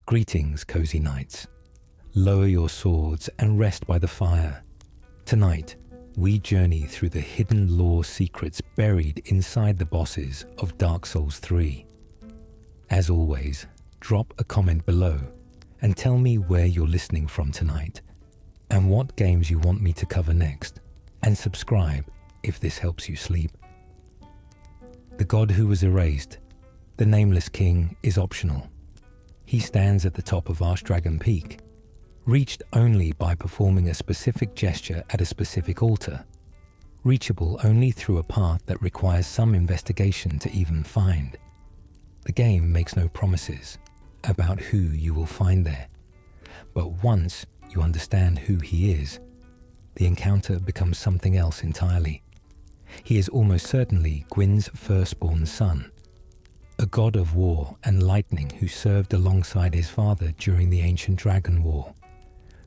Greetings, cozy knights. Lower your swords and rest by the fire. Tonight, we journey through the hidden lore secrets buried inside the bosses of Dark Souls 3. As always, drop a comment below and tell me where you're listening from tonight and what games you want me to cover next, and subscribe if this helps you sleep. The god who was erased, the Nameless King, is optional. He stands at the top of Archdragon Peak, reached only by performing a specific gesture at a specific altar, reachable only through a path that requires some investigation to even find. The game makes no promises about who you will find there, but once you understand who he is, the encounter becomes something else entirely. He is almost certainly Gwyn's firstborn son, a god of war and lightning who served alongside his father during the ancient Dragon War,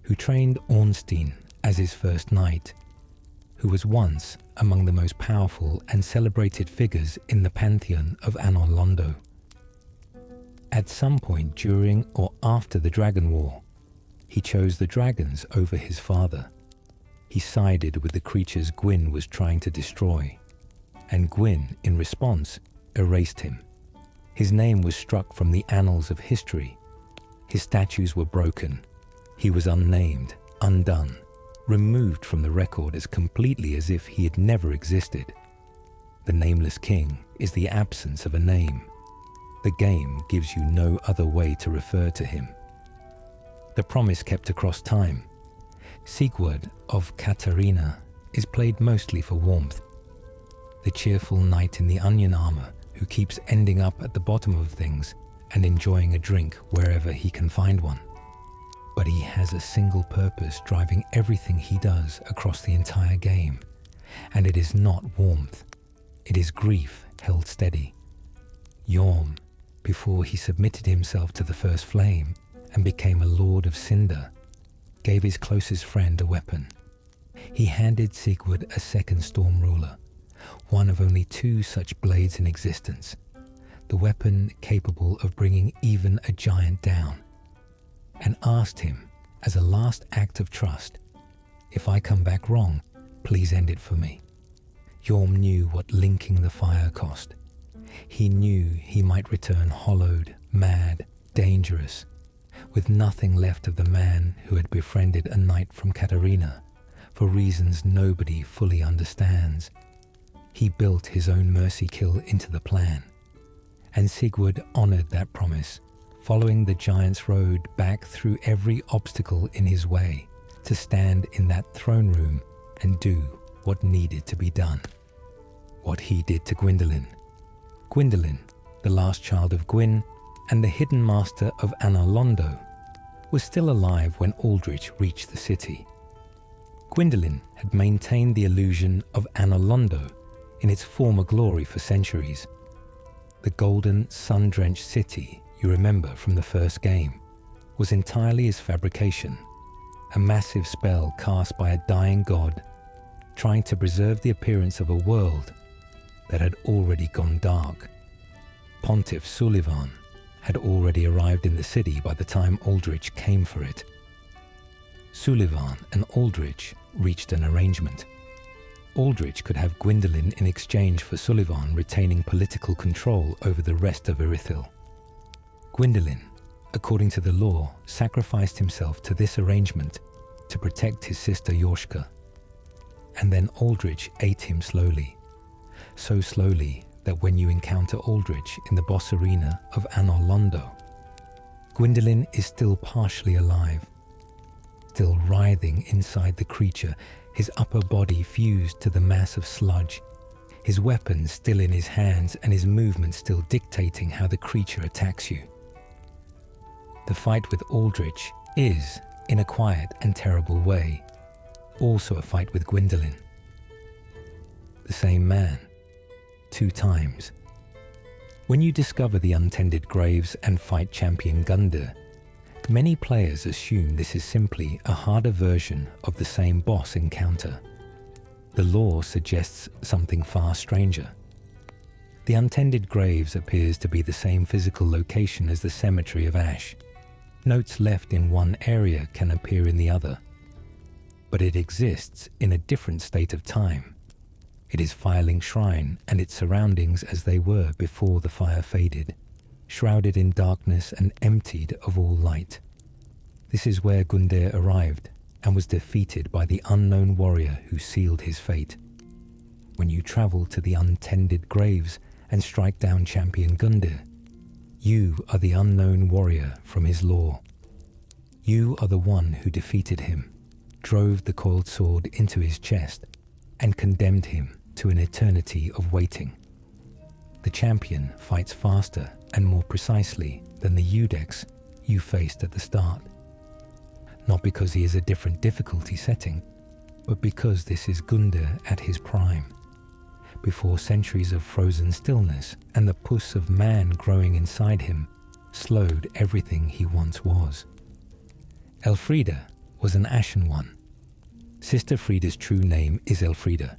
who trained Ornstein as his first knight, who was once among the most powerful and celebrated figures in the pantheon of Anor Londo. At some point during or after the Dragon War, he chose the dragons over his father. He sided with the creatures Gwyn was trying to destroy, and Gwyn, in response, erased him. His name was struck from the annals of history. His statues were broken. He was unnamed, undone, removed from the record as completely as if he had never existed. The Nameless King is the absence of a name. The game gives you no other way to refer to him. The promise kept across time. Sigurd of Katarina is played mostly for warmth. The cheerful knight in the onion armor who keeps ending up at the bottom of things and enjoying a drink wherever he can find one. But he has a single purpose driving everything he does across the entire game, and it is not warmth. It is grief held steady. Yorm, before he submitted himself to the first flame and became a Lord of Cinder, gave his closest friend a weapon. He handed Sigurd a second Storm Ruler, one of only 2 such blades in existence, the weapon capable of bringing even a giant down, and asked him, as a last act of trust, "If I come back wrong, please end it for me." Yorm knew what linking the fire cost. He knew he might return hollowed, mad, dangerous, with nothing left of the man who had befriended a knight from Katarina for reasons nobody fully understands. He built his own mercy kill into the plan, and Sigurd honored that promise, following the giant's road back through every obstacle in his way to stand in that throne room and do what needed to be done. What he did to Gwyndolin. Gwyndolin, the last child of Gwyn and the hidden master of Anor Londo, was still alive when Aldrich reached the city. Gwyndolin had maintained the illusion of Anor Londo in its former glory for centuries. The golden, sun-drenched city you remember from the first game was entirely his fabrication, a massive spell cast by a dying god trying to preserve the appearance of a world that had already gone dark. Pontiff Sullivan had already arrived in the city by the time Aldrich came for it. Sullivan and Aldrich reached an arrangement. Aldrich could have Gwyndolin in exchange for Sullivan retaining political control over the rest of Irithyll. Gwyndolin, according to the law, sacrificed himself to this arrangement to protect his sister Yorshka. And then Aldrich ate him slowly. So slowly that when you encounter Aldrich in the boss arena of Anor Londo, Gwyndolin is still partially alive, still writhing inside the creature, his upper body fused to the mass of sludge, his weapon still in his hands and his movement still dictating how the creature attacks you. The fight with Aldrich is, in a quiet and terrible way, also a fight with Gwyndolin. The same man, 2 times. When you discover the untended graves and fight champion Gundyr, many players assume this is simply a harder version of the same boss encounter. The lore suggests something far stranger. The untended graves appears to be the same physical location as the Cemetery of Ash. Notes left in one area can appear in the other, but it exists in a different state of time. It is Firelink Shrine and its surroundings as they were before the fire faded, shrouded in darkness and emptied of all light. This is where Gundyr arrived and was defeated by the unknown warrior who sealed his fate. When you travel to the untended graves and strike down Champion Gundyr, you are the unknown warrior from his lore. You are the one who defeated him, drove the coiled sword into his chest, and condemned him to an eternity of waiting. The champion fights faster and more precisely than the Udex you faced at the start. Not because he is a different difficulty setting, but because this is Gundyr at his prime, before centuries of frozen stillness and the puss of man growing inside him slowed everything he once was. Elfrida was an Ashen One. Sister Frida's true name is Elfrida.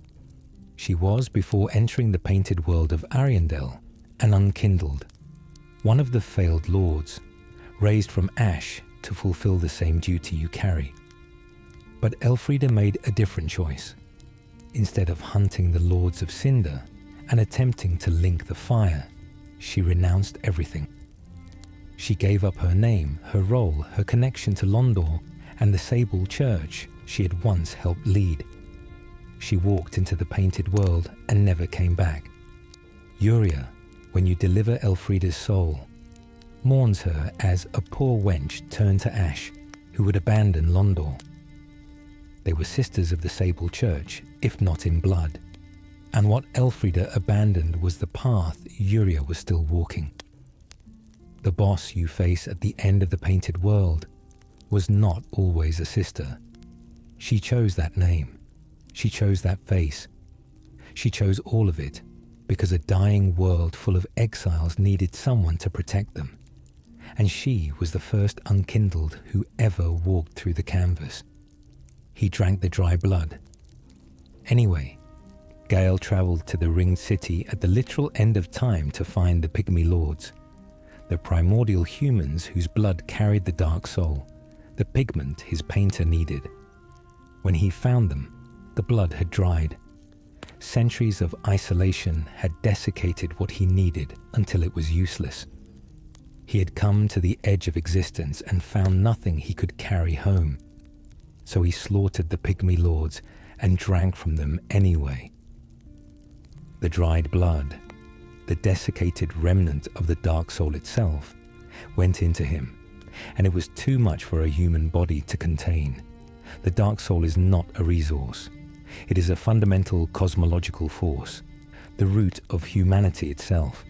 She was, before entering the painted world of Ariandel, an Unkindled, one of the failed lords, raised from ash to fulfill the same duty you carry. But Elfrida made a different choice. Instead of hunting the lords of Cinder and attempting to link the fire, she renounced everything. She gave up her name, her role, her connection to Londor, and the Sable Church she had once helped lead. She walked into the painted world and never came back. Yuria, when you deliver Elfrida's soul, mourns her as a poor wench turned to ash who would abandon Londor. They were sisters of the Sable Church, if not in blood, and what Elfrida abandoned was the path Yuria was still walking. The boss you face at the end of the painted world was not always a sister. She chose that name. She chose that face. She chose all of it because a dying world full of exiles needed someone to protect them. And she was the first Unkindled who ever walked through the canvas. He drank the dry blood. Anyway, Gale traveled to the Ringed City at the literal end of time to find the Pygmy Lords, the primordial humans whose blood carried the dark soul, the pigment his painter needed. When he found them, the blood had dried. Centuries of isolation had desiccated what he needed until it was useless. He had come to the edge of existence and found nothing he could carry home. So he slaughtered the Pygmy Lords and drank from them anyway. The dried blood, the desiccated remnant of the dark soul itself, went into him, and it was too much for a human body to contain. The dark soul is not a resource. It is a fundamental cosmological force, the root of humanity itself.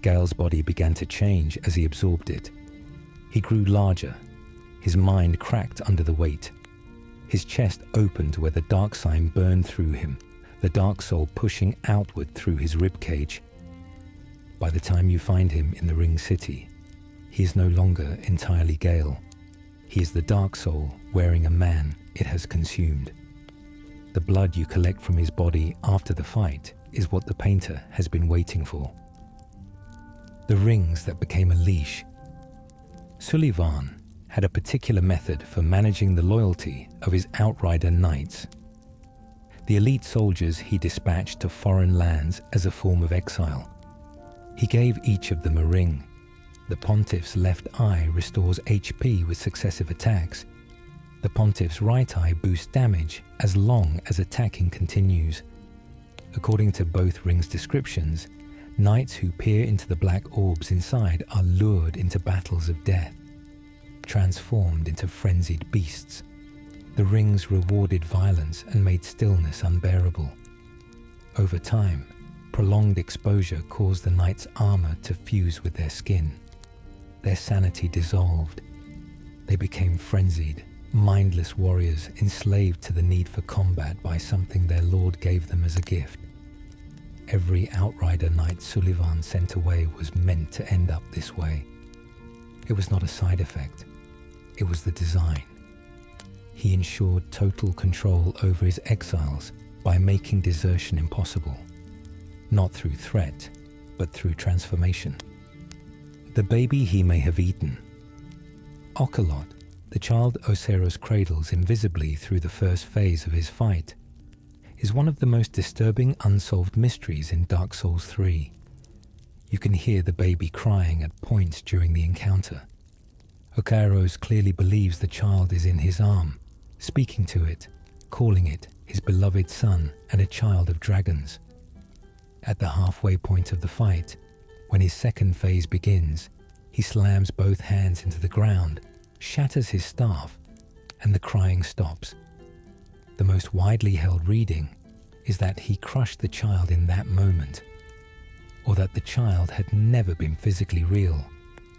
Gale's body began to change as he absorbed it. He grew larger. His mind cracked under the weight. His chest opened where the dark sign burned through him, the dark soul pushing outward through his ribcage. By the time you find him in the Ring City, he is no longer entirely Gale. He is the dark soul wearing a man it has consumed. The blood you collect from his body after the fight is what the painter has been waiting for. The rings that became a leash. Sullivan had a particular method for managing the loyalty of his outrider knights. The elite soldiers he dispatched to foreign lands as a form of exile. He gave each of them a ring. The pontiff's left eye restores HP with successive attacks. The pontiff's right eye boosts damage as long as attacking continues. According to both rings' descriptions, knights who peer into the black orbs inside are lured into battles of death, transformed into frenzied beasts. The rings rewarded violence and made stillness unbearable. Over time, prolonged exposure caused the knight's armor to fuse with their skin. Their sanity dissolved. They became frenzied, mindless warriors enslaved to the need for combat by something their lord gave them as a gift. Every outrider knight Sullivan sent away was meant to end up this way. It was not a side effect. It was the design. He ensured total control over his exiles by making desertion impossible, not through threat, but through transformation. The baby he may have eaten, Ocelot, the child Oceros cradles invisibly through the first phase of his fight, is one of the most disturbing unsolved mysteries in Dark Souls 3. You can hear the baby crying at points during the encounter. Oceros clearly believes the child is in his arm, speaking to it, calling it his beloved son and a child of dragons. At the halfway point of the fight, when his second phase begins, he slams both hands into the ground, shatters his staff, and the crying stops. The most widely held reading is that he crushed the child in that moment, or that the child had never been physically real,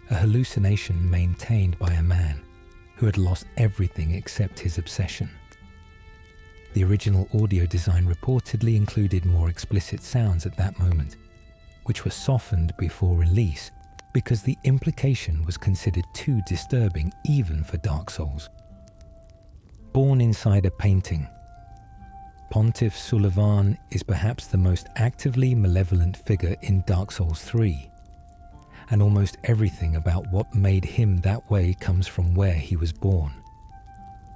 a hallucination maintained by a man who had lost everything except his obsession. The original audio design reportedly included more explicit sounds at that moment, which were softened before release because the implication was considered too disturbing even for Dark Souls. Born inside a painting, Pontiff Sulivan is perhaps the most actively malevolent figure in Dark Souls 3, and almost everything about what made him that way comes from where he was born.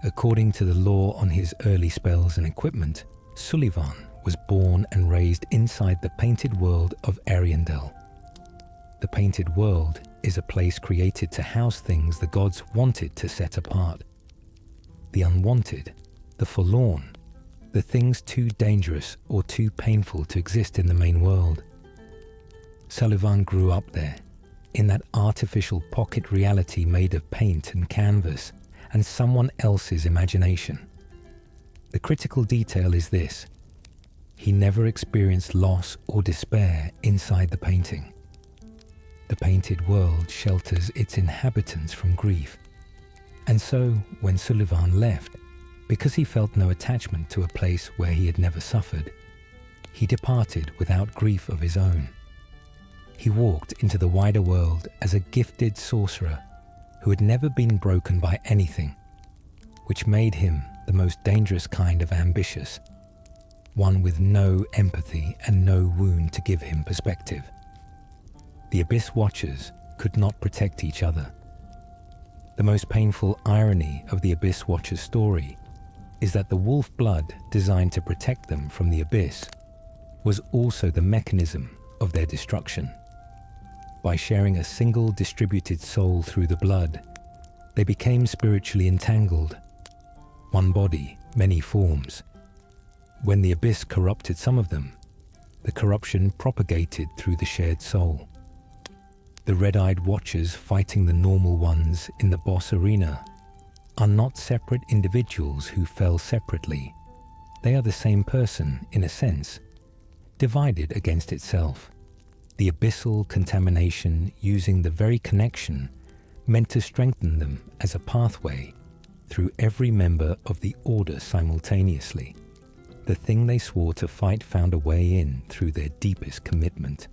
According to the lore on his early spells and equipment, Sulivan was born and raised inside the painted world of Ariandel. The painted world is a place created to house things the gods wanted to set apart. The unwanted, the forlorn, the things too dangerous or too painful to exist in the main world. Sulivan grew up there, in that artificial pocket reality made of paint and canvas and someone else's imagination. The critical detail is this: he never experienced loss or despair inside the painting. The painted world shelters its inhabitants from grief. And so, when Sulivan left, because he felt no attachment to a place where he had never suffered, he departed without grief of his own. He walked into the wider world as a gifted sorcerer who had never been broken by anything, which made him the most dangerous kind of ambitious, one with no empathy and no wound to give him perspective. The Abyss Watchers could not protect each other. The most painful irony of the Abyss Watchers' story is that the wolf blood designed to protect them from the Abyss was also the mechanism of their destruction. By sharing a single distributed soul through the blood, they became spiritually entangled. One body, many forms. When the Abyss corrupted some of them, the corruption propagated through the shared soul. The red-eyed watchers fighting the normal ones in the boss arena are not separate individuals who fell separately. They are the same person, in a sense, divided against itself. The abyssal contamination using the very connection meant to strengthen them as a pathway through every member of the Order simultaneously. The thing they swore to fight found a way in through their deepest commitment.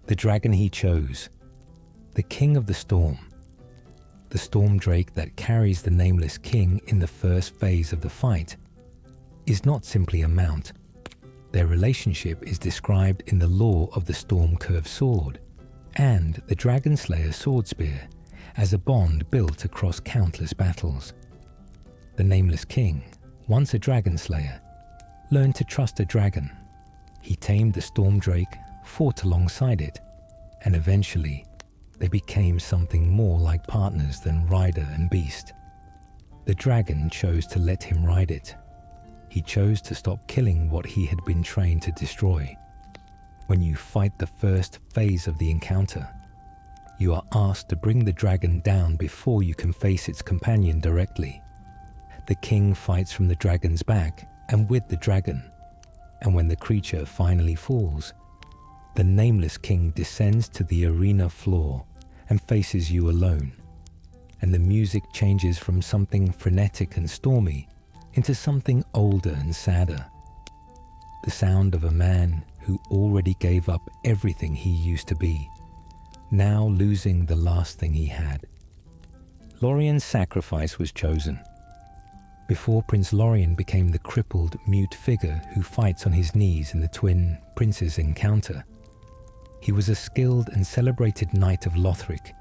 The dragon he chose, the king of the storm, the storm drake that carries the nameless king in the first phase of the fight, is not simply a mount. Their relationship is described in the lore of the storm curved sword and the dragon slayer sword spear as a bond built across countless battles. The nameless king, once a dragon slayer, learned to trust a dragon. He tamed the storm drake, fought alongside it, and eventually they became something more like partners than rider and beast. The dragon chose to let him ride it. He chose to stop killing what he had been trained to destroy. When you fight the first phase of the encounter, you are asked to bring the dragon down before you can face its companion directly. The king fights from the dragon's back and with the dragon, and when the creature finally falls, the nameless king descends to the arena floor and faces you alone, and the music changes from something frenetic and stormy into something older and sadder. The sound of a man who already gave up everything he used to be, now losing the last thing he had. Lorien's sacrifice was chosen. Before Prince Lorien became the crippled, mute figure who fights on his knees in the twin princes' encounter, he was a skilled and celebrated knight of Lothric.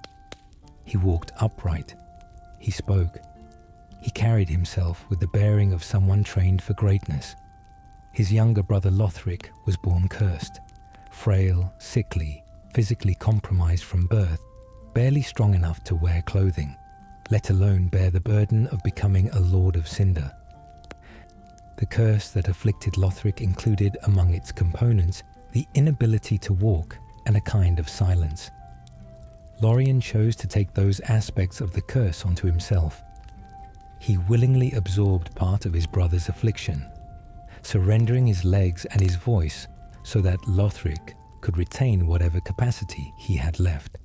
He walked upright, He spoke. He carried himself with the bearing of someone trained for greatness. His younger brother Lothric was born cursed, frail, sickly, physically compromised from birth, barely strong enough to wear clothing, let alone bear the burden of becoming a Lord of Cinder. The curse that afflicted Lothric included among its components the inability to walk and a kind of silence. Lorien chose to take those aspects of the curse onto himself. He willingly absorbed part of his brother's affliction, surrendering his legs and his voice so that Lothric could retain whatever capacity he had left.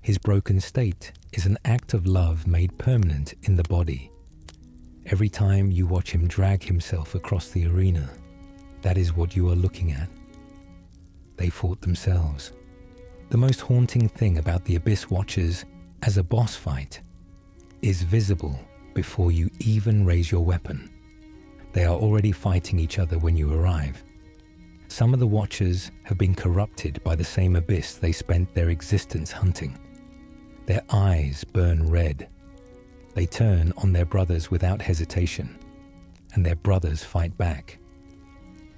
His broken state is an act of love made permanent in the body. Every time you watch him drag himself across the arena, that is what you are looking at. They fought themselves. The most haunting thing about the Abyss Watchers as a boss fight is visible before you even raise your weapon. They are already fighting each other when you arrive. Some of the Watchers have been corrupted by the same abyss they spent their existence hunting. Their eyes burn red. They turn on their brothers without hesitation, and their brothers fight back.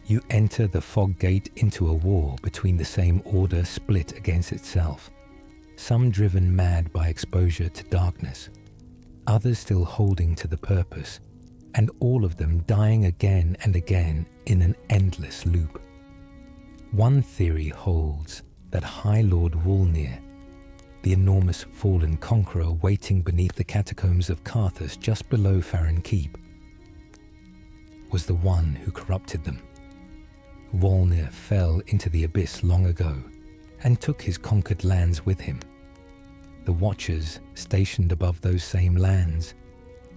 You enter the fog gate into a war between the same order split against itself, some driven mad by exposure to darkness, others still holding to the purpose, and all of them dying again and again in an endless loop. One theory holds that High Lord Wolnir, the enormous fallen conqueror waiting beneath the catacombs of Karthus just below Farron Keep, was the one who corrupted them. Wolnir fell into the abyss long ago and took his conquered lands with him. The Watchers stationed above those same lands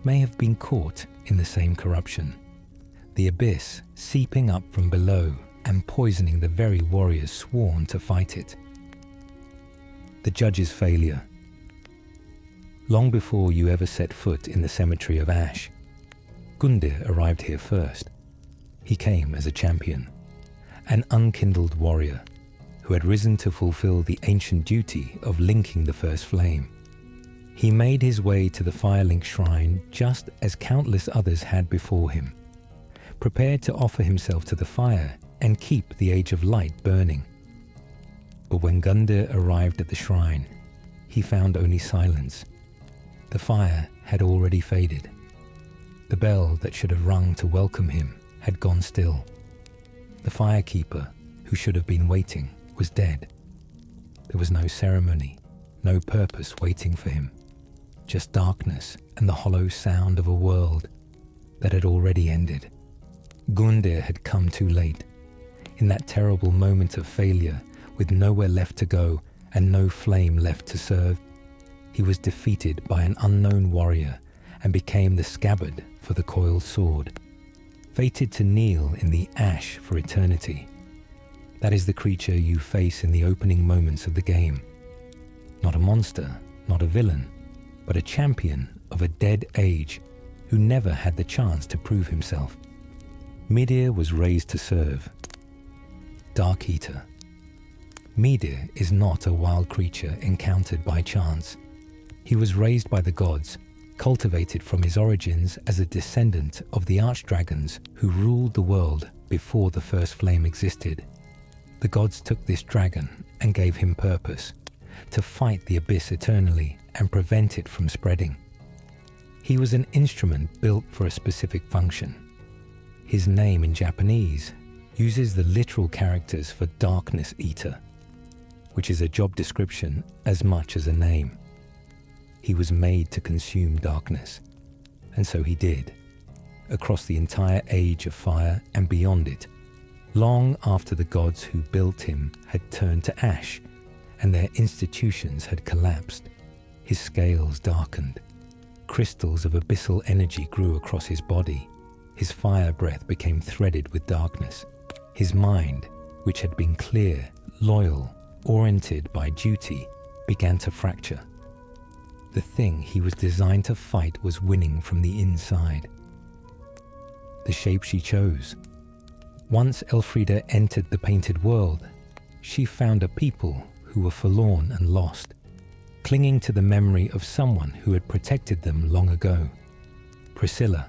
may have been caught in the same corruption, the abyss seeping up from below and poisoning the very warriors sworn to fight it. The judge's failure. Long before you ever set foot in the cemetery of Ash, Gundir arrived here first. He came as a champion, an unkindled warrior who had risen to fulfill the ancient duty of linking the first flame. He made his way to the Firelink shrine just as countless others had before him, prepared to offer himself to the fire and keep the Age of Light burning. But when Gundir arrived at the shrine, he found only silence. The fire had already faded. The bell that should have rung to welcome him had gone still. The firekeeper, who should have been waiting, was dead. There was no ceremony, no purpose waiting for him, just darkness and the hollow sound of a world that had already ended. Gundir had come too late. In that terrible moment of failure, with nowhere left to go and no flame left to serve, he was defeated by an unknown warrior and became the scabbard for the coiled sword, fated to kneel in the ash for eternity. That is the creature you face in the opening moments of the game. Not a monster, not a villain, but a champion of a dead age who never had the chance to prove himself. Midir was raised to serve. Dark Eater. Midir is not a wild creature encountered by chance. He was raised by the gods, cultivated from his origins as a descendant of the archdragons who ruled the world before the first flame existed. The gods took this dragon and gave him purpose, to fight the abyss eternally and prevent it from spreading. He was an instrument built for a specific function. His name in Japanese uses the literal characters for Darkness Eater, which is a job description as much as a name. He was made to consume darkness, and so he did, across the entire age of fire and beyond it, long after the gods who built him had turned to ash and their institutions had collapsed. His scales darkened. Crystals of abyssal energy grew across his body. His fire breath became threaded with darkness. His mind, which had been clear, loyal, oriented by duty, began to fracture. The thing he was designed to fight was winning from the inside. The shape she chose. Once Elfrida entered the painted world, she found a people who were forlorn and lost, clinging to the memory of someone who had protected them long ago. Priscilla,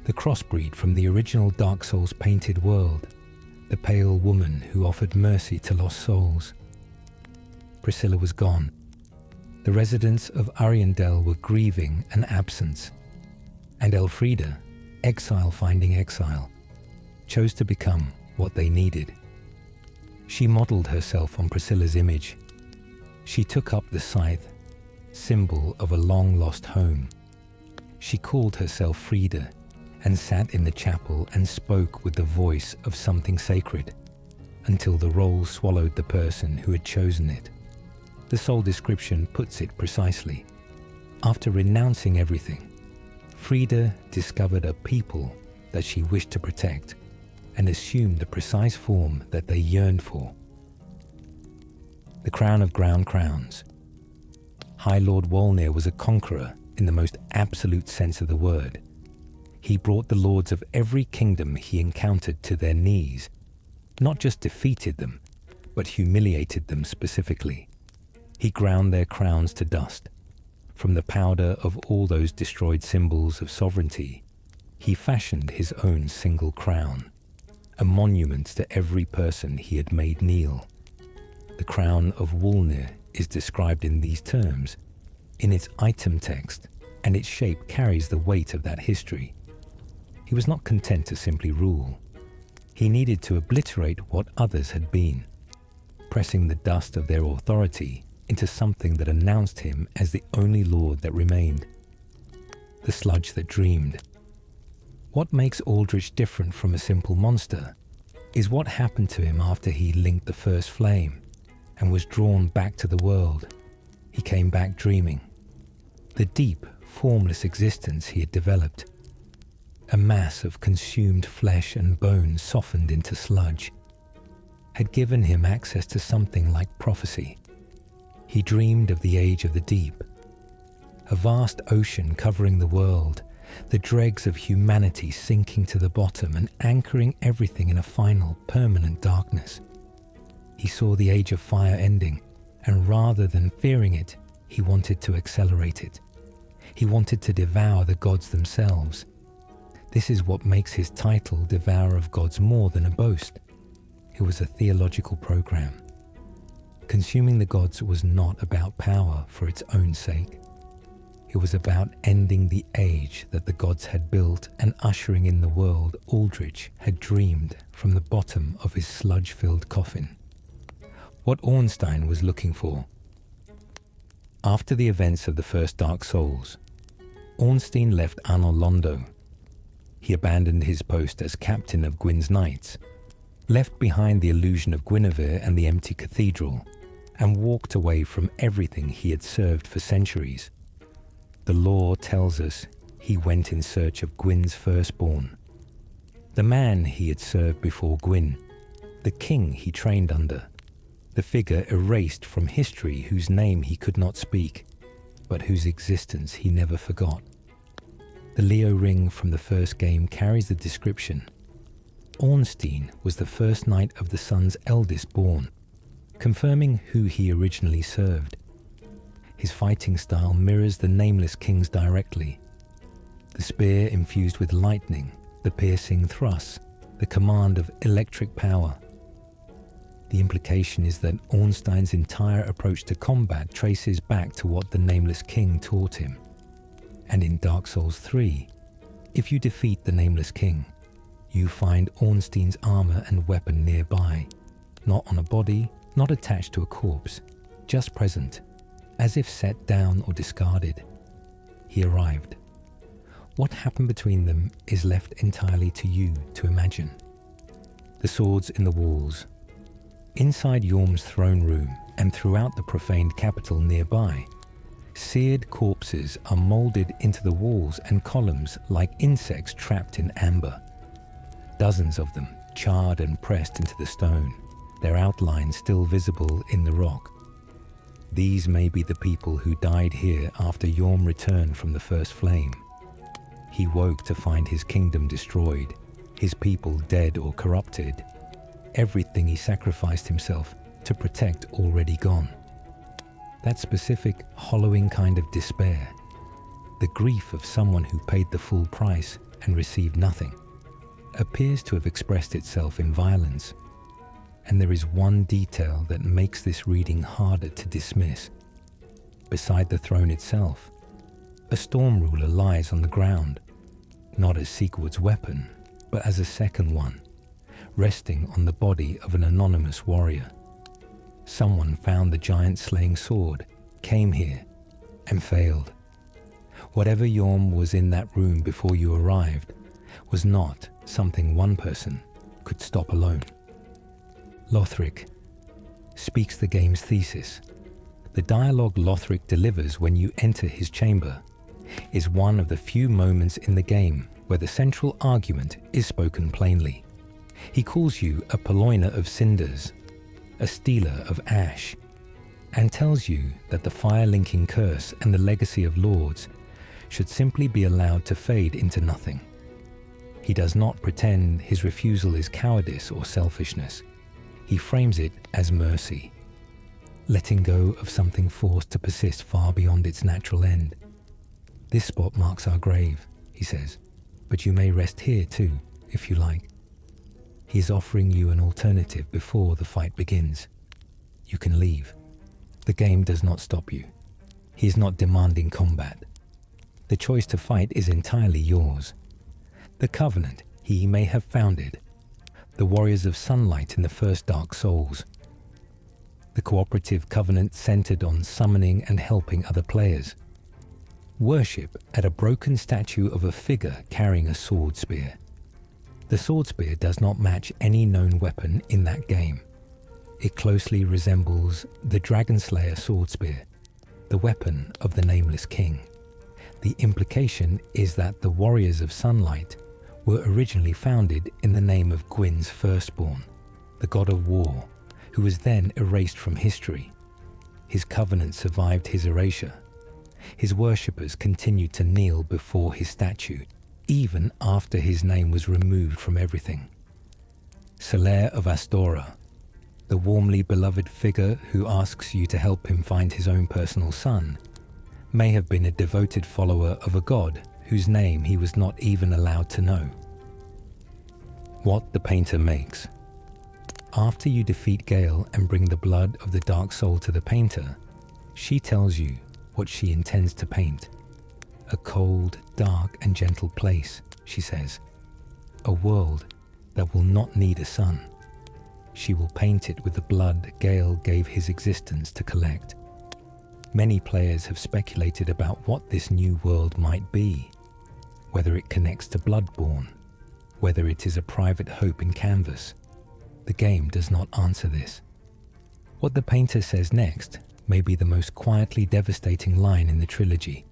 the crossbreed from the original Dark Souls painted world, the pale woman who offered mercy to lost souls. Priscilla was gone. The residents of Ariandel were grieving an absence, and Elfrida, exile finding exile, chose to become what they needed. She modelled herself on Priscilla's image. She took up the scythe, symbol of a long-lost home. She called herself Frida and sat in the chapel and spoke with the voice of something sacred, until the role swallowed the person who had chosen it. The soul description puts it precisely. After renouncing everything, Frida discovered a people that she wished to protect and assumed the precise form that they yearned for. The crown of ground crowns. High Lord Wolnir was a conqueror in the most absolute sense of the word. He brought the lords of every kingdom he encountered to their knees, not just defeated them, but humiliated them specifically. He ground their crowns to dust. From the powder of all those destroyed symbols of sovereignty, he fashioned his own single crown, a monument to every person he had made kneel. The crown of Wolnir is described in these terms, in its item text, and its shape carries the weight of that history. He was not content to simply rule. He needed to obliterate what others had been, pressing the dust of their authority into something that announced him as the only lord that remained. The sludge that dreamed. What makes Aldrich different from a simple monster is what happened to him after he linked the first flame and was drawn back to the world. He came back dreaming. The deep, formless existence he had developed. A mass of consumed flesh and bone softened into sludge, had given him access to something like prophecy. He dreamed of the age of the deep, a vast ocean covering the world, the dregs of humanity sinking to the bottom and anchoring everything in a final, permanent darkness. He saw the age of fire ending, and rather than fearing it, he wanted to accelerate it. He wanted to devour the gods themselves. This is what makes his title Devourer of Gods more than a boast. It was a theological program. Consuming the gods was not about power for its own sake. It was about ending the age that the gods had built and ushering in the world Aldrich had dreamed from the bottom of his sludge-filled coffin. What Ornstein was looking for. After the events of the first Dark Souls, Ornstein left Anor Londo. He abandoned his post as captain of Gwyn's Knights, left behind the illusion of Guinevere and the empty cathedral, and walked away from everything he had served for centuries. The lore tells us he went in search of Gwyn's firstborn, the man he had served before Gwyn, the king he trained under, the figure erased from history whose name he could not speak, but whose existence he never forgot. The Leo ring from the first game carries the description. Ornstein was the first knight of the sun's eldest born, confirming who he originally served. His fighting style mirrors the Nameless King's directly. The spear infused with lightning, the piercing thrusts, the command of electric power. The implication is that Ornstein's entire approach to combat traces back to what the Nameless King taught him. And in Dark Souls 3, if you defeat the Nameless King, you find Ornstein's armor and weapon nearby, not on a body, not attached to a corpse, just present, as if set down or discarded. He arrived. What happened between them is left entirely to you to imagine. The swords in the walls. Inside Yorm's throne room and throughout the profaned capital nearby, seared corpses are moulded into the walls and columns like insects trapped in amber. Dozens of them, charred and pressed into the stone, their outlines still visible in the rock. These may be the people who died here after Yorm returned from the first flame. He woke to find his kingdom destroyed, his people dead or corrupted, everything he sacrificed himself to protect already gone. That specific, hollowing kind of despair, the grief of someone who paid the full price and received nothing, appears to have expressed itself in violence. And there is one detail that makes this reading harder to dismiss. Beside the throne itself, a storm ruler lies on the ground, not as Sigurd's weapon, but as a second one, resting on the body of an anonymous warrior. Someone found the giant-slaying sword, came here, and failed. Whatever Yorm was in that room before you arrived was not something one person could stop alone. Lothric speaks the game's thesis. The dialogue Lothric delivers when you enter his chamber is one of the few moments in the game where the central argument is spoken plainly. He calls you a purloiner of cinders, a stealer of ash, and tells you that the fire-linking curse and the legacy of lords should simply be allowed to fade into nothing. He does not pretend his refusal is cowardice or selfishness. He frames it as mercy, letting go of something forced to persist far beyond its natural end. This spot marks our grave, he says, but you may rest here too, if you like. He is offering you an alternative before the fight begins. You can leave. The game does not stop you. He is not demanding combat. The choice to fight is entirely yours. The Covenant he may have founded, the Warriors of Sunlight in the first Dark Souls, the cooperative covenant centered on summoning and helping other players. Worship at a broken statue of a figure carrying a sword spear. The sword spear does not match any known weapon in that game. It closely resembles the Dragonslayer sword spear, the weapon of the Nameless King. The implication is that the Warriors of Sunlight were originally founded in the name of Gwyn's firstborn, the god of war, who was then erased from history. His covenant survived his erasure. His worshippers continued to kneel before his statue, even after his name was removed from everything. Solaire of Astora, the warmly beloved figure who asks you to help him find his own personal son, may have been a devoted follower of a god whose name he was not even allowed to know. What the painter makes. After you defeat Gale and bring the blood of the Dark Soul to the painter, she tells you what she intends to paint. A cold, dark and gentle place, she says. A world that will not need a sun. She will paint it with the blood Gale gave his existence to collect. Many players have speculated about what this new world might be, whether it connects to Bloodborne, whether it is a private hope in canvas. The game does not answer this. What the painter says next may be the most quietly devastating line in the trilogy.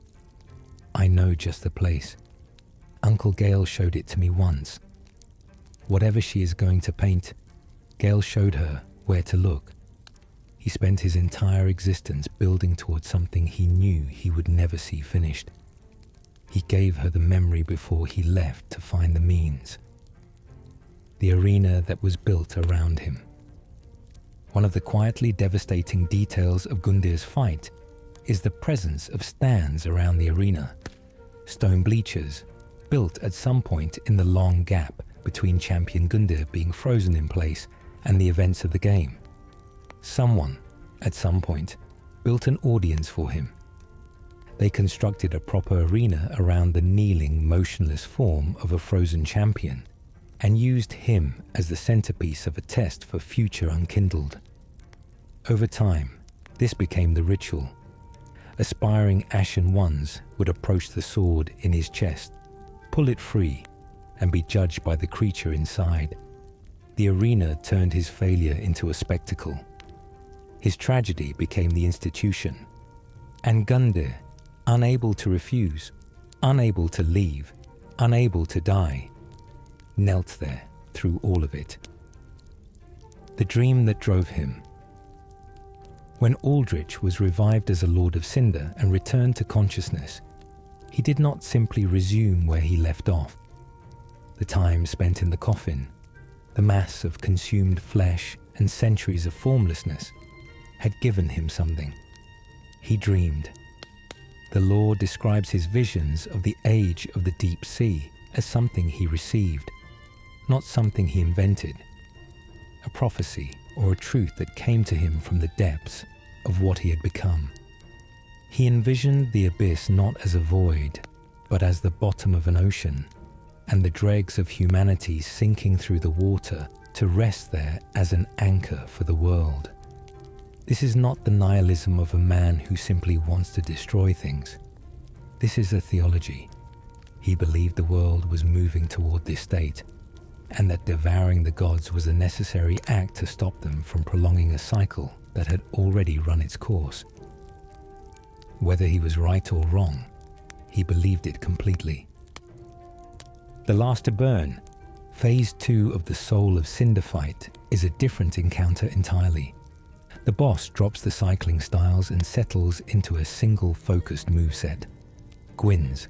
I know just the place. Uncle Gale showed it to me once. Whatever she is going to paint, Gale showed her where to look. He spent his entire existence building towards something he knew he would never see finished. He gave her the memory before he left to find the means. The arena that was built around him. One of the quietly devastating details of Gundir's fight is the presence of stands around the arena. Stone bleachers, built at some point in the long gap between Champion Gundir being frozen in place and the events of the game. Someone, at some point, built an audience for him. They constructed a proper arena around the kneeling, motionless form of a frozen champion, and used him as the centerpiece of a test for future Unkindled. Over time, this became the ritual. Aspiring Ashen Ones would approach the sword in his chest, pull it free, and be judged by the creature inside. The arena turned his failure into a spectacle. His tragedy became the institution. And Gundir, unable to refuse, unable to leave, unable to die, knelt there through all of it. The dream that drove him. When Aldrich was revived as a Lord of Cinder and returned to consciousness, he did not simply resume where he left off. The time spent in the coffin, the mass of consumed flesh and centuries of formlessness had given him something. he dreamed. The lore describes his visions of the age of the deep sea as something he received, not something he invented, a prophecy or a truth that came to him from the depths of what he had become. He envisioned the abyss not as a void, but as the bottom of an ocean, and the dregs of humanity sinking through the water to rest there as an anchor for the world. This is not the nihilism of a man who simply wants to destroy things. This is a theology. He believed the world was moving toward this state, and that devouring the gods was a necessary act to stop them from prolonging a cycle that had already run its course. Whether he was right or wrong, he believed it completely. The Last to Burn, Phase 2 of the Soul of Cinder fight, is a different encounter entirely. The boss drops the cycling styles and settles into a single focused moveset, Gwyn's.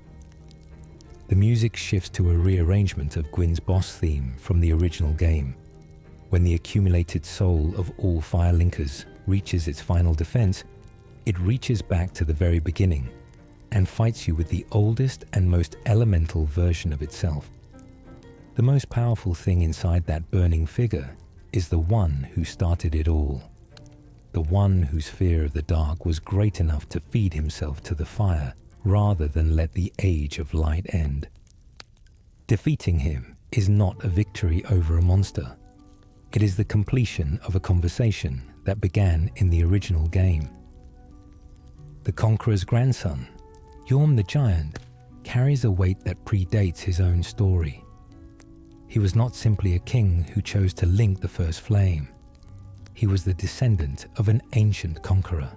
The music shifts to a rearrangement of Gwyn's boss theme from the original game. When the accumulated soul of all fire linkers reaches its final defense, it reaches back to the very beginning and fights you with the oldest and most elemental version of itself. The most powerful thing inside that burning figure is the one who started it all. The one whose fear of the dark was great enough to feed himself to the fire rather than let the age of light end. Defeating him is not a victory over a monster. It is the completion of a conversation that began in the original game. The Conqueror's grandson, Yorm the Giant, carries a weight that predates his own story. He was not simply a king who chose to link the first flame. He was the descendant of an ancient conqueror,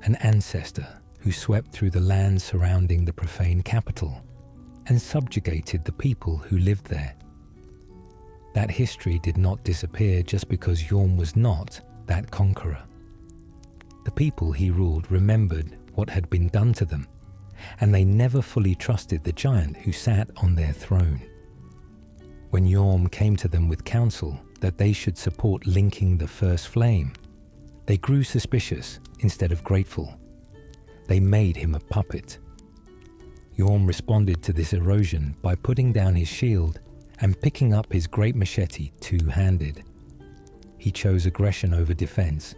an ancestor who swept through the lands surrounding the profane capital and subjugated the people who lived there. That history did not disappear just because Yorm was not that conqueror. The people he ruled remembered what had been done to them, and they never fully trusted the giant who sat on their throne. When Yorm came to them with counsel that they should support linking the first flame, they grew suspicious instead of grateful. They made him a puppet. Yorm responded to this erosion by putting down his shield and picking up his great machete two-handed. He chose aggression over defense,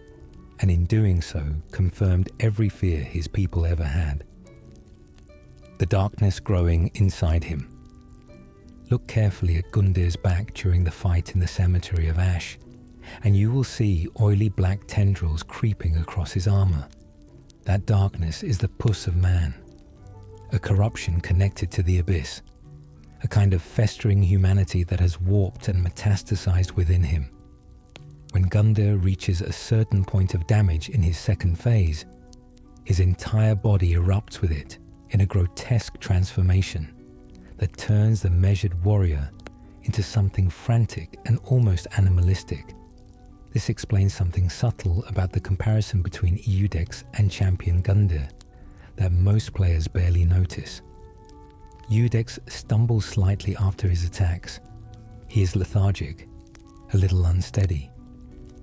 and in doing so confirmed every fear his people ever had. The darkness growing inside him. Look carefully at Gundir's back during the fight in the cemetery of Ash, and you will see oily black tendrils creeping across his armor. That darkness is the pus of man, a corruption connected to the abyss, a kind of festering humanity that has warped and metastasized within him. When Gundir reaches a certain point of damage in his second phase, his entire body erupts with it in a grotesque transformation that turns the measured warrior into something frantic and almost animalistic. This explains something subtle about the comparison between Eudex and Champion Gundir that most players barely notice. Eudex stumbles slightly after his attacks. He is lethargic, a little unsteady.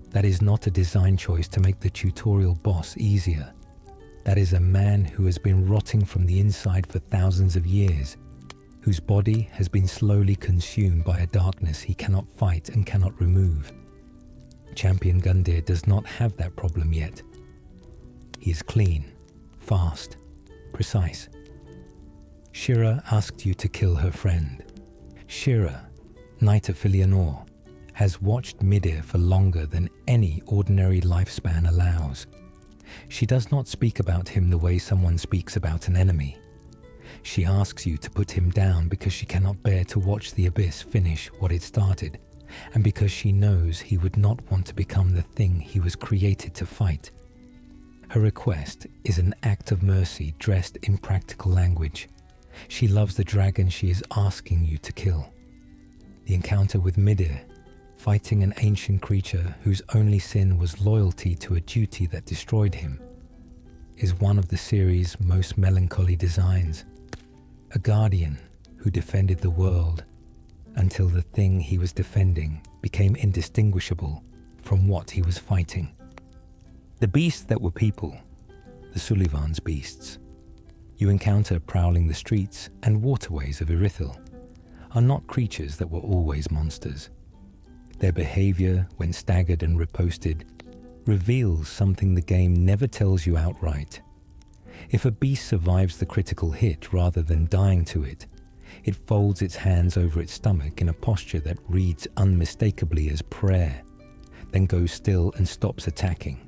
That is not a design choice to make the tutorial boss easier. That is a man who has been rotting from the inside for thousands of years, whose body has been slowly consumed by a darkness he cannot fight and cannot remove. Champion Gundir does not have that problem yet. He is clean, fast, precise. Shira asked you to kill her friend. Shira, Knight of Filianor, has watched Midir for longer than any ordinary lifespan allows. She does not speak about him the way someone speaks about an enemy. She asks you to put him down because she cannot bear to watch the abyss finish what it started, and because she knows he would not want to become the thing he was created to fight. Her request is an act of mercy dressed in practical language. She loves the dragon she is asking you to kill. The encounter with Midir, fighting an ancient creature whose only sin was loyalty to a duty that destroyed him, is one of the series' most melancholy designs. A guardian who defended the world until the thing he was defending became indistinguishable from what he was fighting. The beasts that were people the Sullivan's beasts, you encounter prowling the streets and waterways of Irithel, are not creatures that were always monsters. Their behavior, when staggered and riposted, reveals something the game never tells you outright. If a beast survives the critical hit rather than dying to it, it folds its hands over its stomach in a posture that reads unmistakably as prayer, then goes still and stops attacking,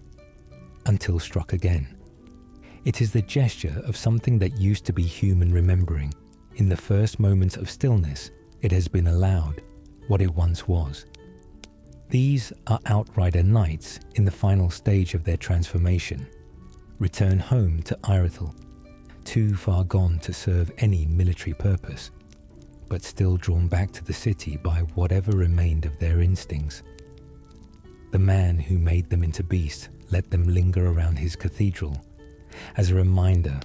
until struck again. It is the gesture of something that used to be human remembering. In the first moment of stillness, it has been allowed what it once was. These are Outrider knights in the final stage of their transformation, return home to Irithel, too far gone to serve any military purpose, but still drawn back to the city by whatever remained of their instincts. The man who made them into beasts let them linger around his cathedral as a reminder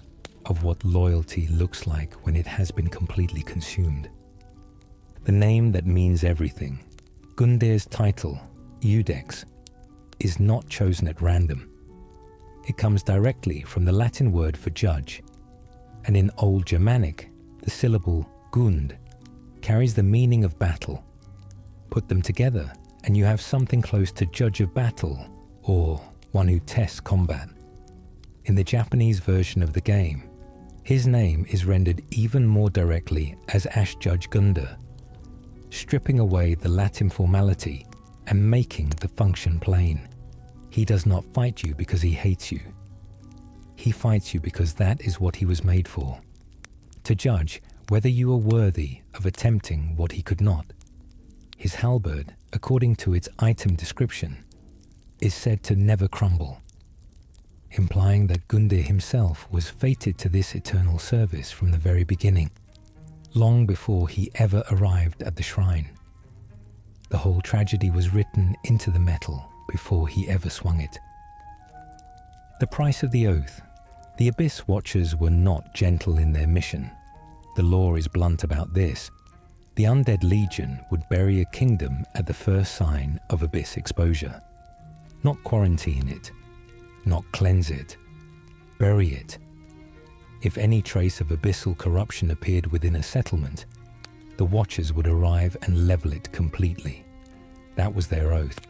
of what loyalty looks like when it has been completely consumed. The name that means everything, Gundir's title, Iudex, is not chosen at random. It comes directly from the Latin word for judge, and in Old Germanic, the syllable gund carries the meaning of battle. Put them together, and you have something close to judge of battle, or one who tests combat. In the Japanese version of the game, his name is rendered even more directly as Ashjudge Gundir, stripping away the Latin formality and making the function plain. He does not fight you because he hates you. He fights you because that is what he was made for, to judge whether you are worthy of attempting what he could not. His halberd, according to its item description, is said to never crumble, implying that Gundir himself was fated to this eternal service from the very beginning, long before he ever arrived at the shrine. The whole tragedy was written into the metal before he ever swung it. The price of the oath. The Abyss Watchers were not gentle in their mission. The law is blunt about this. The Undead Legion would bury a kingdom at the first sign of Abyss exposure. Not quarantine it, not cleanse it, bury it. If any trace of abyssal corruption appeared within a settlement, the Watchers would arrive and level it completely. That was their oath.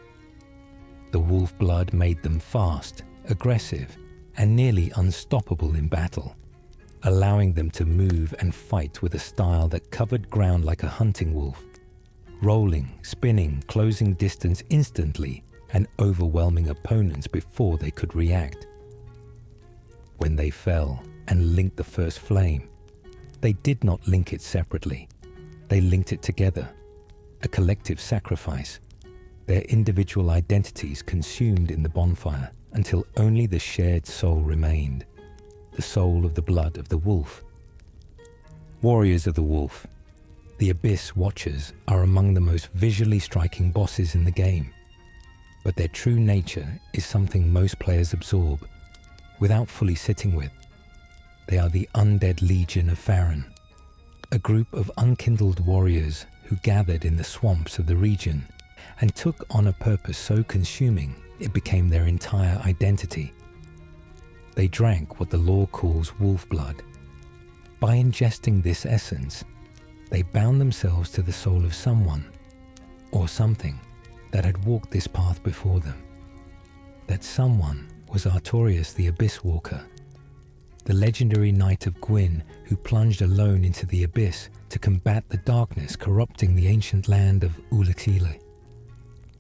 The wolf blood made them fast, aggressive, and nearly unstoppable in battle, allowing them to move and fight with a style that covered ground like a hunting wolf, rolling, spinning, closing distance instantly, and overwhelming opponents before they could react. When they fell and linked the first flame, they did not link it separately. They linked it together, a collective sacrifice, their individual identities consumed in the bonfire until only the shared soul remained, the soul of the blood of the wolf. Warriors of the Wolf. The Abyss Watchers are among the most visually striking bosses in the game, but their true nature is something most players absorb without fully sitting with. They are the Undead Legion of Farron, a group of unkindled warriors who gathered in the swamps of the region and took on a purpose so consuming it became their entire identity. They drank what the law calls wolf blood. By ingesting this essence, they bound themselves to the soul of someone or something that had walked this path before them. That someone was Artorias the Abyss Walker, the legendary knight of Gwyn who plunged alone into the abyss to combat the darkness corrupting the ancient land of Ulickile.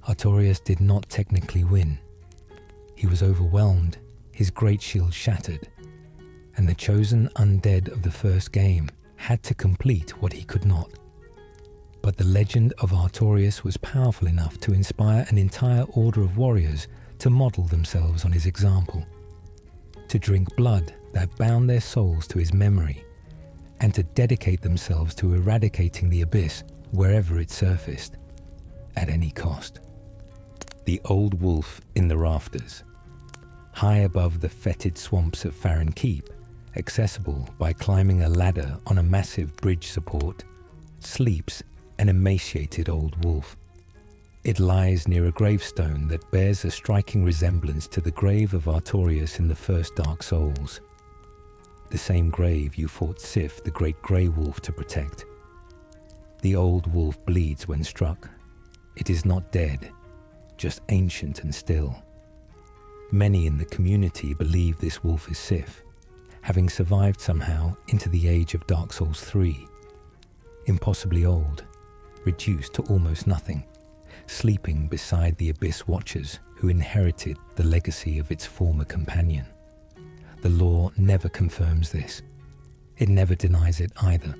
Artorias did not technically win. He was overwhelmed, his great shield shattered, and the chosen undead of the first game had to complete what he could not. But the legend of Artorias was powerful enough to inspire an entire order of warriors to model themselves on his example, to drink blood that bound their souls to his memory, and to dedicate themselves to eradicating the abyss wherever it surfaced, at any cost. The Old Wolf in the Rafters. High above the fetid swamps of Farron Keep, accessible by climbing a ladder on a massive bridge support, sleeps an emaciated old wolf. It lies near a gravestone that bears a striking resemblance to the grave of Artorias in the first Dark Souls. The same grave you fought Sif, the great grey wolf, to protect. The old wolf bleeds when struck. It is not dead, just ancient and still. Many in the community believe this wolf is Sif, having survived somehow into the age of Dark Souls 3. Impossibly old, reduced to almost nothing, sleeping beside the Abyss Watchers who inherited the legacy of its former companion. The lore never confirms this. It never denies it either.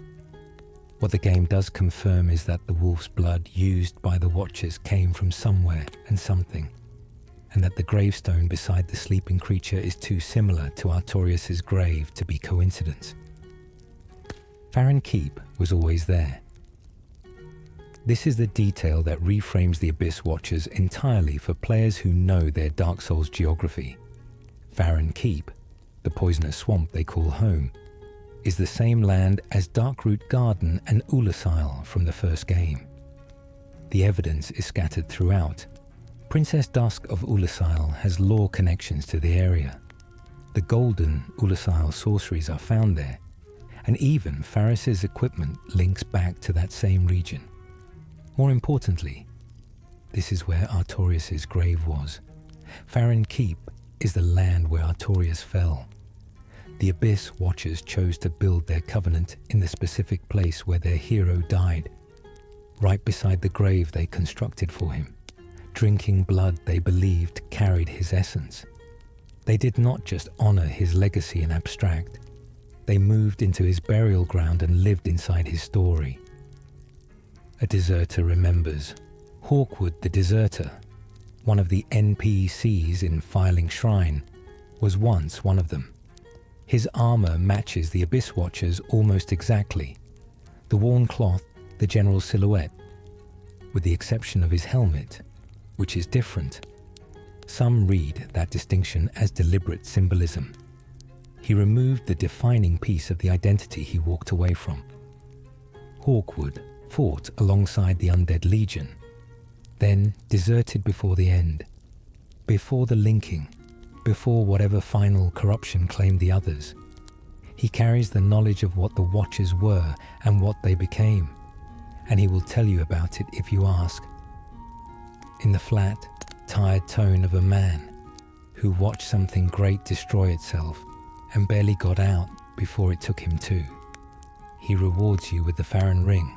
What the game does confirm is that the wolf's blood used by the Watchers came from somewhere and something, and that the gravestone beside the sleeping creature is too similar to Artorias' grave to be coincidence. Farron Keep was always there. This is the detail that reframes the Abyss Watchers entirely for players who know their Dark Souls geography. Farron Keep, the poisonous swamp they call home, is the same land as Darkroot Garden and Ulasile from the first game. The evidence is scattered throughout. Princess Dusk of Ulasile has lore connections to the area. The golden Ulasile sorceries are found there, and even Faris's equipment links back to that same region. More importantly, this is where Artorias' grave was. Farron Keep is the land where Artorias fell. The Abyss Watchers chose to build their covenant in the specific place where their hero died, right beside the grave they constructed for him, drinking blood they believed carried his essence. They did not just honor his legacy in abstract, they moved into his burial ground and lived inside his story. A deserter remembers. Hawkwood the Deserter, one of the NPCs in Filing Shrine, was once one of them. His armor matches the Abyss Watchers almost exactly. The worn cloth, the general silhouette, with the exception of his helmet, which is different. Some read that distinction as deliberate symbolism. He removed the defining piece of the identity he walked away from. Hawkwood fought alongside the Undead Legion, then deserted before the end, before the linking, before whatever final corruption claimed the others. He carries the knowledge of what the Watchers were and what they became, and he will tell you about it if you ask. In the flat, tired tone of a man who watched something great destroy itself and barely got out before it took him to. He rewards you with the Farron Ring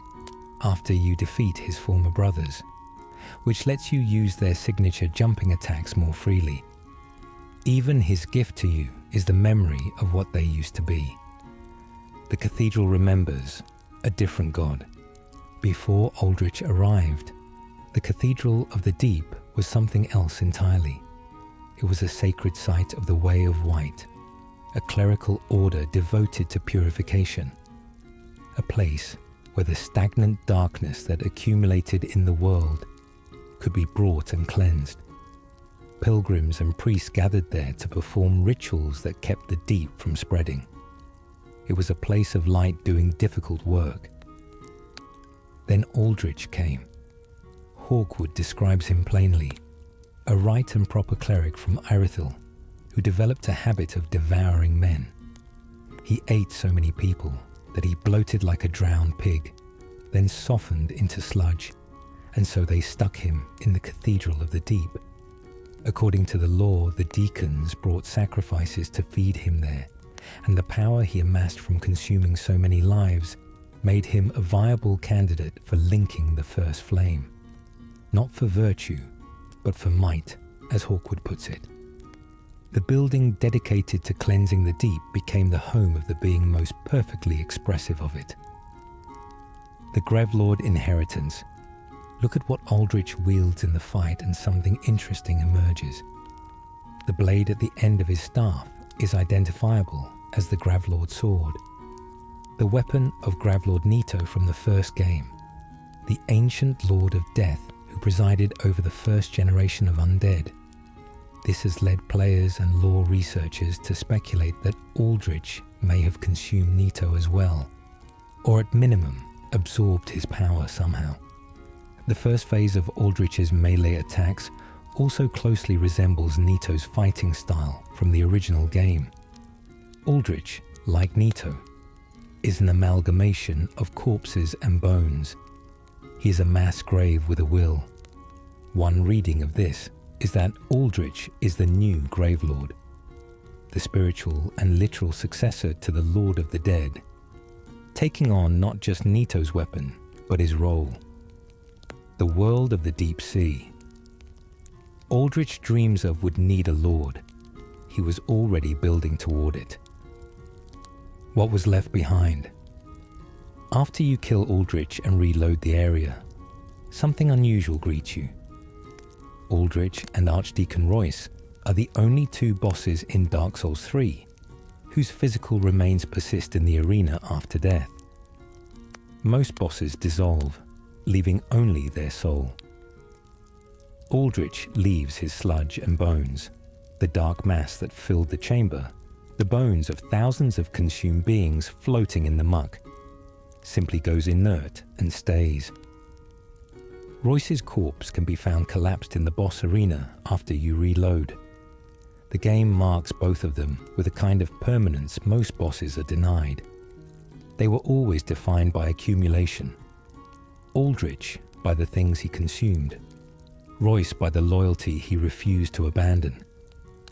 after you defeat his former brothers, which lets you use their signature jumping attacks more freely. Even his gift to you is the memory of what they used to be. The cathedral remembers a different god. Before Aldrich arrived, the Cathedral of the Deep was something else entirely. It was a sacred site of the Way of White, a clerical order devoted to purification, a place where the stagnant darkness that accumulated in the world could be brought and cleansed. Pilgrims and priests gathered there to perform rituals that kept the deep from spreading. It was a place of light doing difficult work. Then Aldrich came. Hawkwood describes him plainly, a right and proper cleric from Irithyll who developed a habit of devouring men. He ate so many people that he bloated like a drowned pig, then softened into sludge, and so they stuck him in the Cathedral of the Deep. According to the law, the deacons brought sacrifices to feed him there, and the power he amassed from consuming so many lives made him a viable candidate for linking the first flame. Not for virtue, but for might, as Hawkwood puts it. The building dedicated to cleansing the deep became the home of the being most perfectly expressive of it. The Grevlord inheritance. Look at what Aldrich wields in the fight and something interesting emerges. The blade at the end of his staff is identifiable as the Grevlord sword. The weapon of Grevlord Nito from the first game, the ancient Lord of Death who presided over the first generation of undead. This has led players and lore researchers to speculate that Aldrich may have consumed Nito as well, or at minimum absorbed his power somehow. The first phase of Aldrich's melee attacks also closely resembles Nito's fighting style from the original game. Aldrich, like Nito, is an amalgamation of corpses and bones. He is a mass grave with a will. One reading of this is that Aldrich is the new Gravelord, the spiritual and literal successor to the Lord of the Dead, taking on not just Nito's weapon, but his role. The world of the deep sea. Aldrich dreams of would need a lord. He was already building toward it. What was left behind? After you kill Aldrich and reload the area, something unusual greets you. Aldrich and Archdeacon Royce are the only two bosses in Dark Souls 3 whose physical remains persist in the arena after death. Most bosses dissolve, leaving only their soul. Aldrich leaves his sludge and bones, the dark mass that filled the chamber, the bones of thousands of consumed beings floating in the muck, simply goes inert and stays. Royce's corpse can be found collapsed in the boss arena after you reload. The game marks both of them with a kind of permanence most bosses are denied. They were always defined by accumulation. Aldrich by the things he consumed, Royce by the loyalty he refused to abandon,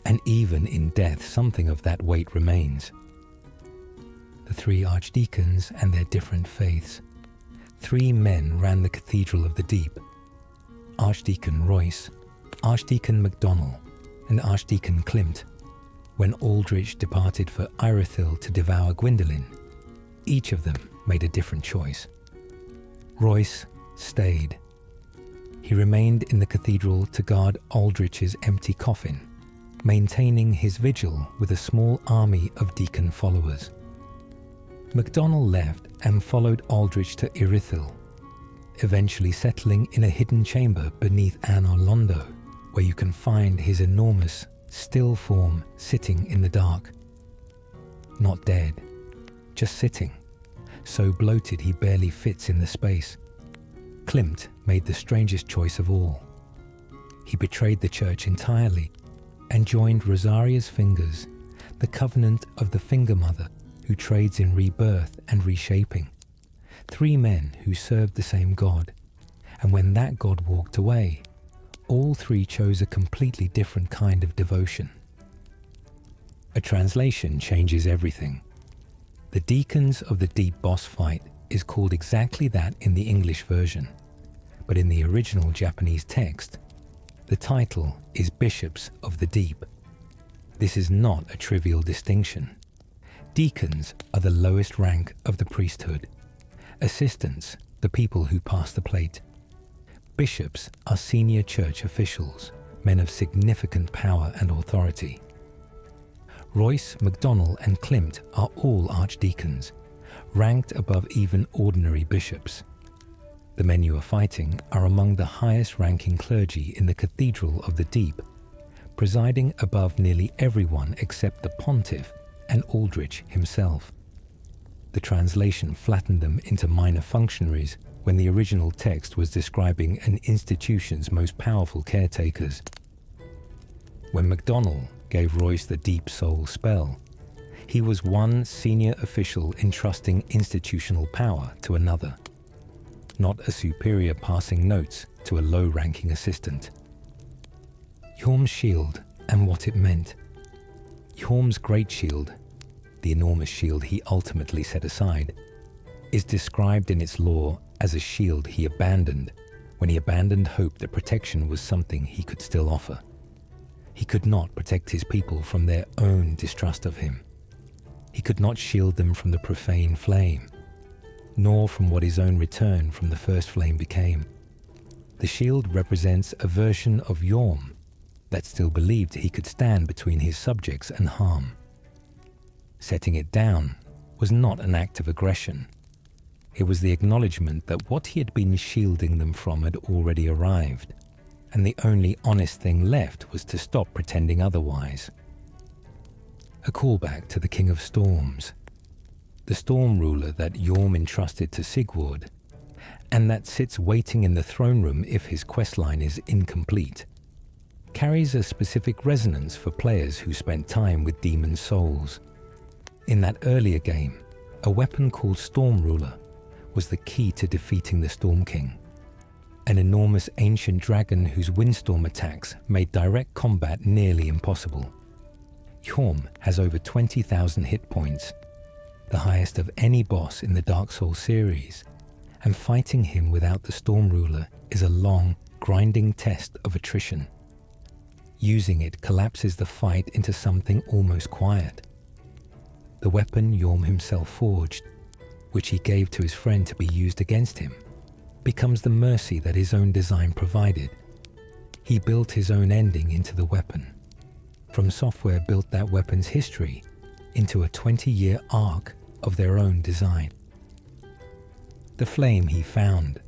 and even in death something of that weight remains. The three archdeacons and their different faiths. 3 men ran the Cathedral of the Deep: Archdeacon Royce, Archdeacon MacDonald, and Archdeacon Klimt. When Aldrich departed for Irithyll to devour Gwyndolin, each of them made a different choice. Royce stayed. He remained in the cathedral to guard Aldrich's empty coffin, maintaining his vigil with a small army of deacon followers. MacDonald left and followed Aldrich to Irithyll, eventually settling in a hidden chamber beneath Anor Londo, where you can find his enormous, still form sitting in the dark. Not dead, just sitting, so bloated he barely fits in the space. Klimt made the strangest choice of all. He betrayed the church entirely and joined Rosaria's fingers, the covenant of the Finger Mother who trades in rebirth and reshaping. 3 men who served the same God, and when that God walked away, all 3 chose a completely different kind of devotion. A translation changes everything. The Deacons of the Deep boss fight is called exactly that in the English version, but in the original Japanese text, the title is Bishops of the Deep. This is not a trivial distinction. Deacons are the lowest rank of the priesthood. Assistants, the people who pass the plate. Bishops are senior church officials, men of significant power and authority. Royce, MacDonald and Klimt are all archdeacons, ranked above even ordinary bishops. The men you are fighting are among the highest ranking clergy in the Cathedral of the Deep, presiding above nearly everyone except the pontiff and Aldrich himself. The translation flattened them into minor functionaries when the original text was describing an institution's most powerful caretakers. When MacDonald gave Royce the Deep Soul spell, he was one senior official entrusting institutional power to another, not a superior passing notes to a low-ranking assistant. Hjorm's shield and what it meant. Hjorm's great shield, the enormous shield he ultimately set aside, is described in its lore as a shield he abandoned when he abandoned hope that protection was something he could still offer. He could not protect his people from their own distrust of him. He could not shield them from the profane flame, nor from what his own return from the first flame became. The shield represents a version of Hjorm that still believed he could stand between his subjects and harm. Setting it down was not an act of aggression. It was the acknowledgement that what he had been shielding them from had already arrived, and the only honest thing left was to stop pretending otherwise. A callback to the King of Storms, the storm ruler that Hjorm entrusted to Sigurd, and that sits waiting in the throne room if his questline is incomplete, carries a specific resonance for players who spent time with demon souls. In that earlier game, a weapon called Storm Ruler was the key to defeating the Storm King, an enormous ancient dragon whose windstorm attacks made direct combat nearly impossible. Hjorm has over 20,000 hit points, the highest of any boss in the Dark Souls series, and fighting him without the Storm Ruler is a long, grinding test of attrition. Using it collapses the fight into something almost quiet. The weapon Hjorm himself forged, which he gave to his friend to be used against him, becomes the mercy that his own design provided. He built his own ending into the weapon. From Software built that weapon's history into a 20-year arc of their own design. The flame he found.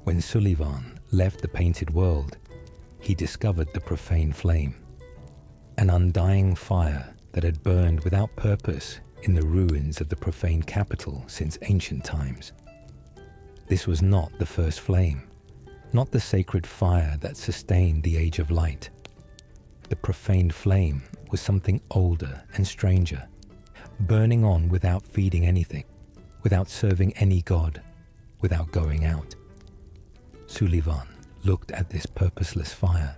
When Sullivan left the painted world, he discovered the profane flame, an undying fire that had burned without purpose in the ruins of the profane capital since ancient times. This was not the first flame, not the sacred fire that sustained the Age of Light. The profaned flame was something older and stranger, burning on without feeding anything, without serving any god, without going out. Sullivan looked at this purposeless fire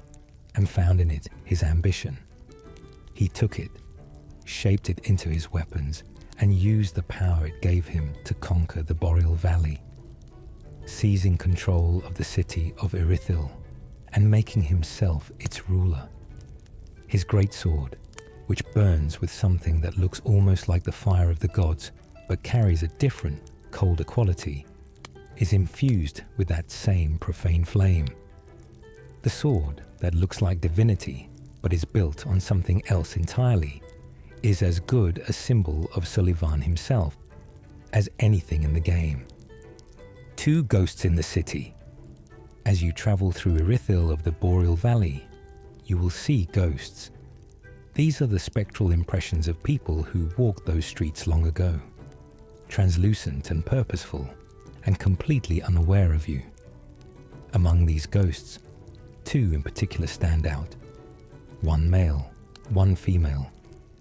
and found in it his ambition. He took it, shaped it into his weapons, and used the power it gave him to conquer the Boreal Valley, seizing control of the city of Irithil and making himself its ruler. His greatsword, which burns with something that looks almost like the fire of the gods but carries a different, colder quality, is infused with that same profane flame. The sword that looks like divinity but is built on something else entirely is as good a symbol of Sullivan himself as anything in the game. 2 ghosts in the city. As you travel through Irithil of the Boreal Valley, you will see ghosts. These are the spectral impressions of people who walked those streets long ago, translucent and purposeful, and completely unaware of you. Among these ghosts, 2 in particular stand out. 1 male, 1 female,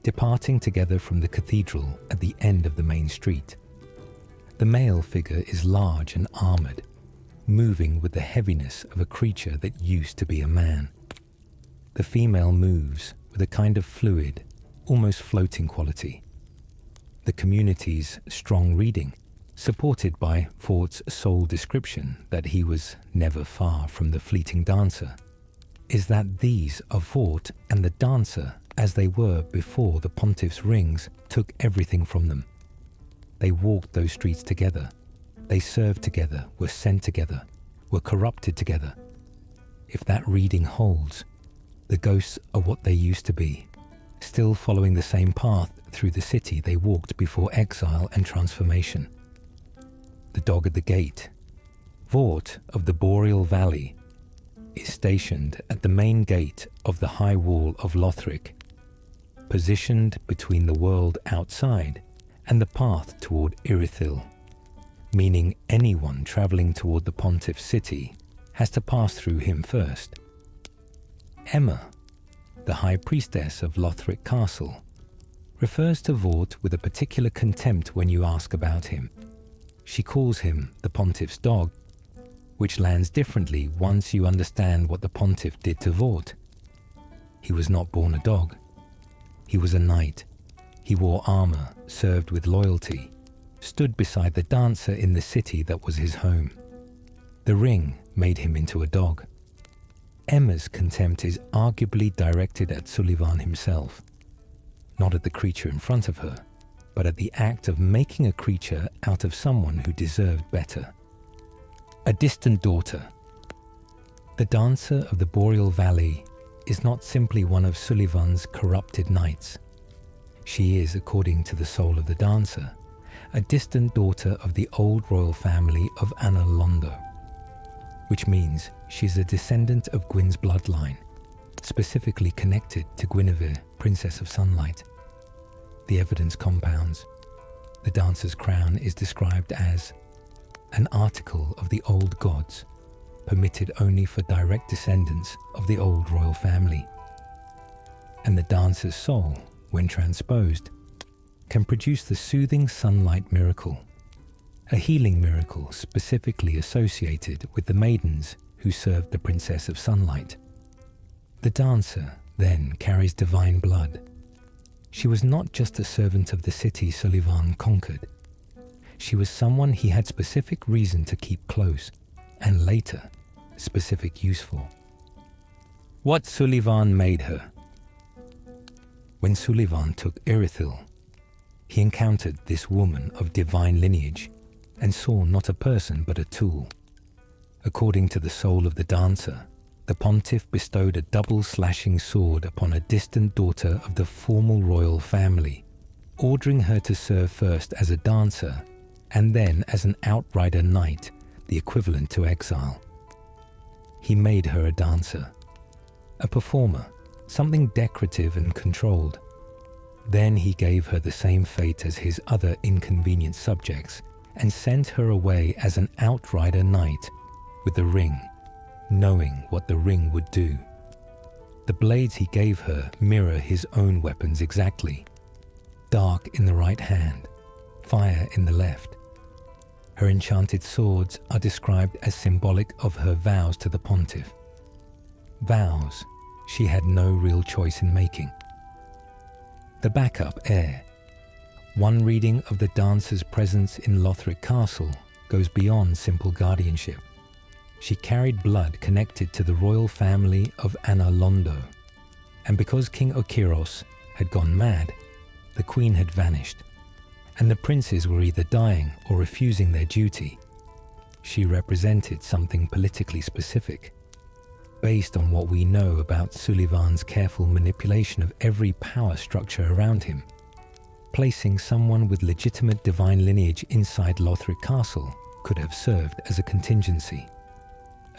departing together from the cathedral at the end of the main street. The male figure is large and armored, moving with the heaviness of a creature that used to be a man. The female moves with a kind of fluid, almost floating quality. The community's strong reading, supported by Vort's sole description that he was never far from the fleeting dancer, is that these are Vort and the dancer as they were before the pontiff's rings took everything from them. They walked those streets together. They served together, were sent together, were corrupted together. If that reading holds, the ghosts are what they used to be, still following the same path through the city they walked before exile and transformation. The dog at the gate, Vort of the Boreal Valley, is stationed at the main gate of the high wall of Lothric, positioned between the world outside and the path toward Irithil, meaning anyone traveling toward the Pontiff's city has to pass through him first. Emma, the High Priestess of Lothric Castle, refers to Vort with a particular contempt when you ask about him. She calls him the Pontiff's dog, which lands differently once you understand what the Pontiff did to Vort. He was not born a dog. He was a knight. He wore armor, served with loyalty, stood beside the dancer in the city that was his home. The ring made him into a dog. Emma's contempt is arguably directed at Sullivan himself, not at the creature in front of her, but at the act of making a creature out of someone who deserved better. A distant daughter. The dancer of the Boreal Valley is not simply one of Sullivan's corrupted knights. She is, according to the soul of the dancer, a distant daughter of the old royal family of Anna Londo, which means she's a descendant of Gwyn's bloodline, specifically connected to Guinevere, Princess of Sunlight. The evidence compounds. The dancer's crown is described as an article of the old gods, permitted only for direct descendants of the old royal family. And the dancer's soul, when transposed, can produce the soothing sunlight miracle, a healing miracle specifically associated with the maidens who served the Princess of Sunlight. The dancer then carries divine blood. She was not just a servant of the city Sullivan conquered. She was someone he had specific reason to keep close, and later, specific use for. What Sullivan made her? When Sullivan took Irithyll, he encountered this woman of divine lineage and saw not a person but a tool. According to the soul of the dancer, the pontiff bestowed a double-slashing sword upon a distant daughter of the formal royal family, ordering her to serve first as a dancer and then as an outrider knight, the equivalent to exile. He made her a dancer, a performer, something decorative and controlled. Then he gave her the same fate as his other inconvenient subjects and sent her away as an outrider knight with the ring, knowing what the ring would do. The blades he gave her mirror his own weapons exactly. Dark in the right hand, fire in the left. Her enchanted swords are described as symbolic of her vows to the pontiff. Vows she had no real choice in making. The backup heir. One reading of the dancer's presence in Lothric Castle goes beyond simple guardianship. She carried blood connected to the royal family of Anna Londo, and because King Okiros had gone mad, the queen had vanished, and the princes were either dying or refusing their duty. She represented something politically specific, based on what we know about Sullivan's careful manipulation of every power structure around him. Placing someone with legitimate divine lineage inside Lothric Castle could have served as a contingency,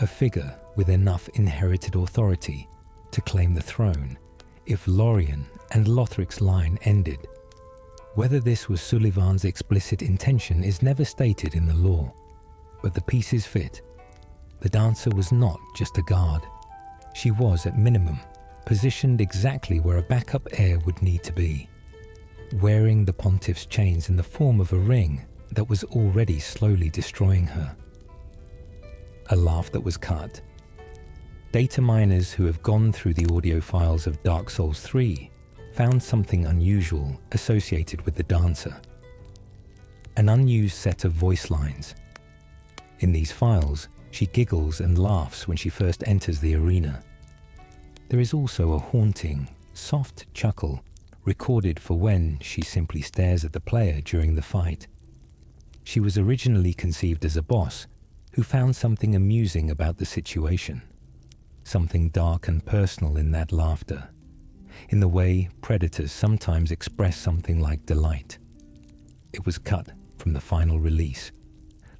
a figure with enough inherited authority to claim the throne if Lorien and Lothric's line ended. Whether this was Sullivan's explicit intention is never stated in the law, but the pieces fit. The dancer was not just a guard. She was, at minimum, positioned exactly where a backup heir would need to be, wearing the pontiff's chains in the form of a ring that was already slowly destroying her. A laugh that was cut. Data miners who have gone through the audio files of Dark Souls 3 found something unusual associated with the dancer. An unused set of voice lines. In these files, she giggles and laughs when she first enters the arena. There is also a haunting, soft chuckle recorded for when she simply stares at the player during the fight. She was originally conceived as a boss who found something amusing about the situation, something dark and personal in that laughter, in the way predators sometimes express something like delight. It was cut from the final release,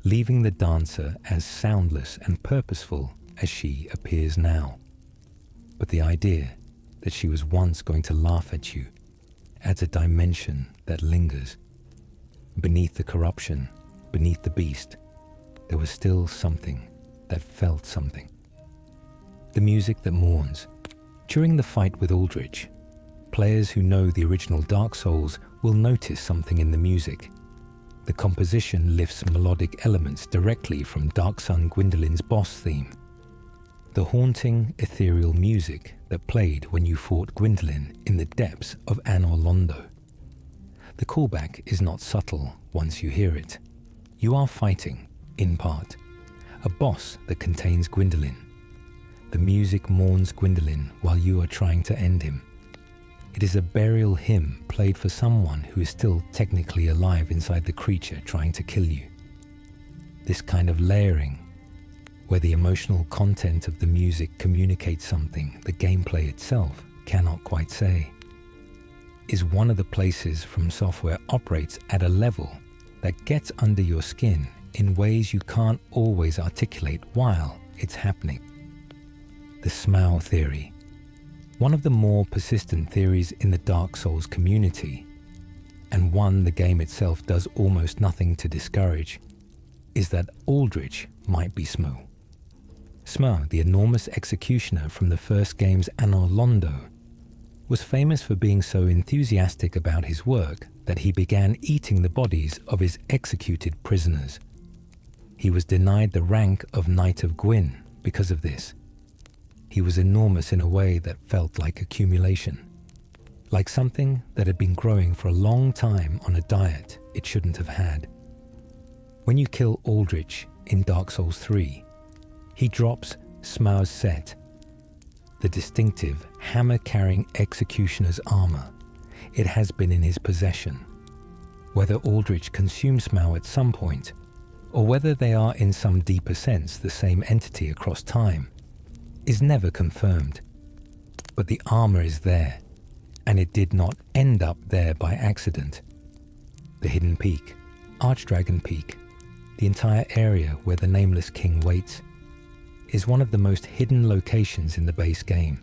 leaving the dancer as soundless and purposeful as she appears now. But the idea that she was once going to laugh at you adds a dimension that lingers. Beneath the corruption, beneath the beast, there was still something that felt something. The music that mourns. During the fight with Aldrich, players who know the original Dark Souls will notice something in the music. The composition lifts melodic elements directly from Dark Sun Gwyndolin's boss theme. The haunting, ethereal music that played when you fought Gwendolyn in the depths of Anor Londo. The callback is not subtle once you hear it. You are fighting, in part, a boss that contains Gwendolyn. The music mourns Gwendolyn while you are trying to end him. It is a burial hymn played for someone who is still technically alive inside the creature trying to kill you. This kind of layering, where the emotional content of the music communicates something the gameplay itself cannot quite say, is one of the places From Software operates at a level that gets under your skin in ways you can't always articulate while it's happening. The Smaug theory, one of the more persistent theories in the Dark Souls community, and one the game itself does almost nothing to discourage. is that Aldrich might be Smo. Smo, the enormous executioner from the first game's Anno Londo, was famous for being so enthusiastic about his work that he began eating the bodies of his executed prisoners. He was denied the rank of Knight of Gwyn because of this. He was enormous in a way that felt like accumulation, like something that had been growing for a long time on a diet it shouldn't have had. When you kill Aldrich in Dark Souls 3, he drops Smaug's set, the distinctive hammer-carrying executioner's armor. It has been in his possession. Whether Aldrich consumes Smaug at some point, or whether they are in some deeper sense the same entity across time, is never confirmed. But the armor is there, and it did not end up there by accident. The Hidden Peak, Archdragon Peak, the entire area where the Nameless King waits, is one of the most hidden locations in the base game.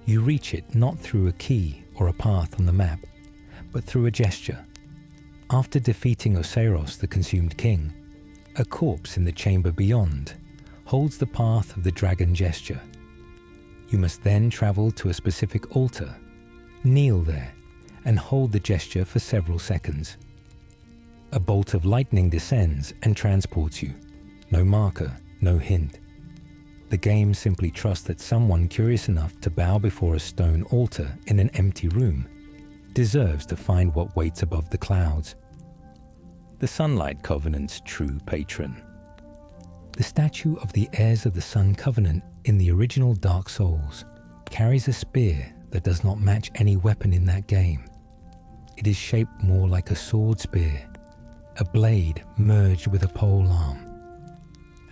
You reach it not through a key or a path on the map, but through a gesture. After defeating Oseros, the consumed king, a corpse in the chamber beyond holds the path of the dragon gesture. You must then travel to a specific altar, kneel there, and hold the gesture for several seconds. A bolt of lightning descends and transports you. No marker, no hint. The game simply trusts that someone curious enough to bow before a stone altar in an empty room deserves to find what waits above the clouds. The Sunlight Covenant's true patron. The statue of the Heirs of the Sun Covenant in the original Dark Souls carries a spear that does not match any weapon in that game. It is shaped more like a sword spear, a blade merged with a pole arm,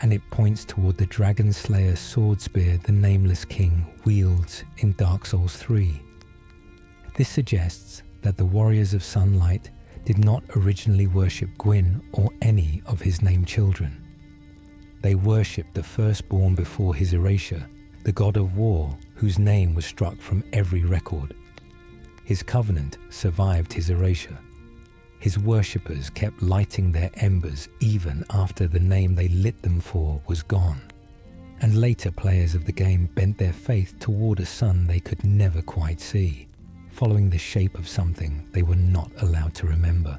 and it points toward the Dragon Slayer sword spear the Nameless King wields in Dark Souls 3. This suggests that the Warriors of Sunlight did not originally worship Gwyn or any of his named children. They worshipped the firstborn before his erasure, the god of war whose name was struck from every record. His covenant survived his erasure. His worshippers kept lighting their embers even after the name they lit them for was gone. And later players of the game bent their faith toward a sun they could never quite see, following the shape of something they were not allowed to remember.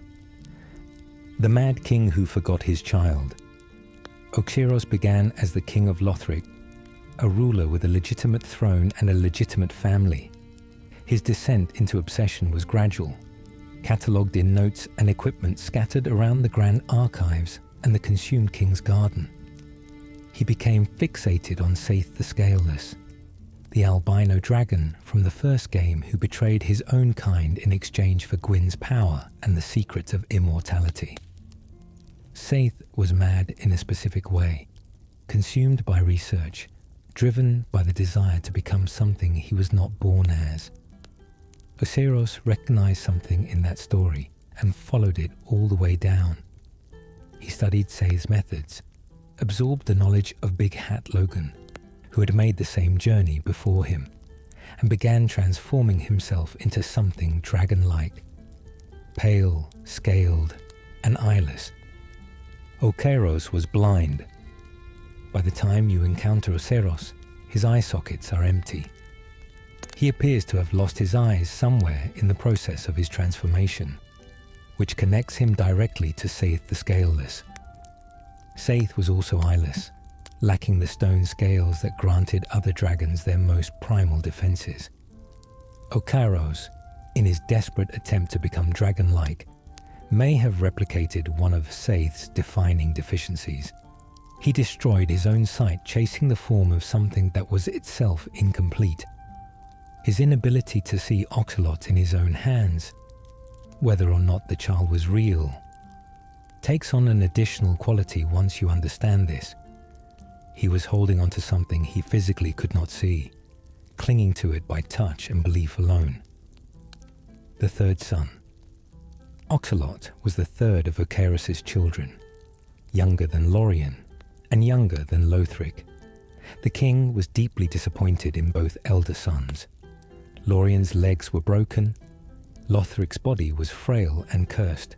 The Mad King who forgot his child. Oxyros began as the king of Lothric, a ruler with a legitimate throne and a legitimate family. His descent into obsession was gradual, catalogued in notes and equipment scattered around the Grand Archives and the consumed King's Garden. He became fixated on Saith the Scaleless, the albino dragon from the first game who betrayed his own kind in exchange for Gwyn's power and the secrets of immortality. Saith was mad in a specific way, consumed by research, driven by the desire to become something he was not born as. Oseros recognized something in that story and followed it all the way down. He studied Saith's methods, absorbed the knowledge of Big Hat Logan, who had made the same journey before him, and began transforming himself into something dragon-like, pale, scaled, and eyeless. Okeros was blind. By the time you encounter Oseros, his eye sockets are empty. He appears to have lost his eyes somewhere in the process of his transformation, which connects him directly to Saith the Scaleless. Saith was also eyeless, lacking the stone scales that granted other dragons their most primal defenses. Okeros, in his desperate attempt to become dragon-like, may have replicated one of Saith's defining deficiencies. He destroyed his own sight chasing the form of something that was itself incomplete. His inability to see Oxalot in his own hands, whether or not the child was real, takes on an additional quality once you understand this. He was holding onto something he physically could not see, clinging to it by touch and belief alone. The third son. Oxalot was the third of Okeros' children, younger than Lorien and younger than Lothric. The king was deeply disappointed in both elder sons. Lorien's legs were broken, Lothric's body was frail and cursed.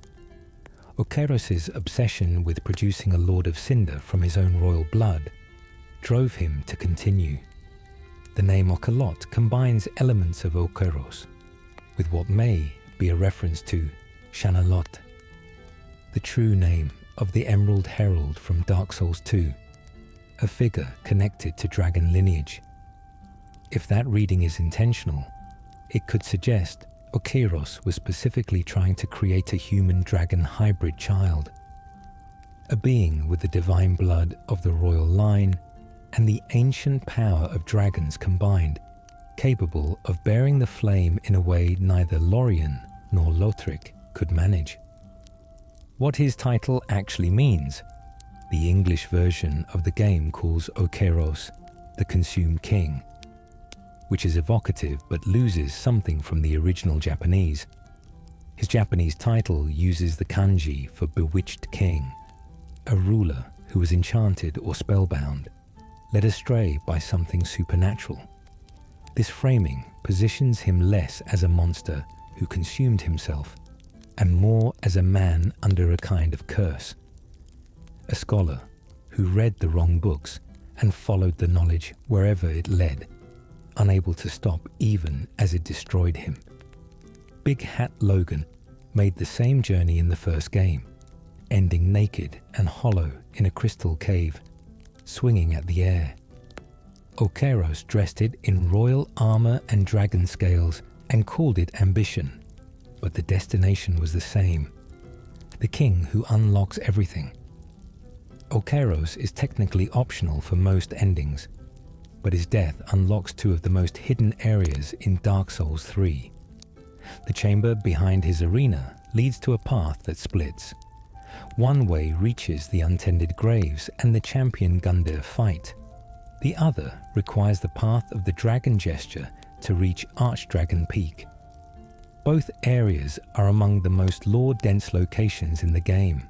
Okeros' obsession with producing a Lord of Cinder from his own royal blood drove him to continue. The name Okelot combines elements of Okeros with what may be a reference to Shanalot, the true name of the Emerald Herald from Dark Souls 2, a figure connected to dragon lineage. If that reading is intentional, it could suggest Okeros was specifically trying to create a human-dragon hybrid child, a being with the divine blood of the royal line and the ancient power of dragons combined, capable of bearing the flame in a way neither Lorien nor Lothric could manage. What his title actually means, the English version of the game calls Okeros the Consumed King, which is evocative but loses something from the original Japanese. His Japanese title uses the kanji for bewitched king, a ruler who was enchanted or spellbound, led astray by something supernatural. This framing positions him less as a monster who consumed himself and more as a man under a kind of curse, a scholar who read the wrong books and followed the knowledge wherever it led, unable to stop even as it destroyed him. Big Hat Logan made the same journey in the first game, ending naked and hollow in a crystal cave, swinging at the air. Okeros dressed it in royal armor and dragon scales and called it ambition, but the destination was the same, the king who unlocks everything. Okeros is technically optional for most endings, but his death unlocks two of the most hidden areas in Dark Souls 3. The chamber behind his arena leads to a path that splits. One way reaches the untended graves and the champion Gundyr fight. The other requires the path of the dragon gesture to reach Archdragon Peak. Both areas are among the most lore-dense locations in the game.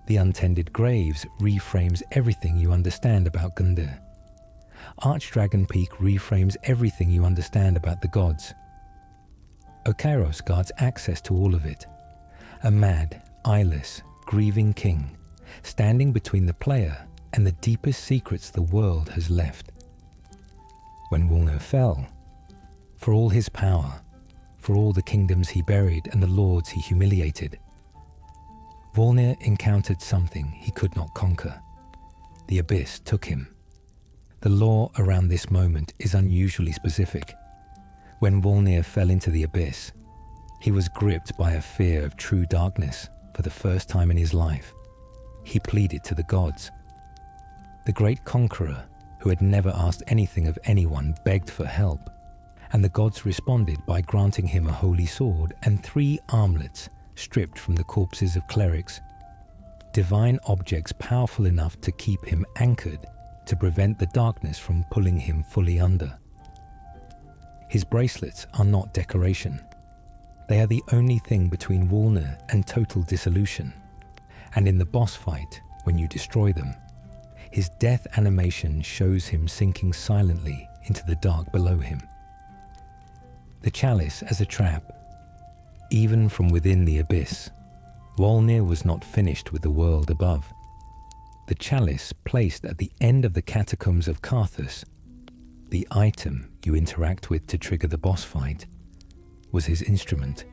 The untended graves reframes everything you understand about Gundyr. Archdragon Peak reframes everything you understand about the gods. Okeros guards access to all of it, a mad, eyeless, grieving king, standing between the player and the deepest secrets the world has left. When Wolnir fell, for all his power, for all the kingdoms he buried and the lords he humiliated, Wolnir encountered something he could not conquer. The abyss took him. The lore around this moment is unusually specific. When Wolnir fell into the abyss, he was gripped by a fear of true darkness for the first time in his life. He pleaded to the gods. The great conqueror, who had never asked anything of anyone, begged for help, and the gods responded by granting him a holy sword and 3 armlets stripped from the corpses of clerics, divine objects powerful enough to keep him anchored to prevent the darkness from pulling him fully under. His bracelets are not decoration. They are the only thing between Wolnir and total dissolution, and in the boss fight, when you destroy them, his death animation shows him sinking silently into the dark below him. The chalice as a trap. Even from within the abyss, Wolnir was not finished with the world above. The chalice placed at the end of the catacombs of Karthus, the item you interact with to trigger the boss fight, was his instrument.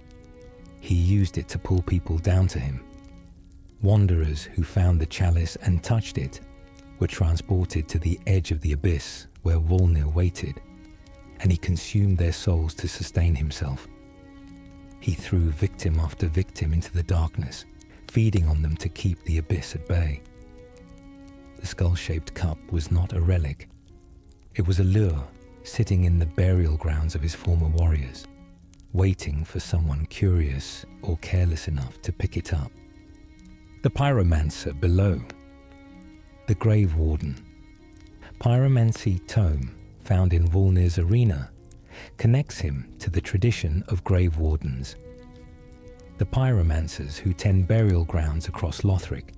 He used it to pull people down to him. Wanderers who found the chalice and touched it were transported to the edge of the abyss where Wolnir waited, and he consumed their souls to sustain himself. He threw victim after victim into the darkness, feeding on them to keep the abyss at bay. The skull-shaped cup was not a relic. It was a lure sitting in the burial grounds of his former warriors, waiting for someone curious or careless enough to pick it up. The pyromancer below. The grave warden. Pyromancy tome found in Wolnir's arena connects him to the tradition of grave wardens, the pyromancers who tend burial grounds across Lothric.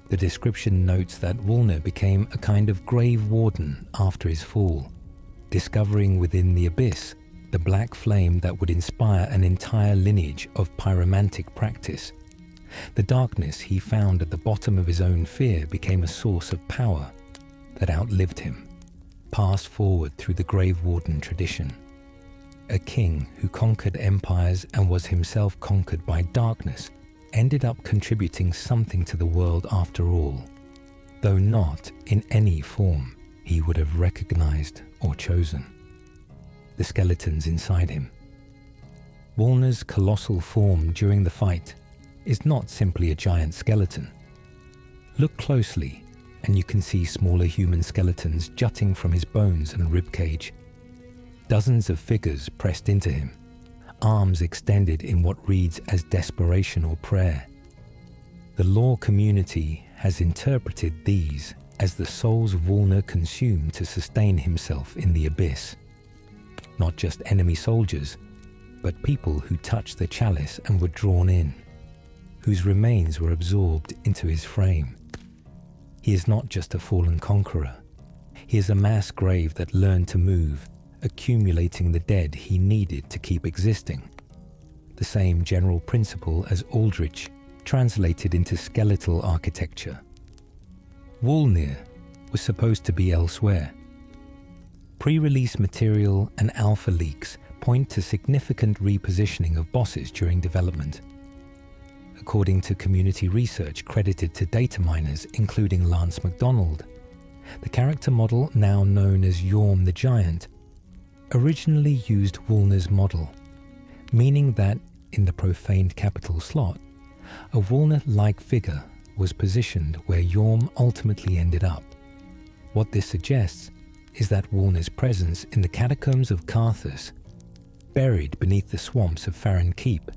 The description notes that Wolnir became a kind of grave warden after his fall, discovering within the abyss the black flame that would inspire an entire lineage of pyromantic practice, The darkness he found at the bottom of his own fear became a source of power that outlived him, passed forward through the Grave Warden tradition. A king who conquered empires and was himself conquered by darkness ended up contributing something to the world after all, though not in any form he would have recognized or chosen. The skeletons inside him. Wulner's colossal form during the fight is not simply a giant skeleton. Look closely and you can see smaller human skeletons jutting from his bones and ribcage. Dozens of figures pressed into him, arms extended in what reads as desperation or prayer. The lore community has interpreted these as the souls Wulner consumed to sustain himself in the abyss. Not just enemy soldiers, but people who touched the chalice and were drawn in, whose remains were absorbed into his frame. He is not just a fallen conqueror. He is a mass grave that learned to move, accumulating the dead he needed to keep existing. The same general principle as Aldrich, translated into skeletal architecture. Wulnir was supposed to be elsewhere. Pre-release material and alpha leaks point to significant repositioning of bosses during development. According to community research credited to data miners including Lance MacDonald, the character model now known as Yorm the Giant originally used Wulner's model, meaning that in the profaned capital slot, a Wulner-like figure was positioned where Yorm ultimately ended up. What this suggests is that Wulner's presence in the catacombs of Karthus, buried beneath the swamps of Farron Keep,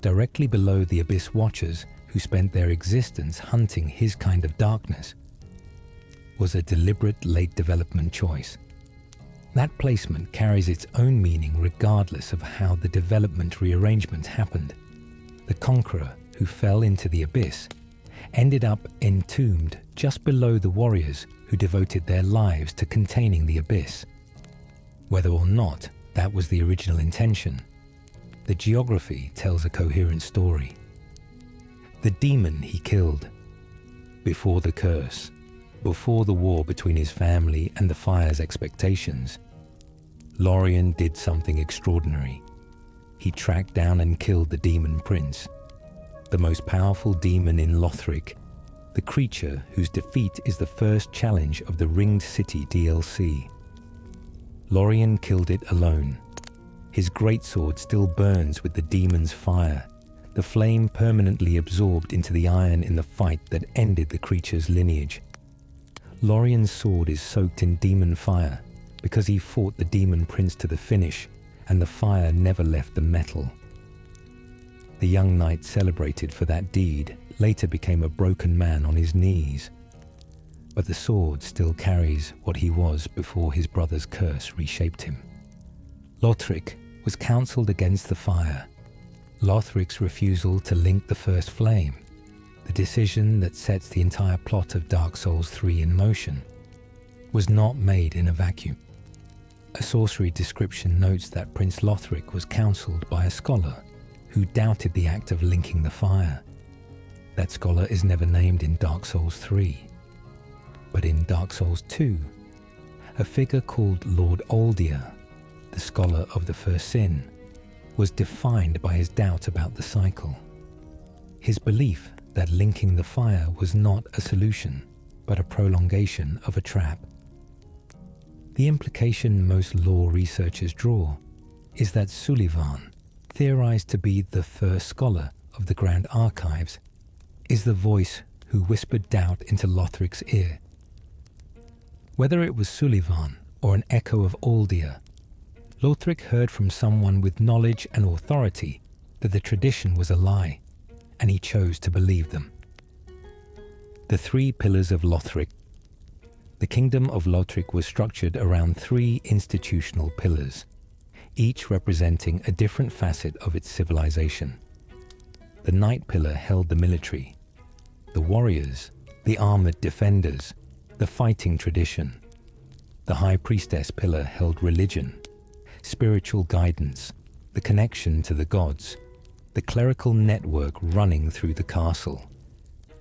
directly below the Abyss Watchers who spent their existence hunting his kind of darkness, was a deliberate late development choice. That placement carries its own meaning regardless of how the development rearrangement happened. The Conqueror who fell into the Abyss ended up entombed just below the warriors who devoted their lives to containing the Abyss. Whether or not that was the original intention, the geography tells a coherent story. The demon he killed, before the curse, before the war between his family and the Fire's expectations, Lorien did something extraordinary. He tracked down and killed the Demon Prince, the most powerful demon in Lothric, the creature whose defeat is the first challenge of the Ringed City DLC. Lorien killed it alone. His greatsword still burns with the demon's fire, the flame permanently absorbed into the iron in the fight that ended the creature's lineage. Lorien's sword is soaked in demon fire because he fought the Demon Prince to the finish, and the fire never left the metal. The young knight celebrated for that deed later became a broken man on his knees, but the sword still carries what he was before his brother's curse reshaped him. Lothric was counselled against the fire. Lothric's refusal to link the first flame, the decision that sets the entire plot of Dark Souls 3 in motion, was not made in a vacuum. A sorcery description notes that Prince Lothric was counselled by a scholar who doubted the act of linking the fire. That scholar is never named in Dark Souls 3. But in Dark Souls 2, a figure called Lord Oldir, the scholar of the first sin, was defined by his doubt about the cycle. His belief that linking the fire was not a solution, but a prolongation of a trap. The implication most lore researchers draw is that Sullivan, theorized to be the first scholar of the Grand Archives, is the voice who whispered doubt into Lothric's ear. Whether it was Sullivan or an echo of Oldir, Lothric heard from someone with knowledge and authority that the tradition was a lie, and he chose to believe them. The three pillars of Lothric. The kingdom of Lothric was structured around three institutional pillars, each representing a different facet of its civilization. The Knight pillar held the military, the warriors, the armored defenders, the fighting tradition. The High Priestess pillar held religion, spiritual guidance, the connection to the gods. the clerical network running through the castle.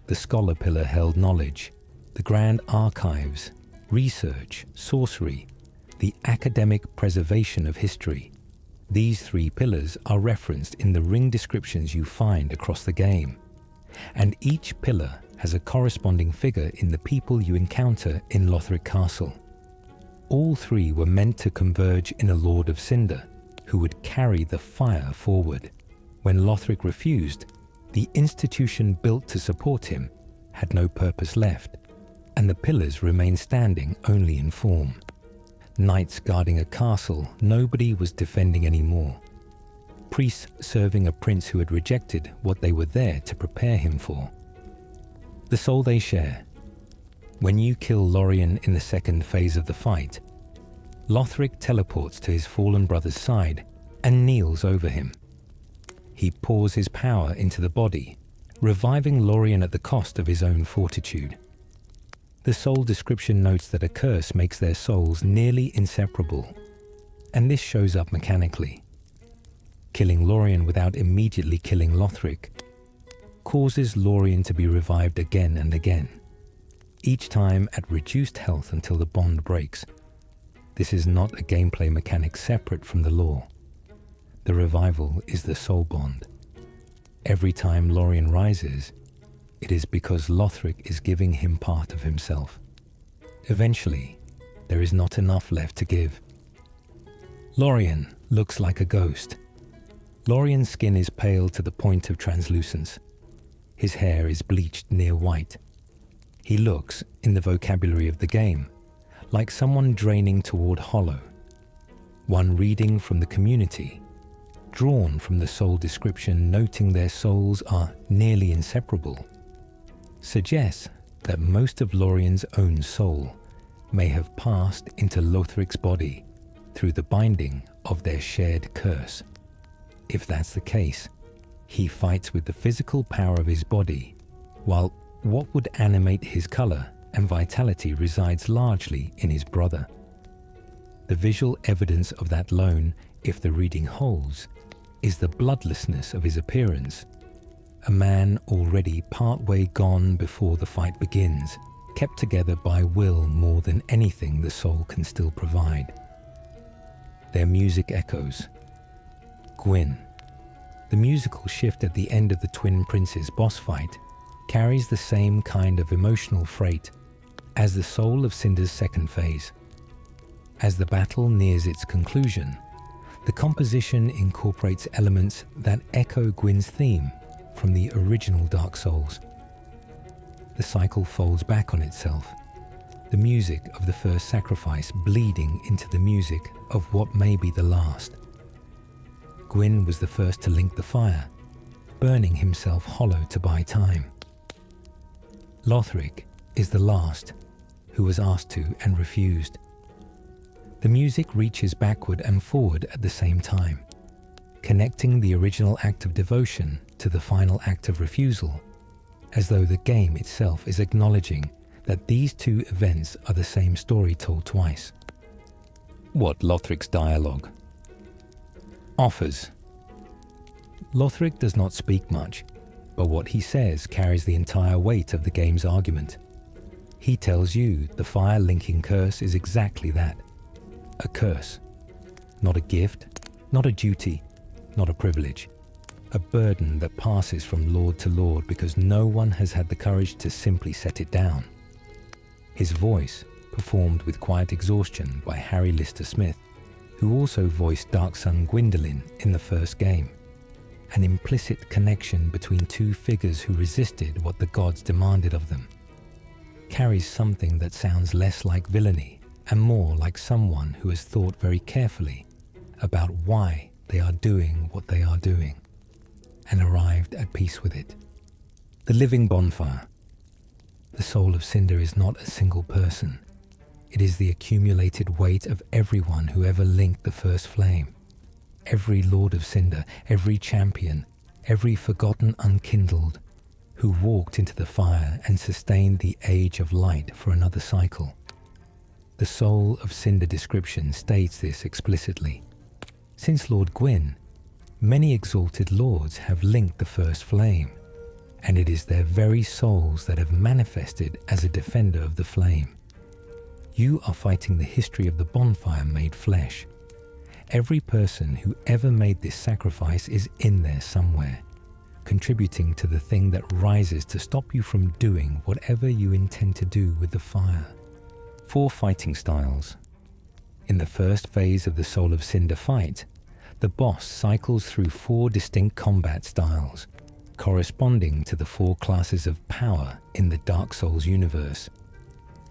The scholar pillar held knowledge, the grand archives, research, sorcery, the academic preservation of history. These three pillars are referenced in the ring descriptions you find across the game, and each pillar has a corresponding figure in the people you encounter in Lothric Castle. All three were meant to converge in a Lord of Cinder, who would carry the fire forward. When Lothric refused, the institution built to support him had no purpose left, and the pillars remained standing only in form. Knights guarding a castle nobody was defending anymore. Priests serving a prince who had rejected what they were there to prepare him for. The soul they share. When you kill Lorien in the second phase of the fight, Lothric teleports to his fallen brother's side and kneels over him. He pours his power into the body, reviving Lorien at the cost of his own fortitude. The soul description notes that a curse makes their souls nearly inseparable, and this shows up mechanically. Killing Lorien without immediately killing Lothric causes Lorien to be revived again and again, each time at reduced health until the bond breaks. This is not a gameplay mechanic separate from the lore. The revival is the soul bond. Every time Lorien rises, it is because Lothric is giving him part of himself. Eventually, there is not enough left to give. Lorien looks like a ghost. Lorien's skin is pale to the point of translucence. His hair is bleached near white. He looks, in the vocabulary of the game, like someone draining toward hollow. One reading from the community, drawn from the soul description noting their souls are nearly inseparable, suggests that most of Lorien's own soul may have passed into Lothric's body through the binding of their shared curse. If that's the case, he fights with the physical power of his body, while what would animate his color and vitality resides largely in his brother. The visual evidence of that alone, if the reading holds, is the bloodlessness of his appearance. A man already partway gone before the fight begins, kept together by will more than anything the soul can still provide. Their music echoes. Gwyn. The musical shift at the end of the Twin Princes boss fight carries the same kind of emotional freight as the Soul of Cinder's second phase. As the battle nears its conclusion, the composition incorporates elements that echo Gwyn's theme from the original Dark Souls. The cycle folds back on itself, the music of the first sacrifice bleeding into the music of what may be the last. Gwyn was the first to link the fire, burning himself hollow to buy time. Lothric is the last, who was asked to and refused. The music reaches backward and forward at the same time, connecting the original act of devotion to the final act of refusal, as though the game itself is acknowledging that these two events are the same story told twice. What Lothric's dialogue offers. Lothric does not speak much, but what he says carries the entire weight of the game's argument. He tells you the fire-linking curse is exactly that. A curse. Not a gift, not a duty, not a privilege. A burden that passes from lord to lord because no one has had the courage to simply set it down. His voice, performed with quiet exhaustion by Harry Lister Smith, who also voiced Dark Sun Gwyndolin in the first game. An implicit connection between two figures who resisted what the gods demanded of them. Carries something that sounds less like villainy and more like someone who has thought very carefully about why they are doing what they are doing and arrived at peace with it. The living bonfire. The soul of Cinder is not a single person. It is the accumulated weight of everyone who ever linked the first flame. Every Lord of Cinder, every champion, every forgotten unkindled, who walked into the fire and sustained the age of light for another cycle. The Soul of Cinder description states this explicitly. Since Lord Gwyn, Many exalted lords have linked the first flame, and it is their very souls that have manifested as a defender of the flame. You are fighting the history of the bonfire made flesh. Every person who ever made this sacrifice is in there somewhere, contributing to the thing that rises to stop you from doing whatever you intend to do with the fire. 4 fighting styles. In the first phase of the Soul of Cinder fight, the boss cycles through 4 distinct combat styles, corresponding to the 4 classes of power in the Dark Souls universe: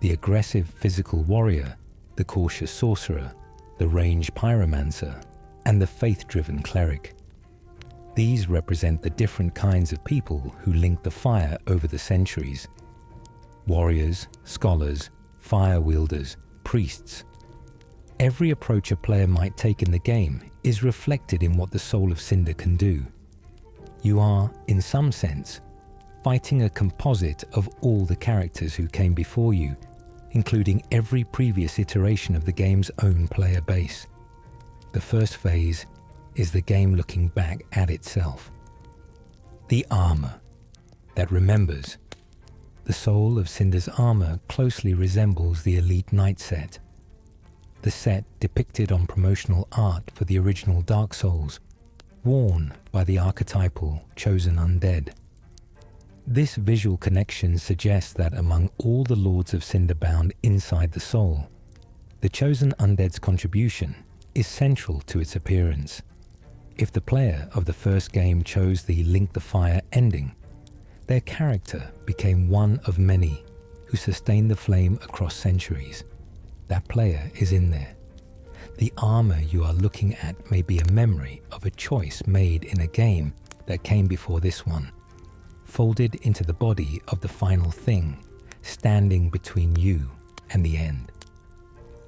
the aggressive physical warrior, the cautious sorcerer, the ranged pyromancer, and the faith-driven cleric. These represent the different kinds of people who link the fire over the centuries: warriors, scholars, fire wielders, priests. Every approach a player might take in the game is reflected in what the Soul of Cinder can do. You are, in some sense, fighting a composite of all the characters who came before you, including every previous iteration of the game's own player base. The first phase is the game looking back at itself. The armor that remembers. The Soul of Cinder's armor closely resembles the Elite Knight set, the set depicted on promotional art for the original Dark Souls, worn by the archetypal chosen undead. This visual connection suggests that among all the Lords of Cinder bound inside the Soul, the chosen undead's contribution is central to its appearance. If the player of the first game chose the Link the Fire ending, their character became one of many who sustained the flame across centuries. That player is in there. The armor you are looking at may be a memory of a choice made in a game that came before this one, folded into the body of the final thing, standing between you and the end.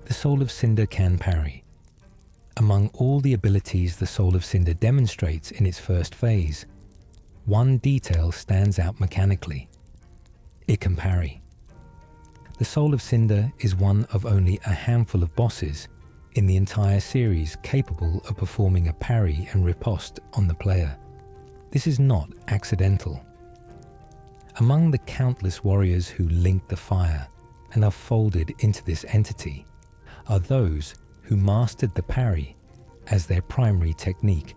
The Soul of Cinder can parry. Among all the abilities the Soul of Cinder demonstrates in its first phase, one detail stands out mechanically. It can parry. The Soul of Cinder is one of only a handful of bosses in the entire series capable of performing a parry and riposte on the player. This is not accidental. Among the countless warriors who link the fire and are folded into this entity are those who mastered the parry as their primary technique.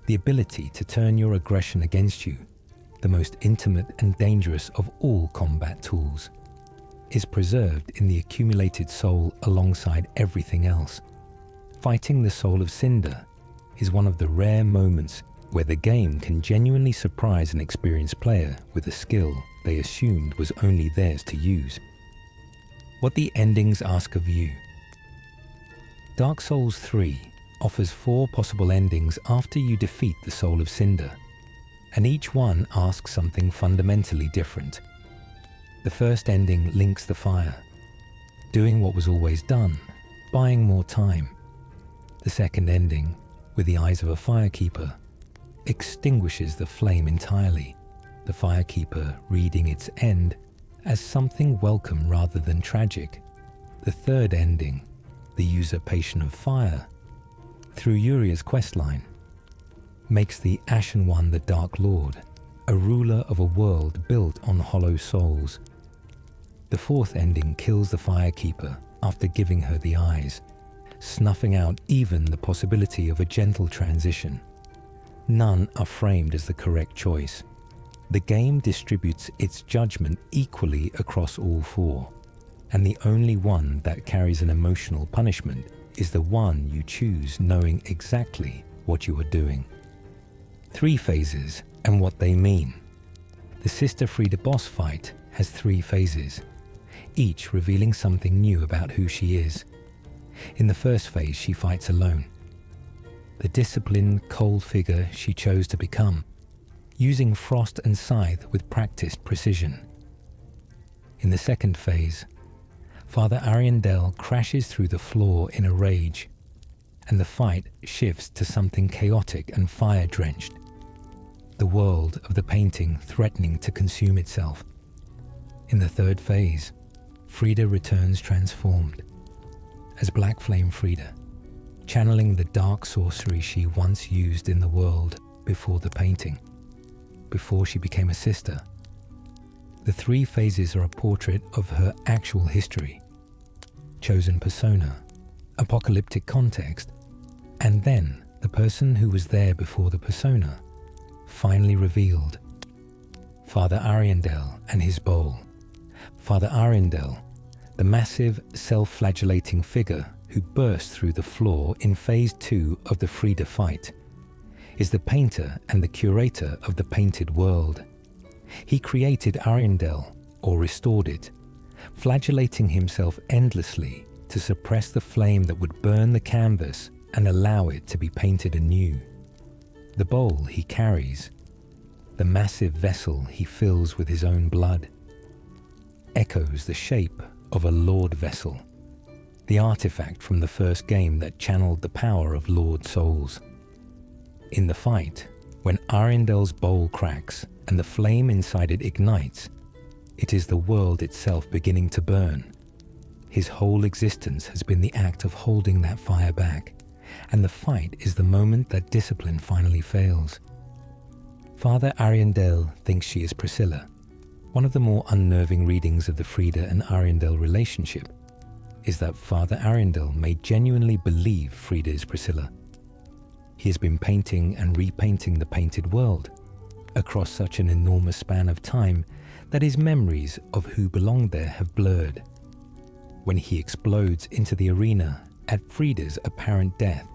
The ability to turn your aggression against you, the most intimate and dangerous of all combat tools, is preserved in the accumulated soul alongside everything else. Fighting the Soul of Cinder is one of the rare moments where the game can genuinely surprise an experienced player with a skill they assumed was only theirs to use. What the endings ask of you. Dark Souls 3 offers 4 possible endings after you defeat the Soul of Cinder, and each one asks something fundamentally different. The first ending links the fire, doing what was always done, buying more time. The second ending, with the eyes of a firekeeper, extinguishes the flame entirely, the firekeeper reading its end as something welcome rather than tragic. The third ending, the usurpation of fire, through Uria's questline, makes the Ashen One the Dark Lord, a ruler of a world built on hollow souls. The fourth ending kills the firekeeper after giving her the eyes, snuffing out even the possibility of a gentle transition. None are framed as the correct choice. The game distributes its judgment equally across all 4, and the only one that carries an emotional punishment is the one you choose knowing exactly what you are doing. 3 phases and what they mean. The Sister Frieda boss fight has 3 phases, each revealing something new about who she is. In the first phase, she fights alone, the disciplined, cold figure she chose to become, using frost and scythe with practiced precision. In the second phase, Father Ariandel crashes through the floor in a rage, and the fight shifts to something chaotic and fire-drenched, the world of the painting threatening to consume itself. In the third phase, Frieda returns transformed, as Black Flame Frieda, channeling the dark sorcery she once used in the world before the painting, before she became a sister. The three phases are a portrait of her actual history, chosen persona, apocalyptic context, and then the person who was there before the persona, finally revealed. Father Ariandel and his bowl. Father Ariandel, the massive self-flagellating figure who burst through the floor in Phase 2 of the Frida fight, is the painter and the curator of the painted world. He created Ariandel, or restored it, flagellating himself endlessly to suppress the flame that would burn the canvas and allow it to be painted anew. The bowl he carries, the massive vessel he fills with his own blood, echoes the shape of a Lord vessel, the artifact from the first game that channeled the power of Lord souls. In the fight, when Ariandel's bowl cracks and the flame inside it ignites, it is the world itself beginning to burn. His whole existence has been the act of holding that fire back, and the fight is the moment that discipline finally fails. Father Ariandel thinks she is Priscilla. One of the more unnerving readings of the Frida and Ariandel relationship is that Father Ariandel may genuinely believe Frida is Priscilla. He has been painting and repainting the painted world across such an enormous span of time that his memories of who belonged there have blurred. When he explodes into the arena at Frida's apparent death,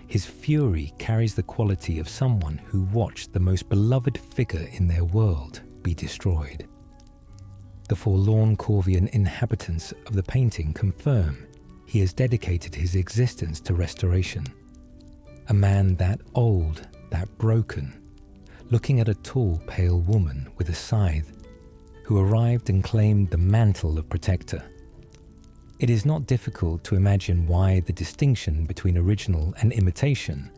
his fury carries the quality of someone who watched the most beloved figure in their world be destroyed. The forlorn Corvian inhabitants of the painting confirm he has dedicated his existence to restoration. A man that old, that broken, looking at a tall, pale woman with a scythe, who arrived and claimed the mantle of protector. It is not difficult to imagine why the distinction between original and imitation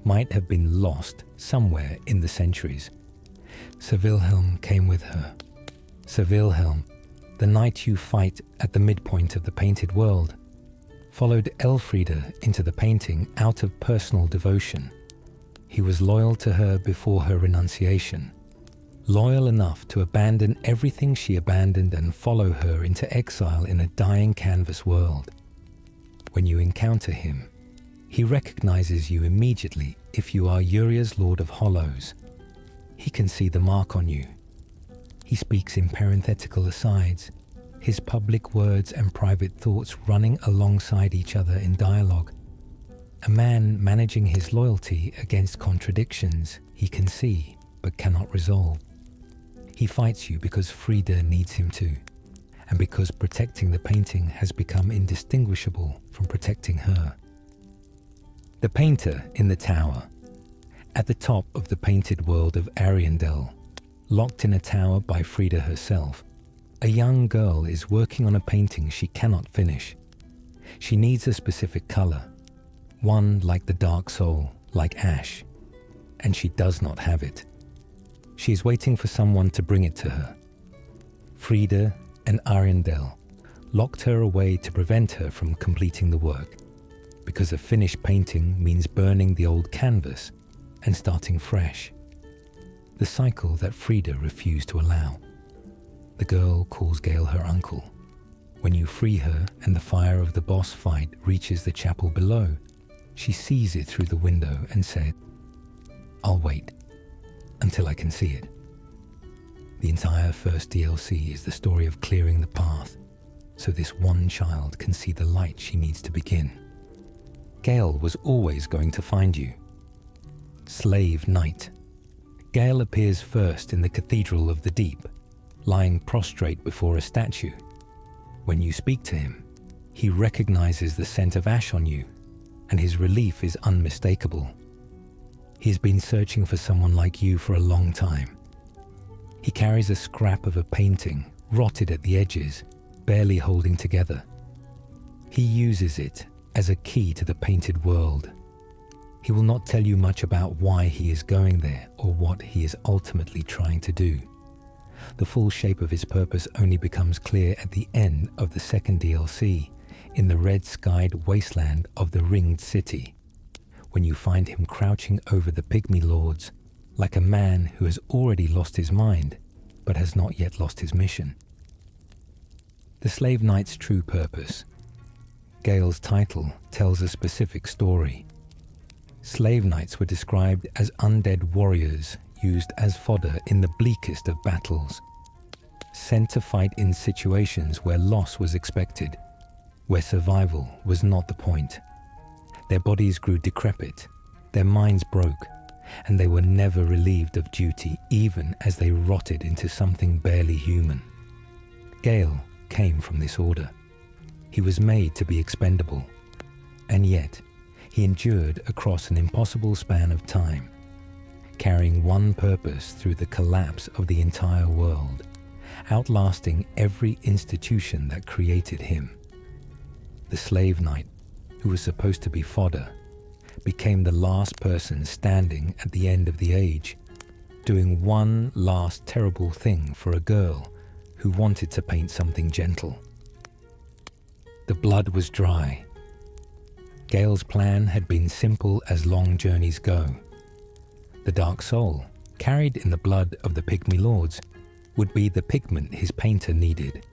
might have been lost somewhere in the centuries. Sir Wilhelm came with her. Sir Wilhelm, the knight you fight at the midpoint of the painted world, followed Elfrida into the painting out of personal devotion. He was loyal to her before her renunciation, loyal enough to abandon everything she abandoned and follow her into exile in a dying canvas world. When you encounter him, he recognizes you immediately if you are Uria's Lord of Hollows. He can see the mark on you. He speaks in parenthetical asides, his public words and private thoughts running alongside each other in dialogue. A man managing his loyalty against contradictions he can see but cannot resolve. He fights you because Frida needs him to, and because protecting the painting has become indistinguishable from protecting her. The painter in the tower. At the top of the painted world of Ariandel, locked in a tower by Frida herself, a young girl is working on a painting she cannot finish. She needs a specific color, one like the dark soul, like ash, and she does not have it. She is waiting for someone to bring it to her. Frida and Ariandel locked her away to prevent her from completing the work, because a finished painting means burning the old canvas and starting fresh. The cycle that Frida refused to allow. The girl calls Gale her uncle. When you free her and the fire of the boss fight reaches the chapel below, she sees it through the window and said, "I'll wait until I can see it." The entire first DLC is the story of clearing the path so this one child can see the light she needs to begin. Gale was always going to find you. Slave Knight. Gale appears first in the Cathedral of the Deep, lying prostrate before a statue. When you speak to him, he recognizes the scent of ash on you, and his relief is unmistakable. He has been searching for someone like you for a long time. He carries a scrap of a painting, rotted at the edges, barely holding together. He uses it as a key to the painted world. He will not tell you much about why he is going there or what he is ultimately trying to do. The full shape of his purpose only becomes clear at the end of the second DLC, in the red-skied wasteland of the ringed city, when you find him crouching over the pygmy lords like a man who has already lost his mind but has not yet lost his mission. The Slave Knight's true purpose. Gale's title tells a specific story. Slave Knights were described as undead warriors used as fodder in the bleakest of battles, sent to fight in situations where loss was expected, where survival was not the point. Their bodies grew decrepit, their minds broke, and they were never relieved of duty even as they rotted into something barely human. Gale came from this order. He was made to be expendable, and yet he endured across an impossible span of time, carrying one purpose through the collapse of the entire world, outlasting every institution that created him. The Slave Knight, who was supposed to be fodder, became the last person standing at the end of the age, doing one last terrible thing for a girl who wanted to paint something gentle. The blood was dry. Gale's plan had been simple as long journeys go. The dark soul, carried in the blood of the pygmy lords, would be the pigment his painter needed.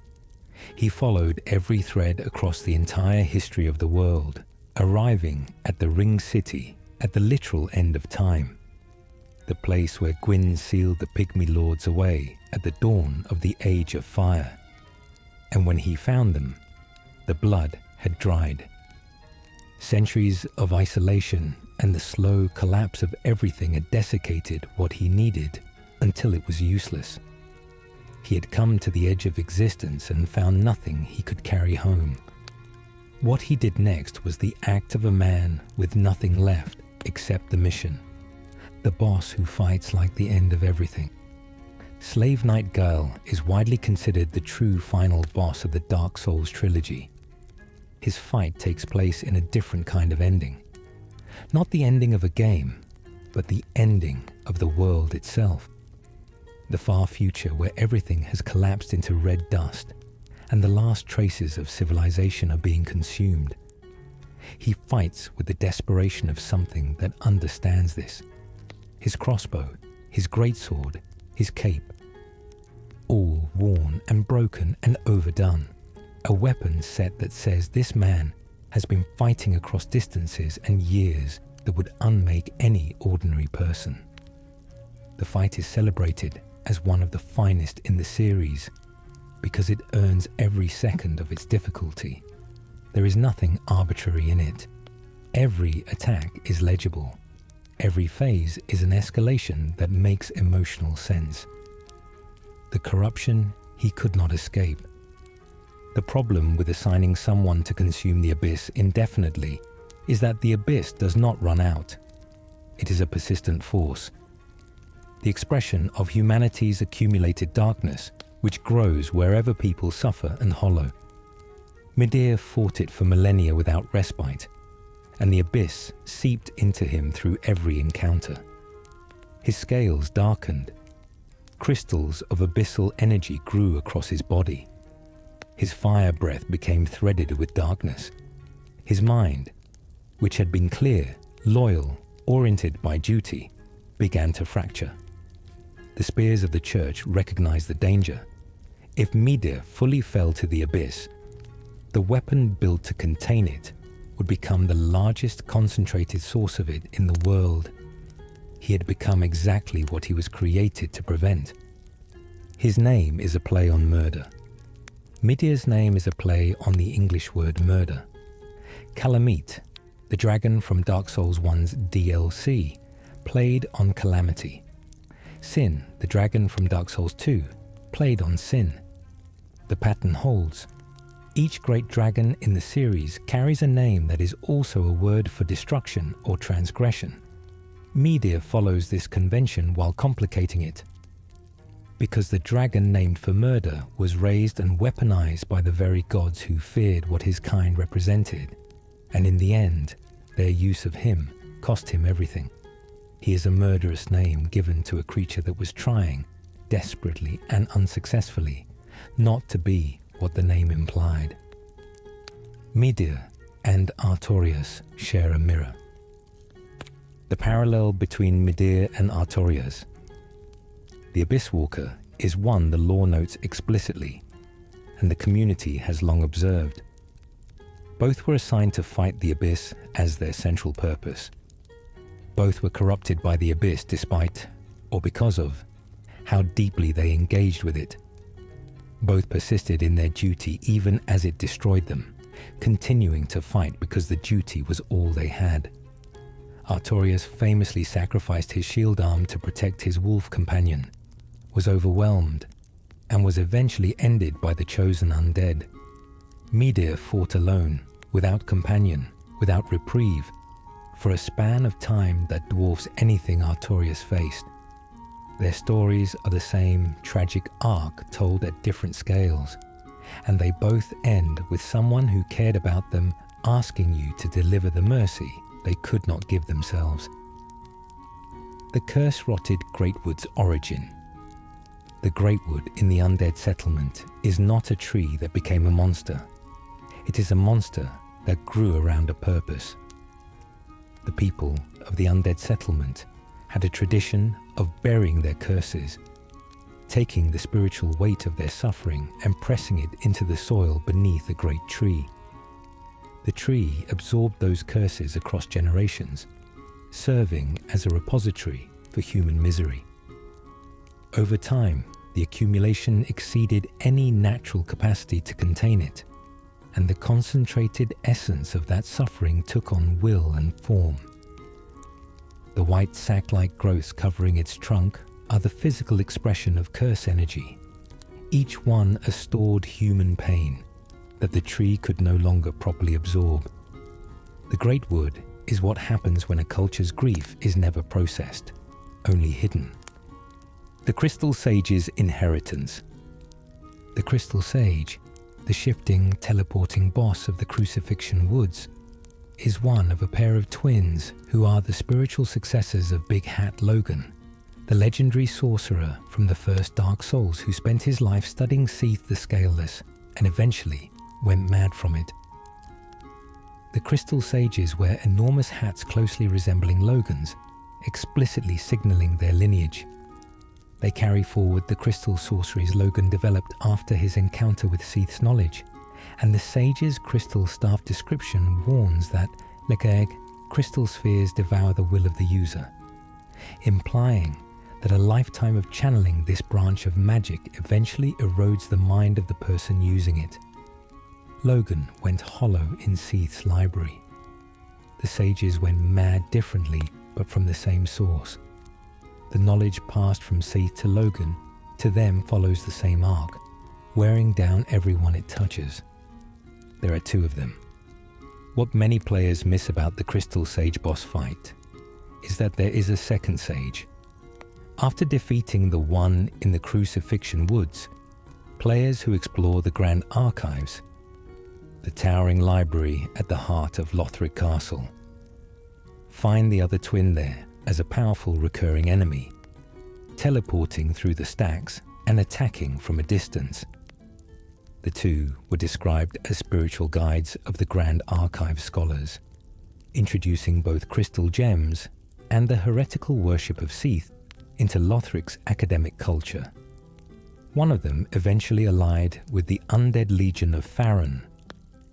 He followed every thread across the entire history of the world, arriving at the ringed city at the literal end of time, the place where Gwyn sealed the pygmy lords away at the dawn of the Age of Fire. And when he found them, the blood had dried. Centuries of isolation and the slow collapse of everything had desiccated what he needed until it was useless. He had come to the edge of existence and found nothing he could carry home. What he did next was the act of a man with nothing left except the mission, the boss who fights like the end of everything. Slave Knight Gale is widely considered the true final boss of the Dark Souls trilogy. His fight takes place in a different kind of ending. Not the ending of a game, but the ending of the world itself. The far future where everything has collapsed into red dust and the last traces of civilization are being consumed. He fights with the desperation of something that understands this. His crossbow, his greatsword, his cape, all worn and broken and overdone. A weapon set that says this man has been fighting across distances and years that would unmake any ordinary person. The fight is celebrated as one of the finest in the series because it earns every second of its difficulty. There is nothing arbitrary in it. Every attack is legible. Every phase is an escalation that makes emotional sense. The corruption he could not escape. The problem with assigning someone to consume the abyss indefinitely is that the abyss does not run out. It is a persistent force, the expression of humanity's accumulated darkness, which grows wherever people suffer and hollow. Midir fought it for millennia without respite, and the abyss seeped into him through every encounter. His scales darkened. Crystals of abyssal energy grew across his body. His fire breath became threaded with darkness. His mind, which had been clear, loyal, oriented by duty, began to fracture. The spears of the church recognized the danger. If Midir fully fell to the abyss, the weapon built to contain it would become the largest concentrated source of it in the world. He had become exactly what he was created to prevent. His name is a play on murder. Midir's name is a play on the English word murder. Calamite, the dragon from Dark Souls 1's DLC, played on calamity. Sin, the dragon from Dark Souls 2, played on sin. The pattern holds. Each great dragon in the series carries a name that is also a word for destruction or transgression. Midir follows this convention while complicating it, because the dragon named for murder was raised and weaponized by the very gods who feared what his kind represented, and in the end, their use of him cost him everything. He is a murderous name given to a creature that was trying, desperately and unsuccessfully, not to be what the name implied. Midir and Artorias share a mirror. The parallel between Midir and Artorias. The Abyss Walker is one the lore notes explicitly, and the community has long observed. Both were assigned to fight the Abyss as their central purpose. Both were corrupted by the Abyss despite, or because of, how deeply they engaged with it. Both persisted in their duty even as it destroyed them, continuing to fight because the duty was all they had. Artorias famously sacrificed his shield arm to protect his wolf companion, was overwhelmed, and was eventually ended by the chosen undead. Midir fought alone, without companion, without reprieve, for a span of time that dwarfs anything Artorias faced. Their stories are the same tragic arc told at different scales, and they both end with someone who cared about them asking you to deliver the mercy they could not give themselves. The curse-rotted Greatwood's origin. The Greatwood in the undead settlement is not a tree that became a monster. It is a monster that grew around a purpose. The people of the undead settlement had a tradition of burying their curses, taking the spiritual weight of their suffering and pressing it into the soil beneath a great tree. The tree absorbed those curses across generations, serving as a repository for human misery. Over time, the accumulation exceeded any natural capacity to contain it, and the concentrated essence of that suffering took on will and form. The white sac-like growths covering its trunk are the physical expression of curse energy, each one a stored human pain that the tree could no longer properly absorb. The great wood is what happens when a culture's grief is never processed, only hidden. The Crystal Sage's inheritance. The Crystal Sage, the shifting, teleporting boss of the Crucifixion Woods, is one of a pair of twins who are the spiritual successors of Big Hat Logan, the legendary sorcerer from the first Dark Souls who spent his life studying Seath the Scaleless and eventually went mad from it. The Crystal Sages wear enormous hats closely resembling Logan's, explicitly signaling their lineage. They carry forward the crystal sorceries Logan developed after his encounter with Seath's knowledge, and the sage's crystal staff description warns that, like egg, crystal spheres devour the will of the user, implying that a lifetime of channeling this branch of magic eventually erodes the mind of the person using it. Logan went hollow in Seath's library. The sages went mad differently, but from the same source. The knowledge passed from Seath to Logan to them follows the same arc, wearing down everyone it touches. There are two of them. What many players miss about the Crystal Sage boss fight is that there is a second sage. After defeating the one in the Crucifixion Woods, players who explore the Grand Archives, the towering library at the heart of Lothric Castle, find the other twin there as a powerful recurring enemy, teleporting through the stacks and attacking from a distance. The two were described as spiritual guides of the Grand Archive scholars, introducing both crystal gems and the heretical worship of Seath into Lothric's academic culture. One of them eventually allied with the undead legion of Farron,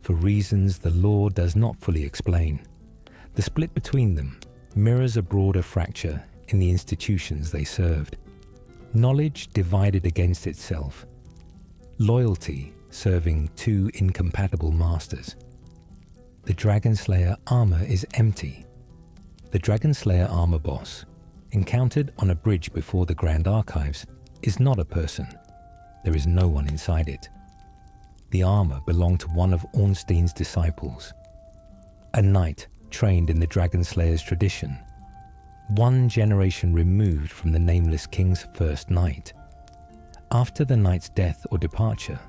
for reasons the lore does not fully explain. The split between them mirrors a broader fracture in the institutions they served. Knowledge divided against itself. Loyalty serving two incompatible masters. The Dragonslayer armor is empty. The Dragonslayer armor boss, encountered on a bridge before the Grand Archives, is not a person. There is no one inside it. The armor belonged to one of Ornstein's disciples, a knight trained in the Dragonslayer's tradition, one generation removed from the Nameless King's first knight. After the knight's death or departure,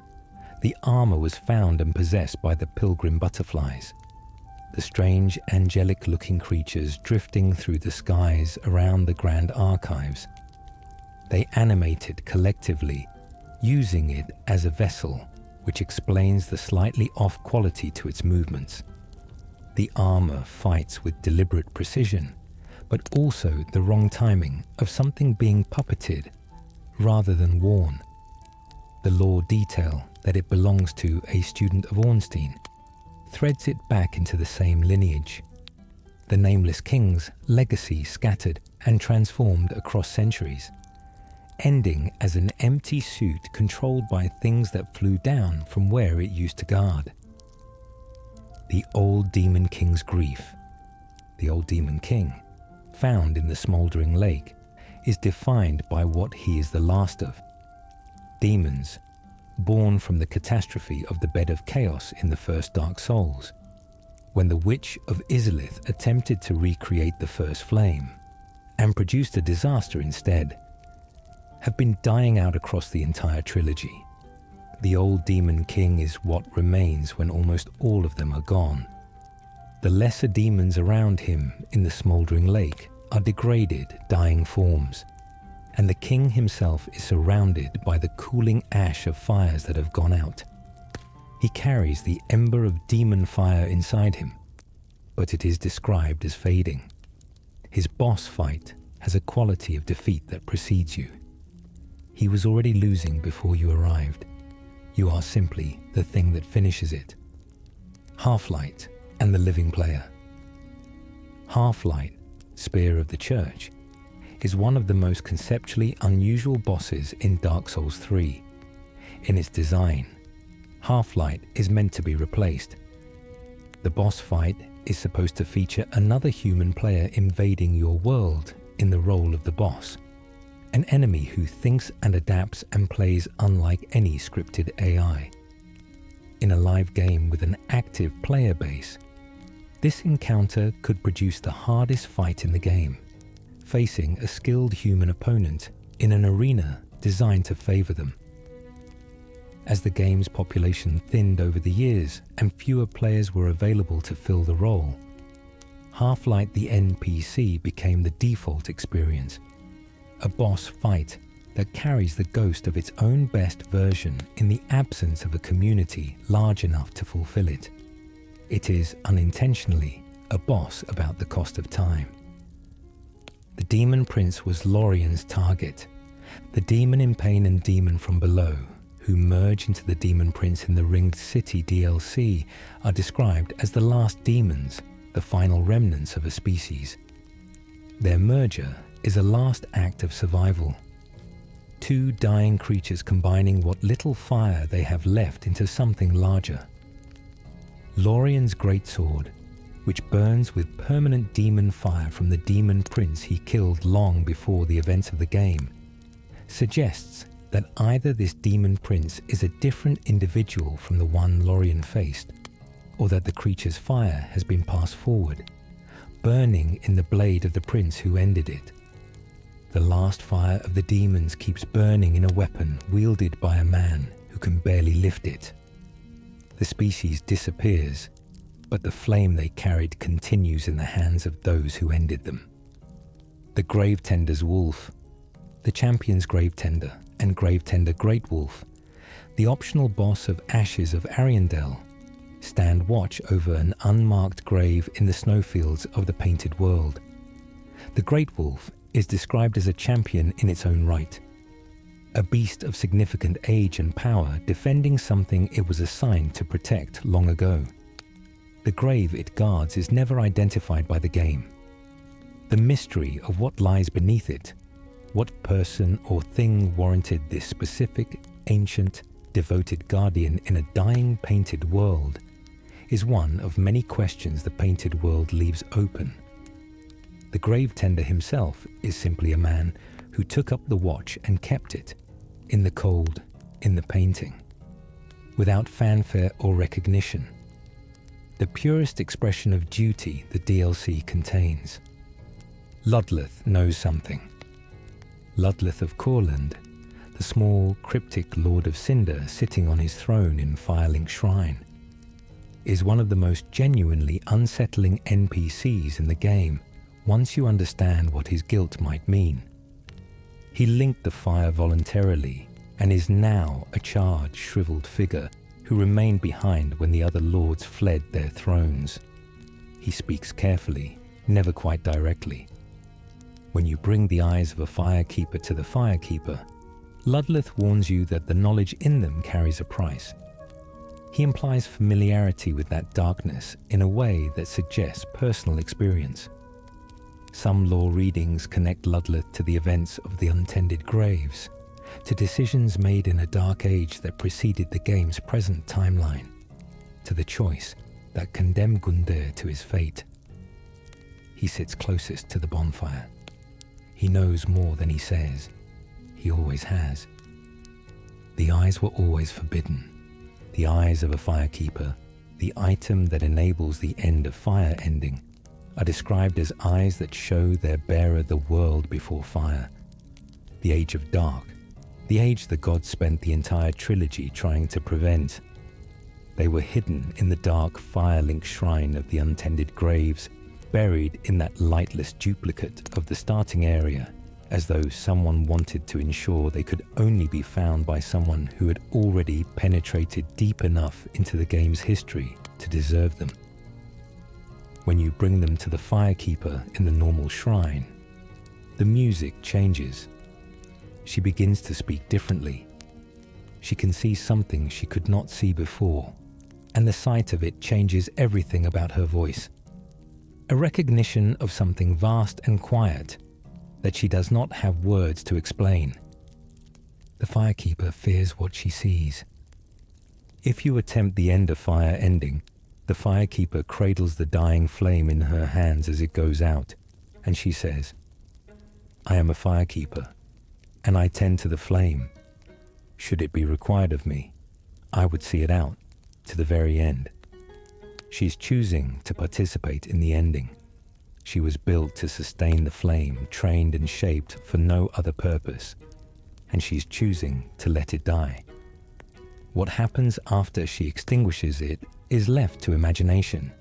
the armor was found and possessed by the pilgrim butterflies, the strange angelic-looking creatures drifting through the skies around the Grand Archives. They animated collectively, using it as a vessel which explains the slightly off quality to its movements. The armor fights with deliberate precision, but also the wrong timing of something being puppeted rather than worn. The lore detail that it belongs to a student of Ornstein threads it back into the same lineage. The Nameless King's legacy scattered and transformed across centuries, ending as an empty suit controlled by things that flew down from where it used to guard. The Old Demon King's grief, the Old Demon King, found in the smouldering lake, is defined by what he is the last of. Demons, born from the catastrophe of the Bed of Chaos in the first Dark Souls, when the Witch of Izalith attempted to recreate the first flame, and produced a disaster instead, have been dying out across the entire trilogy. The Old Demon King is what remains when almost all of them are gone. The lesser demons around him in the smouldering lake are degraded, dying forms, and the king himself is surrounded by the cooling ash of fires that have gone out. He carries the ember of demon fire inside him, but it is described as fading. His boss fight has a quality of defeat that precedes you. He was already losing before you arrived. You are simply the thing that finishes it. Half-Light and the Living Player. Half-Light, Spear of the Church, is one of the most conceptually unusual bosses in Dark Souls 3. In its design, Half-Light is meant to be replaced. The boss fight is supposed to feature another human player invading your world in the role of the boss, an enemy who thinks and adapts and plays unlike any scripted AI. In a live game with an active player base, this encounter could produce the hardest fight in the game, facing a skilled human opponent in an arena designed to favor them. As the game's population thinned over the years and fewer players were available to fill the role, Half-Light the NPC became the default experience, a boss fight that carries the ghost of its own best version in the absence of a community large enough to fulfill it. It is unintentionally a boss about the cost of time. The Demon Prince was Lorien's target, the demon in pain and demon from below, who merge into the Demon Prince in the Ringed City DLC, are described as the last demons, the final remnants of a species. Their merger is a last act of survival. Two dying creatures combining what little fire they have left into something larger. Lorien's greatsword, which burns with permanent demon fire from the Demon Prince he killed long before the events of the game, suggests that either this Demon Prince is a different individual from the one Lorien faced, or that the creature's fire has been passed forward, burning in the blade of the prince who ended it. The last fire of the demons keeps burning in a weapon wielded by a man who can barely lift it. The species disappears, but the flame they carried continues in the hands of those who ended them. The Gravetender's Wolf, the Champion's Gravetender and Gravetender Great Wolf, the optional boss of Ashes of Ariandel, stand watch over an unmarked grave in the snowfields of the Painted World. The Great Wolf is described as a champion in its own right, a beast of significant age and power defending something it was assigned to protect long ago. The grave it guards is never identified by the game. The mystery of what lies beneath it, what person or thing warranted this specific, ancient, devoted guardian in a dying painted world, is one of many questions the Painted World leaves open. The Gravetender himself is simply a man who took up the watch and kept it, in the cold, in the painting, without fanfare or recognition. The purest expression of duty the DLC contains. Ludleth knows something. Ludleth of Courland, the small, cryptic Lord of Cinder sitting on his throne in Firelink Shrine, is one of the most genuinely unsettling NPCs in the game once you understand what his guilt might mean. He linked the fire voluntarily and is now a charred, shriveled figure who remained behind when the other lords fled their thrones. He speaks carefully, never quite directly. When you bring the eyes of a firekeeper to the firekeeper, Ludleth warns you that the knowledge in them carries a price. He implies familiarity with that darkness in a way that suggests personal experience. Some lore readings connect Ludleth to the events of the untended graves, to decisions made in a dark age that preceded the game's present timeline, to the choice that condemned Gundir to his fate. He sits closest to the bonfire. He knows more than he says. He always has. The eyes were always forbidden. The eyes of a firekeeper, the item that enables the end of fire ending, are described as eyes that show their bearer the world before fire. The Age of Dark, the age the gods spent the entire trilogy trying to prevent. They were hidden in the dark fire-linked shrine of the untended graves, buried in that lightless duplicate of the starting area, as though someone wanted to ensure they could only be found by someone who had already penetrated deep enough into the game's history to deserve them. When you bring them to the firekeeper in the normal shrine, the music changes. She begins to speak differently. She can see something she could not see before, and the sight of it changes everything about her voice. A recognition of something vast and quiet that she does not have words to explain. The firekeeper fears what she sees. If you attempt the end of fire ending, the firekeeper cradles the dying flame in her hands as it goes out, and she says, "I am a firekeeper, and I tend to the flame. Should it be required of me, I would see it out to the very end." She's choosing to participate in the ending. She was built to sustain the flame, trained and shaped for no other purpose, and she's choosing to let it die. What happens after she extinguishes it is left to imagination,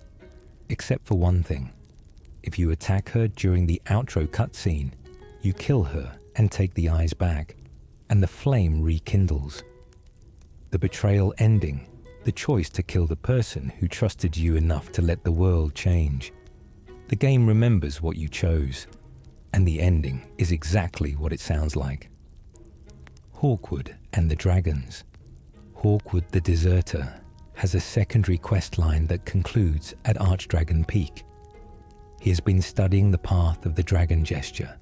except for one thing. If you attack her during the outro cutscene, you kill her and take the eyes back, and the flame rekindles. The betrayal ending, the choice to kill the person who trusted you enough to let the world change. The game remembers what you chose, and the ending is exactly what it sounds like. Hawkwood and the Dragons. Hawkwood the Deserter has a secondary quest line that concludes at Archdragon Peak. He has been studying the path of the dragon gesture,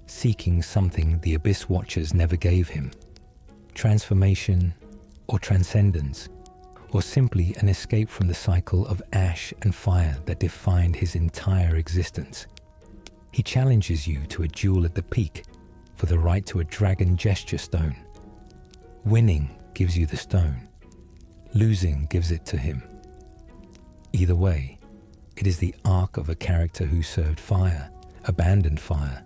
seeking something the Abyss Watchers never gave him. Transformation or transcendence, or simply an escape from the cycle of ash and fire that defined his entire existence. He challenges you to a duel at the peak for the right to a dragon gesture stone. Winning gives you the stone. Losing gives it to him. Either way, it is the arc of a character who served fire, abandoned fire,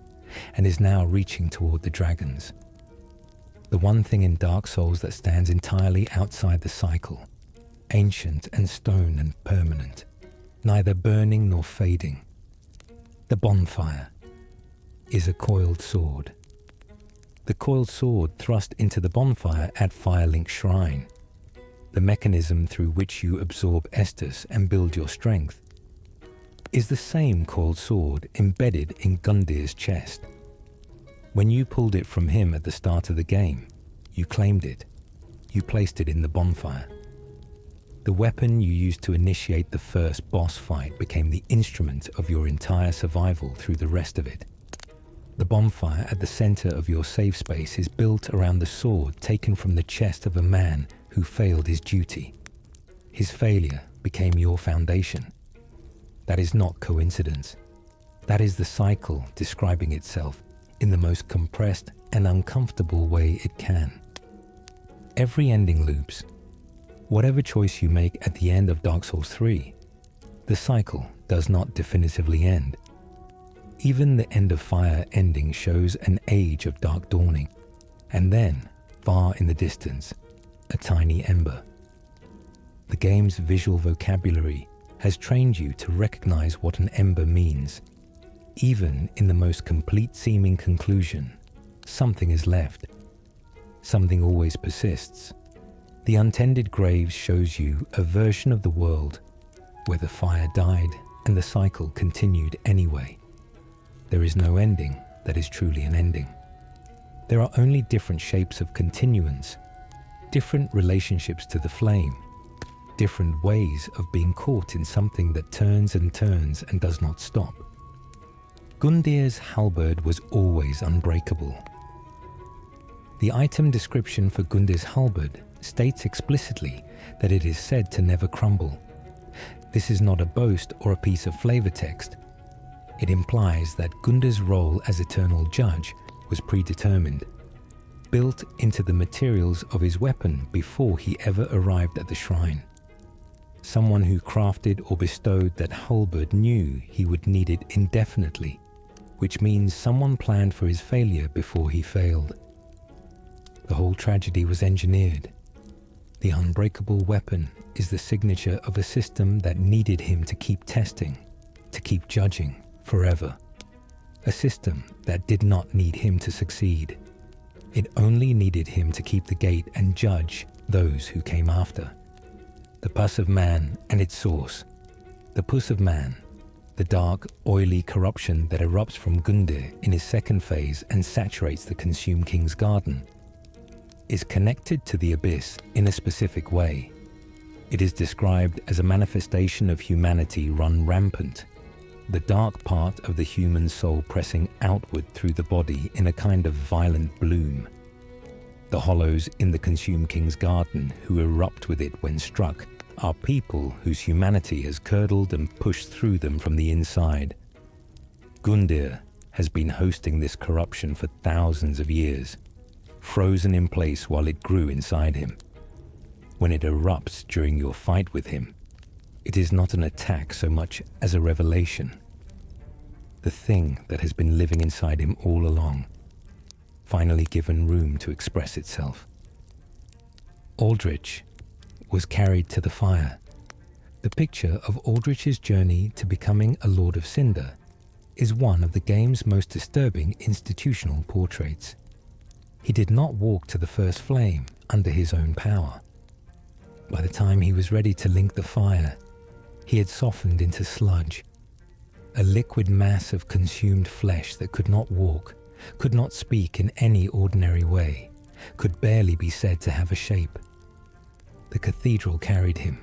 and is now reaching toward the dragons. The one thing in Dark Souls that stands entirely outside the cycle, ancient and stone and permanent, neither burning nor fading. The bonfire is a coiled sword. The coiled sword thrust into the bonfire at Firelink Shrine, the mechanism through which you absorb Estus and build your strength, is the same coiled sword embedded in Gundir's chest. When you pulled it from him at the start of the game, you claimed it. You placed it in the bonfire. The weapon you used to initiate the first boss fight became the instrument of your entire survival through the rest of it. The bonfire at the center of your safe space is built around the sword taken from the chest of a man who failed his duty. His failure became your foundation. That is not coincidence. That is the cycle describing itself in the most compressed and uncomfortable way it can. Every ending loops. Whatever choice you make at the end of Dark Souls 3, the cycle does not definitively end. Even the End of Fire ending shows an age of dark dawning, and then, far in the distance, a tiny ember. The game's visual vocabulary has trained you to recognize what an ember means. Even in the most complete seeming conclusion, something is left. Something always persists. The untended graves shows you a version of the world where the fire died and the cycle continued anyway. There is no ending that is truly an ending. There are only different shapes of continuance, different relationships to the flame, different ways of being caught in something that turns and turns and does not stop. Gundir's halberd was always unbreakable. The item description for Gundir's halberd states explicitly that it is said to never crumble. This is not a boast or a piece of flavor text. It implies that Gundir's role as eternal judge was predetermined, built into the materials of his weapon before he ever arrived at the shrine. Someone who crafted or bestowed that halberd knew he would need it indefinitely, which means someone planned for his failure before he failed. The whole tragedy was engineered. The unbreakable weapon is the signature of a system that needed him to keep testing, to keep judging forever. A system that did not need him to succeed. It only needed him to keep the gate and judge those who came after. The pus of man and its source. The pus of man, the dark, oily corruption that erupts from Gundir in his second phase and saturates the consumed king's garden, is connected to the abyss in a specific way. It is described as a manifestation of humanity run rampant, the dark part of the human soul pressing outward through the body in a kind of violent bloom. The hollows in the consumed king's garden who erupt with it when struck are people whose humanity has curdled and pushed through them from the inside. Gundir has been hosting this corruption for thousands of years, frozen in place while it grew inside him. When it erupts during your fight with him, it is not an attack so much as a revelation. The thing that has been living inside him all along, finally given room to express itself. Aldrich was carried to the fire. The picture of Aldrich's journey to becoming a Lord of Cinder is one of the game's most disturbing institutional portraits. He did not walk to the first flame under his own power. By the time he was ready to link the fire, he had softened into sludge, a liquid mass of consumed flesh that could not walk, could not speak in any ordinary way, could barely be said to have a shape. The cathedral carried him.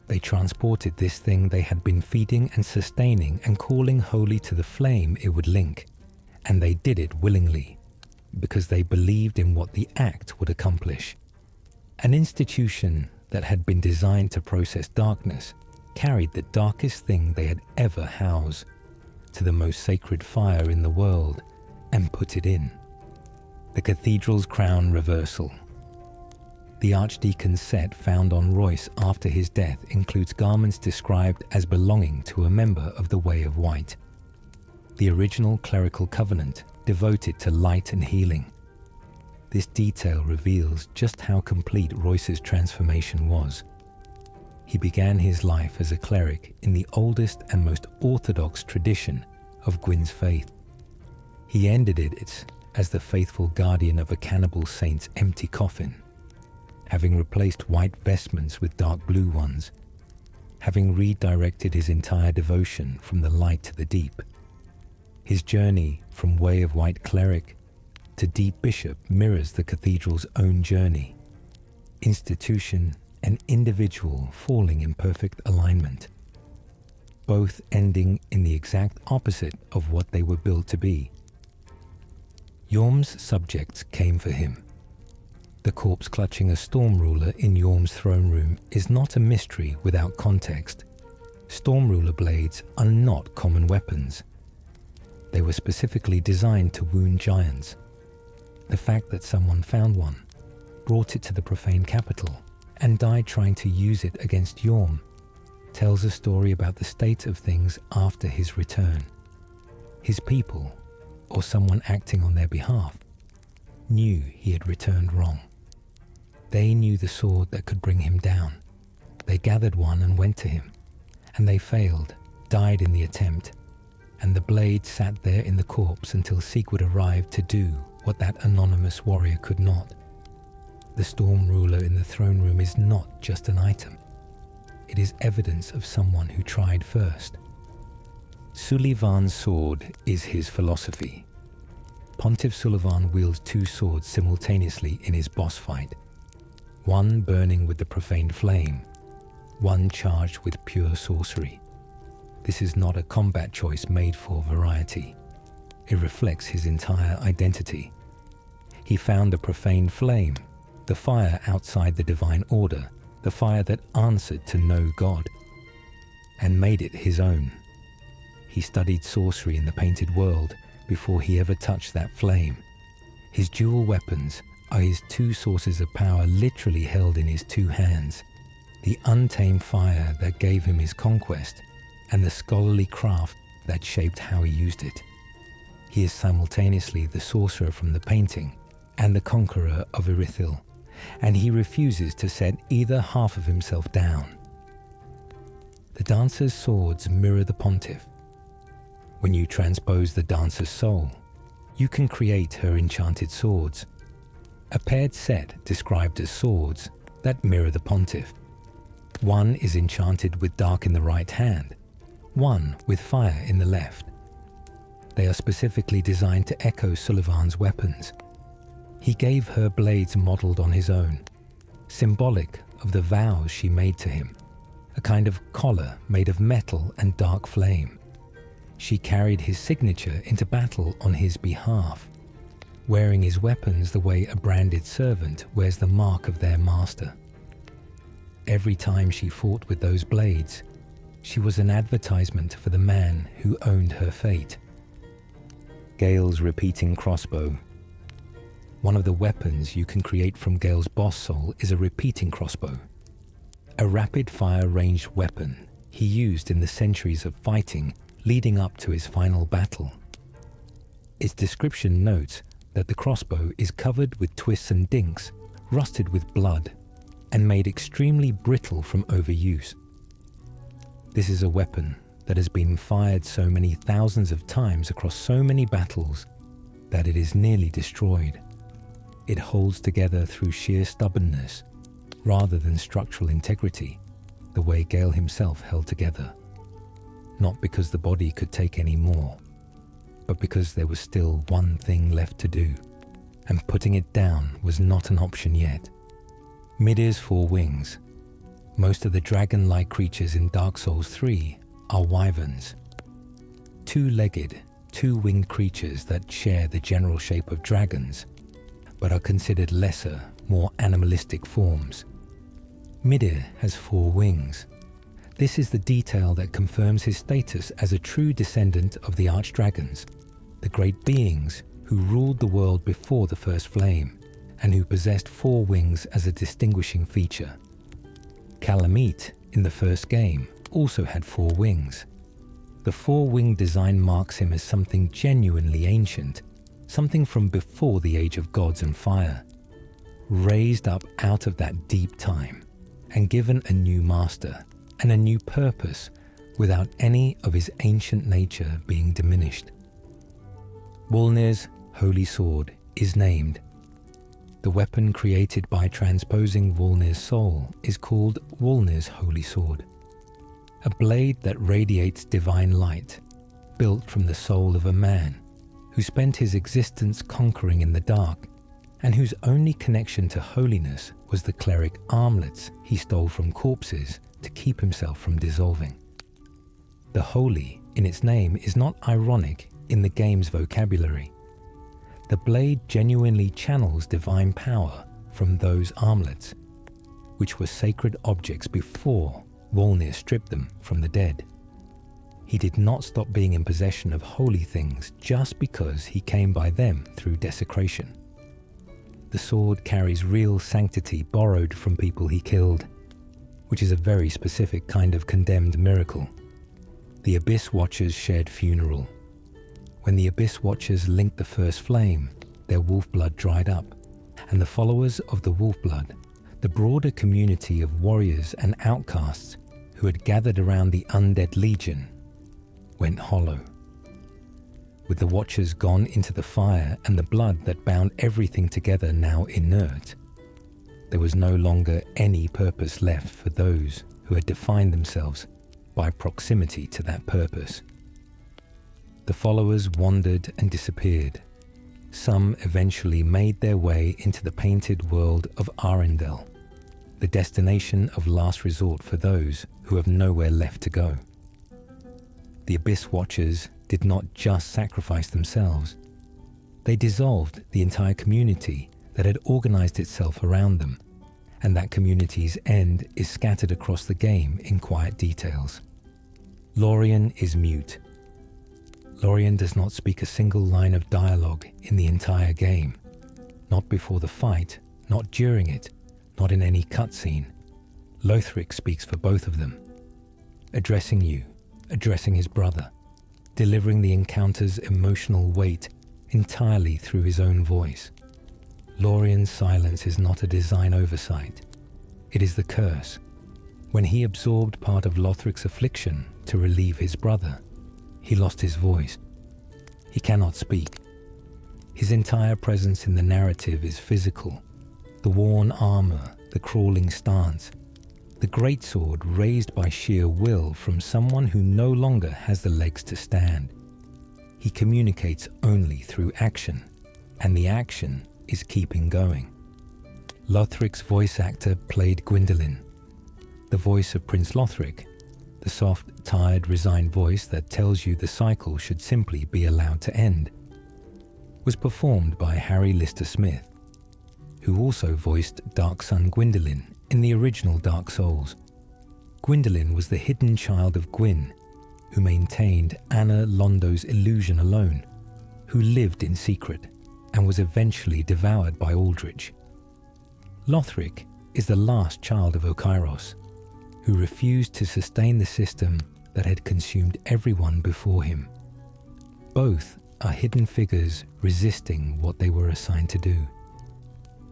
They transported this thing they had been feeding and sustaining and calling holy to the flame it would link, and they did it willingly, because they believed in what the act would accomplish. An institution that had been designed to process darkness carried the darkest thing they had ever housed to the most sacred fire in the world and put it in. The cathedral's crown reversal. The Archdeacon's set found on Royce after his death includes garments described as belonging to a member of the Way of White, the original clerical covenant devoted to light and healing. This detail reveals just how complete Royce's transformation was. He began his life as a cleric in the oldest and most orthodox tradition of Gwyn's faith. He ended it as the faithful guardian of a cannibal saint's empty coffin, having replaced white vestments with dark blue ones, having redirected his entire devotion from the light to the deep. His journey from Way of White cleric to deep bishop mirrors the cathedral's own journey. Institution and individual falling in perfect alignment, both ending in the exact opposite of what they were built to be. Yorm's subjects came for him. The corpse clutching a storm ruler in Yorm's throne room is not a mystery without context. Storm ruler blades are not common weapons. They were specifically designed to wound giants. The fact that someone found one, brought it to the profane capital, and died trying to use it against Yorm tells a story about the state of things after his return. His people, or someone acting on their behalf, knew he had returned wrong. They knew the sword that could bring him down. They gathered one and went to him, and they failed, died in the attempt, and the blade sat there in the corpse until Sigurd arrived to do what that anonymous warrior could not. The storm ruler in the throne room is not just an item. It is evidence of someone who tried first. Sulivan's sword is his philosophy. Pontiff Sulivan wields two swords simultaneously in his boss fight, one burning with the profaned flame, one charged with pure sorcery. This is not a combat choice made for variety. It reflects his entire identity. He found the profaned flame, the fire outside the divine order, the fire that answered to no god, and made it his own. He studied sorcery in the painted world before he ever touched that flame. His dual weapons are his two sources of power literally held in his two hands, the untamed fire that gave him his conquest and the scholarly craft that shaped how he used it. He is simultaneously the sorcerer from the painting and the conqueror of Irithil, and he refuses to set either half of himself down. The dancer's swords mirror the pontiff. When you transpose the dancer's soul, you can create her enchanted swords, a paired set described as swords that mirror the pontiff. One is enchanted with dark in the right hand, one with fire in the left. They are specifically designed to echo Sulivan's weapons. He gave her blades modeled on his own, symbolic of the vows she made to him, a kind of collar made of metal and dark flame. She carried his signature into battle on his behalf, wearing his weapons the way a branded servant wears the mark of their master. Every time she fought with those blades, she was an advertisement for the man who owned her fate. Gale's repeating crossbow. One of the weapons you can create from Gale's boss soul is a repeating crossbow, a rapid-fire ranged weapon he used in the centuries of fighting leading up to his final battle. Its description notes that the crossbow is covered with twists and dinks, rusted with blood, and made extremely brittle from overuse. This is a weapon that has been fired so many thousands of times across so many battles that it is nearly destroyed. It holds together through sheer stubbornness rather than structural integrity, the way Gale himself held together. Not because the body could take any more, but because there was still one thing left to do, and putting it down was not an option yet. Midir's four wings. Most of the dragon-like creatures in Dark Souls 3 are wyverns, two-legged, two-winged creatures that share the general shape of dragons, but are considered lesser, more animalistic forms. Midir has four wings. This is the detail that confirms his status as a true descendant of the archdragons, the great beings who ruled the world before the first flame, and who possessed four wings as a distinguishing feature. Calamite, in the first game, also had four wings. The four-winged design marks him as something genuinely ancient, something from before the age of gods and fire, raised up out of that deep time, and given a new master and a new purpose without any of his ancient nature being diminished. Wolnir's Holy Sword is named. The weapon created by transposing Wolnir's soul is called Wolnir's Holy Sword, a blade that radiates divine light, built from the soul of a man who spent his existence conquering in the dark, and whose only connection to holiness was the cleric armlets he stole from corpses to keep himself from dissolving. The holy in its name is not ironic in the game's vocabulary. The blade genuinely channels divine power from those armlets, which were sacred objects before Wolnir stripped them from the dead. He did not stop being in possession of holy things just because he came by them through desecration. The sword carries real sanctity borrowed from people he killed, which is a very specific kind of condemned miracle. The Abyss Watchers shared funeral. When the Abyss Watchers linked the first flame, their wolf blood dried up, and the followers of the wolf blood, the broader community of warriors and outcasts who had gathered around the undead legion, went hollow. With the Watchers gone into the fire and the blood that bound everything together now inert, there was no longer any purpose left for those who had defined themselves by proximity to that purpose. The followers wandered and disappeared. Some eventually made their way into the painted world of Arendelle, the destination of last resort for those who have nowhere left to go. The Abyss Watchers did not just sacrifice themselves. They dissolved the entire community that had organized itself around them, and that community's end is scattered across the game in quiet details. Lorien is mute. Lorien does not speak a single line of dialogue in the entire game. Not before the fight, not during it, not in any cutscene. Lothric speaks for both of them, addressing you, addressing his brother, delivering the encounter's emotional weight entirely through his own voice. Lorien's silence is not a design oversight. It is the curse. When he absorbed part of Lothric's affliction to relieve his brother, he lost his voice. He cannot speak. His entire presence in the narrative is physical. The worn armor, the crawling stance, the greatsword raised by sheer will from someone who no longer has the legs to stand. He communicates only through action, and the action is keeping going. Lothric's voice actor played Gwyndolin, the voice of Prince Lothric, the soft, tired, resigned voice that tells you the cycle should simply be allowed to end, was performed by Harry Lister Smith, who also voiced Dark Sun Gwyndolin in the original Dark Souls. Gwyndolin was the hidden child of Gwyn, who maintained Anna Londo's illusion alone, who lived in secret and was eventually devoured by Aldrich. Lothric is the last child of Okairos, who refused to sustain the system that had consumed everyone before him. Both are hidden figures resisting what they were assigned to do.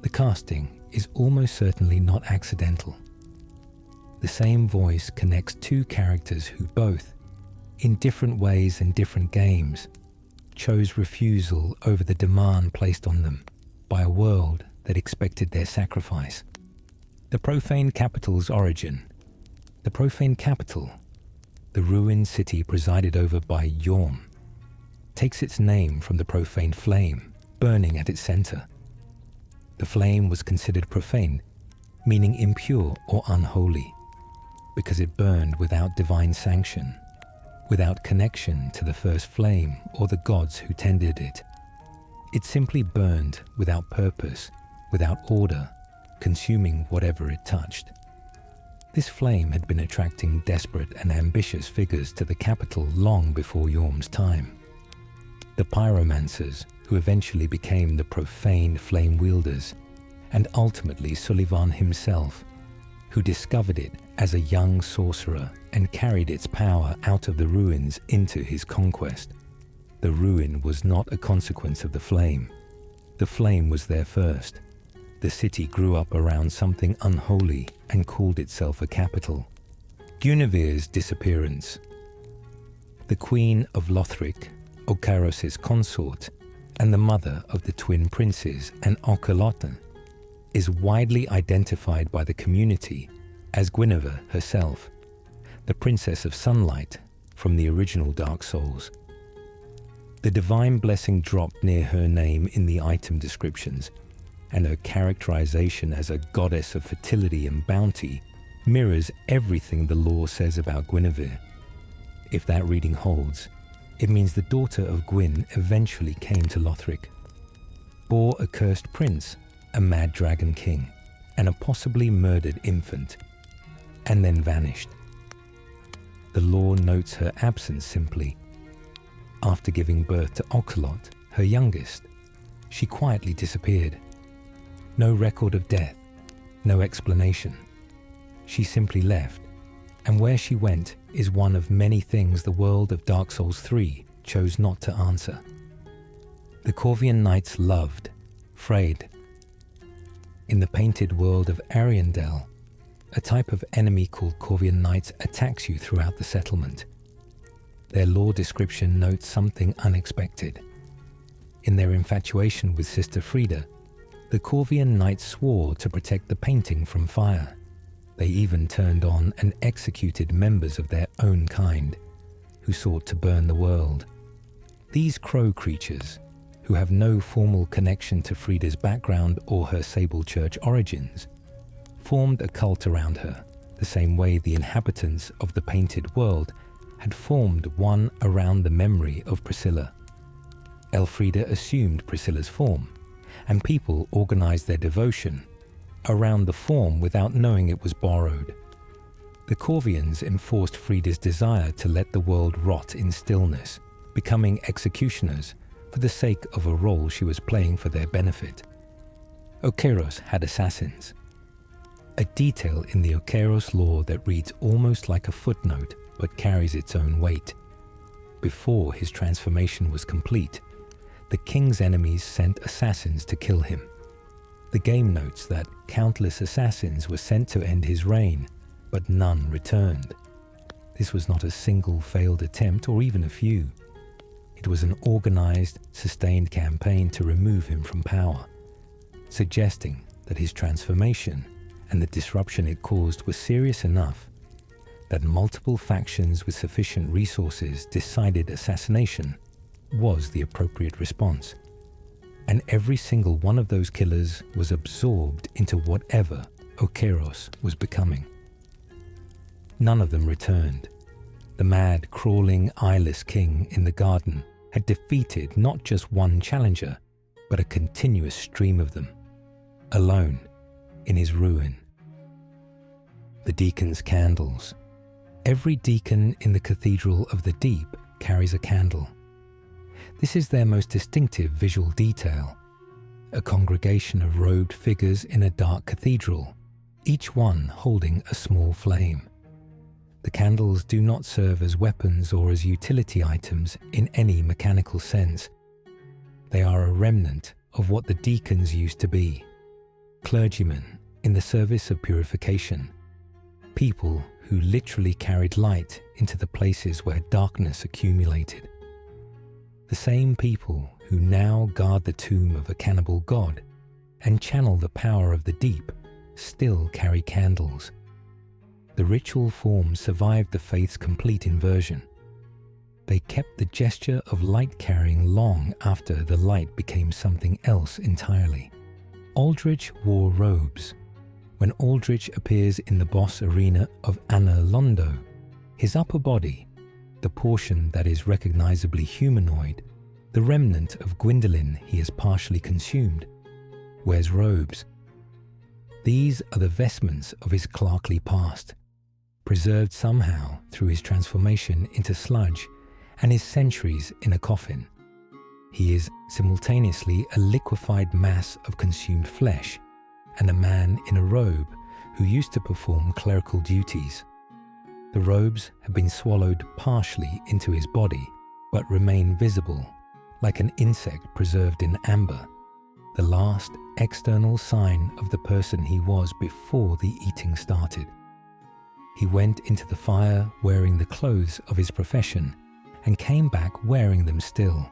The casting is almost certainly not accidental. The same voice connects two characters who both, in different ways and different games, chose refusal over the demand placed on them by a world that expected their sacrifice. The profane capital's origin. The profane capital, the ruined city presided over by Yhorm, takes its name from the profane flame burning at its center. The flame was considered profane, meaning impure or unholy, because it burned without divine sanction, without connection to the first flame or the gods who tended it. It simply burned without purpose, without order, consuming whatever it touched. This flame had been attracting desperate and ambitious figures to the capital long before Yhorm's time. The pyromancers, who eventually became the profane flame wielders, and ultimately Sullivan himself, who discovered it as a young sorcerer and carried its power out of the ruins into his conquest. The ruin was not a consequence of the flame. The flame was there first. The city grew up around something unholy and called itself a capital. Guinevere's disappearance. The Queen of Lothric, Okairos' consort, and the mother of the twin princes and Ocelotte, is widely identified by the community as Guinevere herself, the Princess of Sunlight from the original Dark Souls. The divine blessing dropped near her name in the item descriptions, and her characterization as a goddess of fertility and bounty mirrors everything the lore says about Guinevere. If that reading holds, it means the daughter of Gwyn eventually came to Lothric, bore a cursed prince, a mad dragon king, and a possibly murdered infant, and then vanished. The lore notes her absence simply. After giving birth to Ocelotte, her youngest, she quietly disappeared. No record of death, no explanation. She simply left, and where she went is one of many things the world of Dark Souls 3 chose not to answer. The Corvian Knights loved, frayed. In the painted world of Arendelle, a type of enemy called Corvian Knights attacks you throughout the settlement. Their lore description notes something unexpected. In their infatuation with Sister Frida, The Corvian knights swore to protect the painting from fire. They even turned on and executed members of their own kind, who sought to burn the world. These crow creatures, who have no formal connection to Frida's background or her Sable Church origins, formed a cult around her, the same way the inhabitants of the painted world had formed one around the memory of Priscilla. Elfrida assumed Priscilla's form, and people organized their devotion around the form without knowing it was borrowed. The Corvians enforced Frida's desire to let the world rot in stillness, becoming executioners for the sake of a role she was playing for their benefit. Okeros had assassins. A detail in the Okeros lore that reads almost like a footnote but carries its own weight. Before his transformation was complete, the king's enemies sent assassins to kill him. The game notes that countless assassins were sent to end his reign, but none returned. This was not a single failed attempt or even a few. It was an organized, sustained campaign to remove him from power, suggesting that his transformation and the disruption it caused were serious enough that multiple factions with sufficient resources decided assassination was the appropriate response. And every single one of those killers was absorbed into whatever Okeros was becoming. None of them returned. The mad, crawling, eyeless king in the garden had defeated not just one challenger, but a continuous stream of them, alone in his ruin. The deacon's candles. Every deacon in the Cathedral of the Deep carries a candle. This is their most distinctive visual detail. A congregation of robed figures in a dark cathedral, each one holding a small flame. The candles do not serve as weapons or as utility items in any mechanical sense. They are a remnant of what the deacons used to be. Clergymen in the service of purification. People who literally carried light into the places where darkness accumulated. The same people who now guard the tomb of a cannibal god and channel the power of the deep still carry candles. The ritual form survived the faith's complete inversion. They kept the gesture of light carrying long after the light became something else entirely. Aldrich wore robes. When Aldrich appears in the boss arena of Anna Londo, his upper body, the portion that is recognizably humanoid, the remnant of Gwyndolin he has partially consumed, wears robes. These are the vestments of his clerkly past, preserved somehow through his transformation into sludge and his centuries in a coffin. He is simultaneously a liquefied mass of consumed flesh and a man in a robe who used to perform clerical duties. The robes have been swallowed partially into his body, but remain visible, like an insect preserved in amber, the last external sign of the person he was before the eating started. He went into the fire wearing the clothes of his profession and came back wearing them still.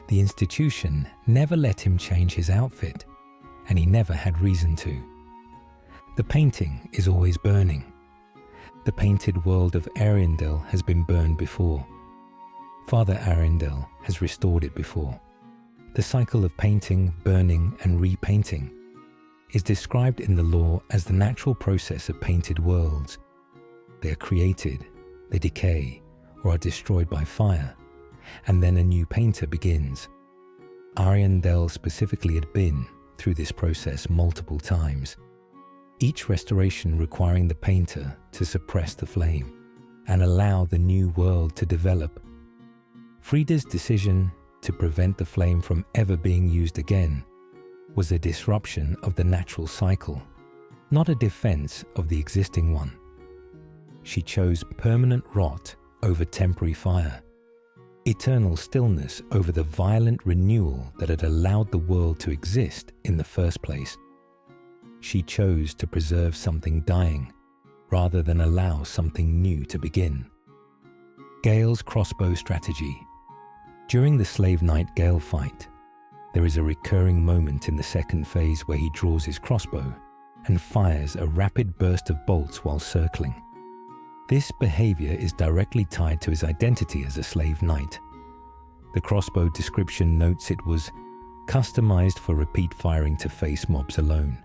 The institution never let him change his outfit, and he never had reason to. The painting is always burning. The painted world of Arundel has been burned before. Father Arundel has restored it before. The cycle of painting, burning, and repainting is described in the lore as the natural process of painted worlds. They are created, they decay, or are destroyed by fire, and then a new painter begins. Arundel specifically had been through this process multiple times, each restoration requiring the painter to suppress the flame and allow the new world to develop. Frida's decision to prevent the flame from ever being used again was a disruption of the natural cycle, not a defense of the existing one. She chose permanent rot over temporary fire, eternal stillness over the violent renewal that had allowed the world to exist in the first place. She chose to preserve something dying rather than allow something new to begin. Gale's crossbow strategy. During the Slave Knight Gale fight, There is a recurring moment in the second phase where he draws his crossbow and fires a rapid burst of bolts while circling. This behavior is directly tied to his identity as a slave knight. The crossbow description notes it was customized for repeat firing to face mobs alone.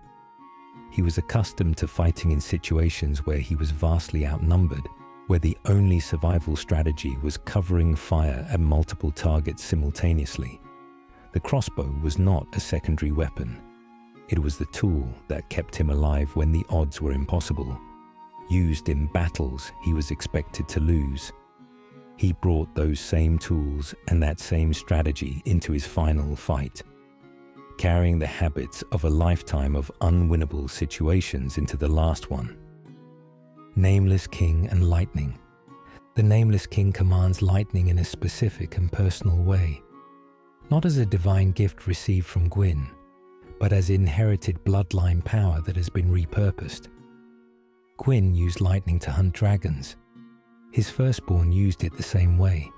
He was accustomed to fighting in situations where he was vastly outnumbered, where the only survival strategy was covering fire at multiple targets simultaneously. The crossbow was not a secondary weapon. It was the tool that kept him alive when the odds were impossible. Used in battles he was expected to lose. He brought those same tools and that same strategy into his final fight, carrying the habits of a lifetime of unwinnable situations into the last one. Nameless King and Lightning. The Nameless King commands lightning in a specific and personal way, not as a divine gift received from Gwyn, but as inherited bloodline power that has been repurposed. Gwyn used lightning to hunt dragons. His firstborn used it the same way,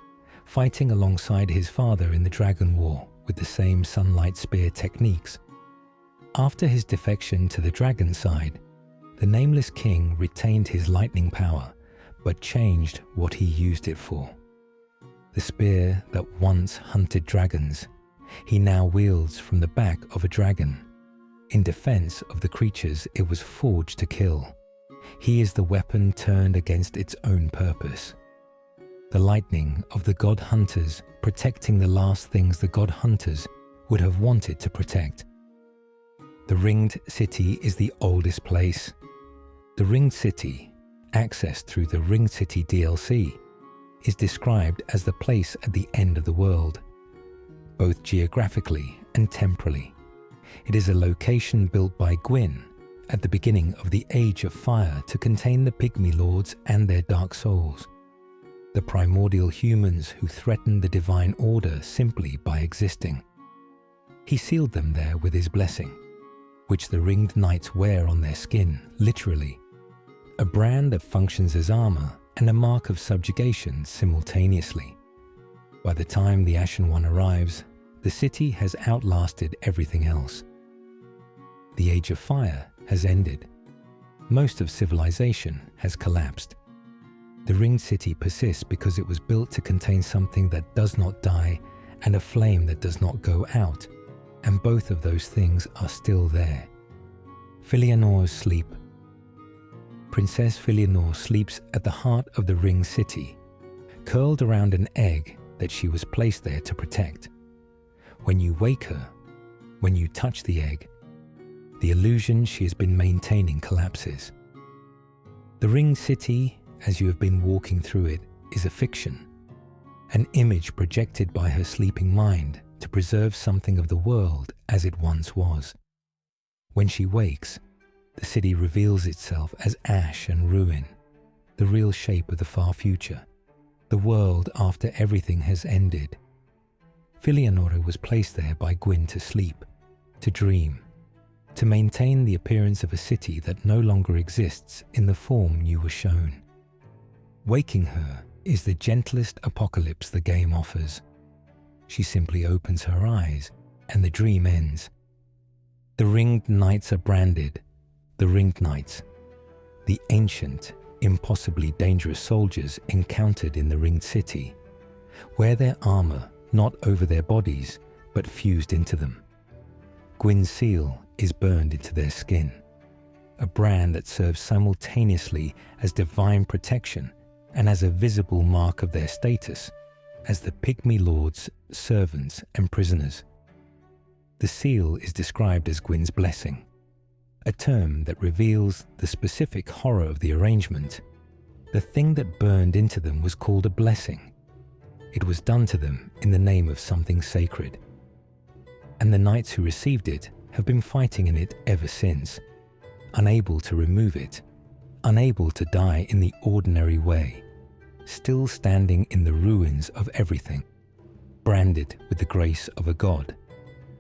fighting alongside his father in the Dragon War with the same sunlight spear techniques. After his defection to the dragon side, the Nameless King retained his lightning power, but changed what he used it for. The spear that once hunted dragons, he now wields from the back of a dragon. In defense of the creatures it was forged to kill, he is the weapon turned against its own purpose. The lightning of the god hunters protecting the last things the god hunters would have wanted to protect. The Ringed City is the oldest place. The Ringed City, accessed through the Ringed City DLC, is described as the place at the end of the world, both geographically and temporally. It is a location built by Gwyn at the beginning of the Age of Fire to contain the Pygmy Lords and their dark souls, the primordial humans who threatened the divine order simply by existing. He sealed them there with his blessing, which the ringed knights wear on their skin, literally, a brand that functions as armor and a mark of subjugation simultaneously. By the time the Ashen One arrives, the city has outlasted everything else. The Age of Fire has ended. Most of civilization has collapsed. The Ringed City persists because it was built to contain something that does not die and a flame that does not go out, and both of those things are still there. Filianor's sleep. Princess Filianor sleeps at the heart of the Ringed City, curled around an egg that she was placed there to protect. When you wake her, when you touch the egg, the illusion she has been maintaining collapses. The Ringed City, as you have been walking through it, is a fiction, an image projected by her sleeping mind to preserve something of the world as it once was. When she wakes, the city reveals itself as ash and ruin, the real shape of the far future, the world after everything has ended. Filianora was placed there by Gwyn to sleep, to dream, to maintain the appearance of a city that no longer exists in the form you were shown. Waking her is the gentlest apocalypse the game offers. She simply opens her eyes and the dream ends. The Ringed Knights are branded, the Ringed Knights, the ancient, impossibly dangerous soldiers encountered in the Ringed City, wear their armor not over their bodies but fused into them. Gwyn's seal is burned into their skin, a brand that serves simultaneously as divine protection and as a visible mark of their status as the Pygmy Lords, servants and prisoners. The seal is described as Gwyn's blessing, a term that reveals the specific horror of the arrangement. The thing that burned into them was called a blessing. It was done to them in the name of something sacred. And the knights who received it have been fighting in it ever since, unable to remove it, unable to die in the ordinary way, still standing in the ruins of everything, branded with the grace of a god,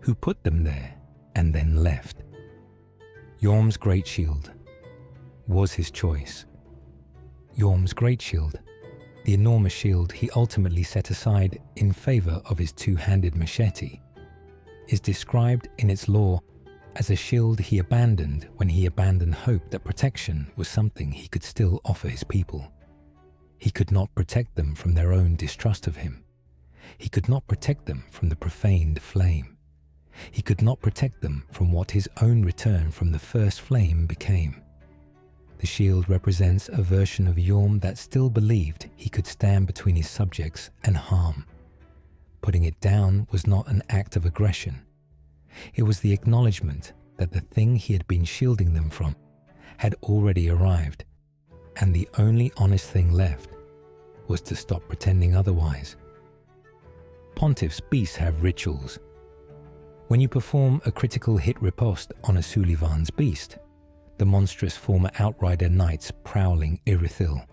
who put them there and then left. Yorm's Great Shield was his choice. Yorm's Great Shield, the enormous shield he ultimately set aside in favor of his two-handed machete, is described in its lore as a shield he abandoned when he abandoned hope that protection was something he could still offer his people. He could not protect them from their own distrust of him. He could not protect them from the profaned flame. He could not protect them from what his own return from the first flame became. The shield represents a version of Yhorm that still believed he could stand between his subjects and harm. Putting it down was not an act of aggression. It was the acknowledgement that the thing he had been shielding them from had already arrived, and the only honest thing left was to stop pretending otherwise. Pontiff's beasts have rituals. When you perform a critical hit riposte on a Sullivan's beast, the monstrous former outrider knights prowling Irithyll,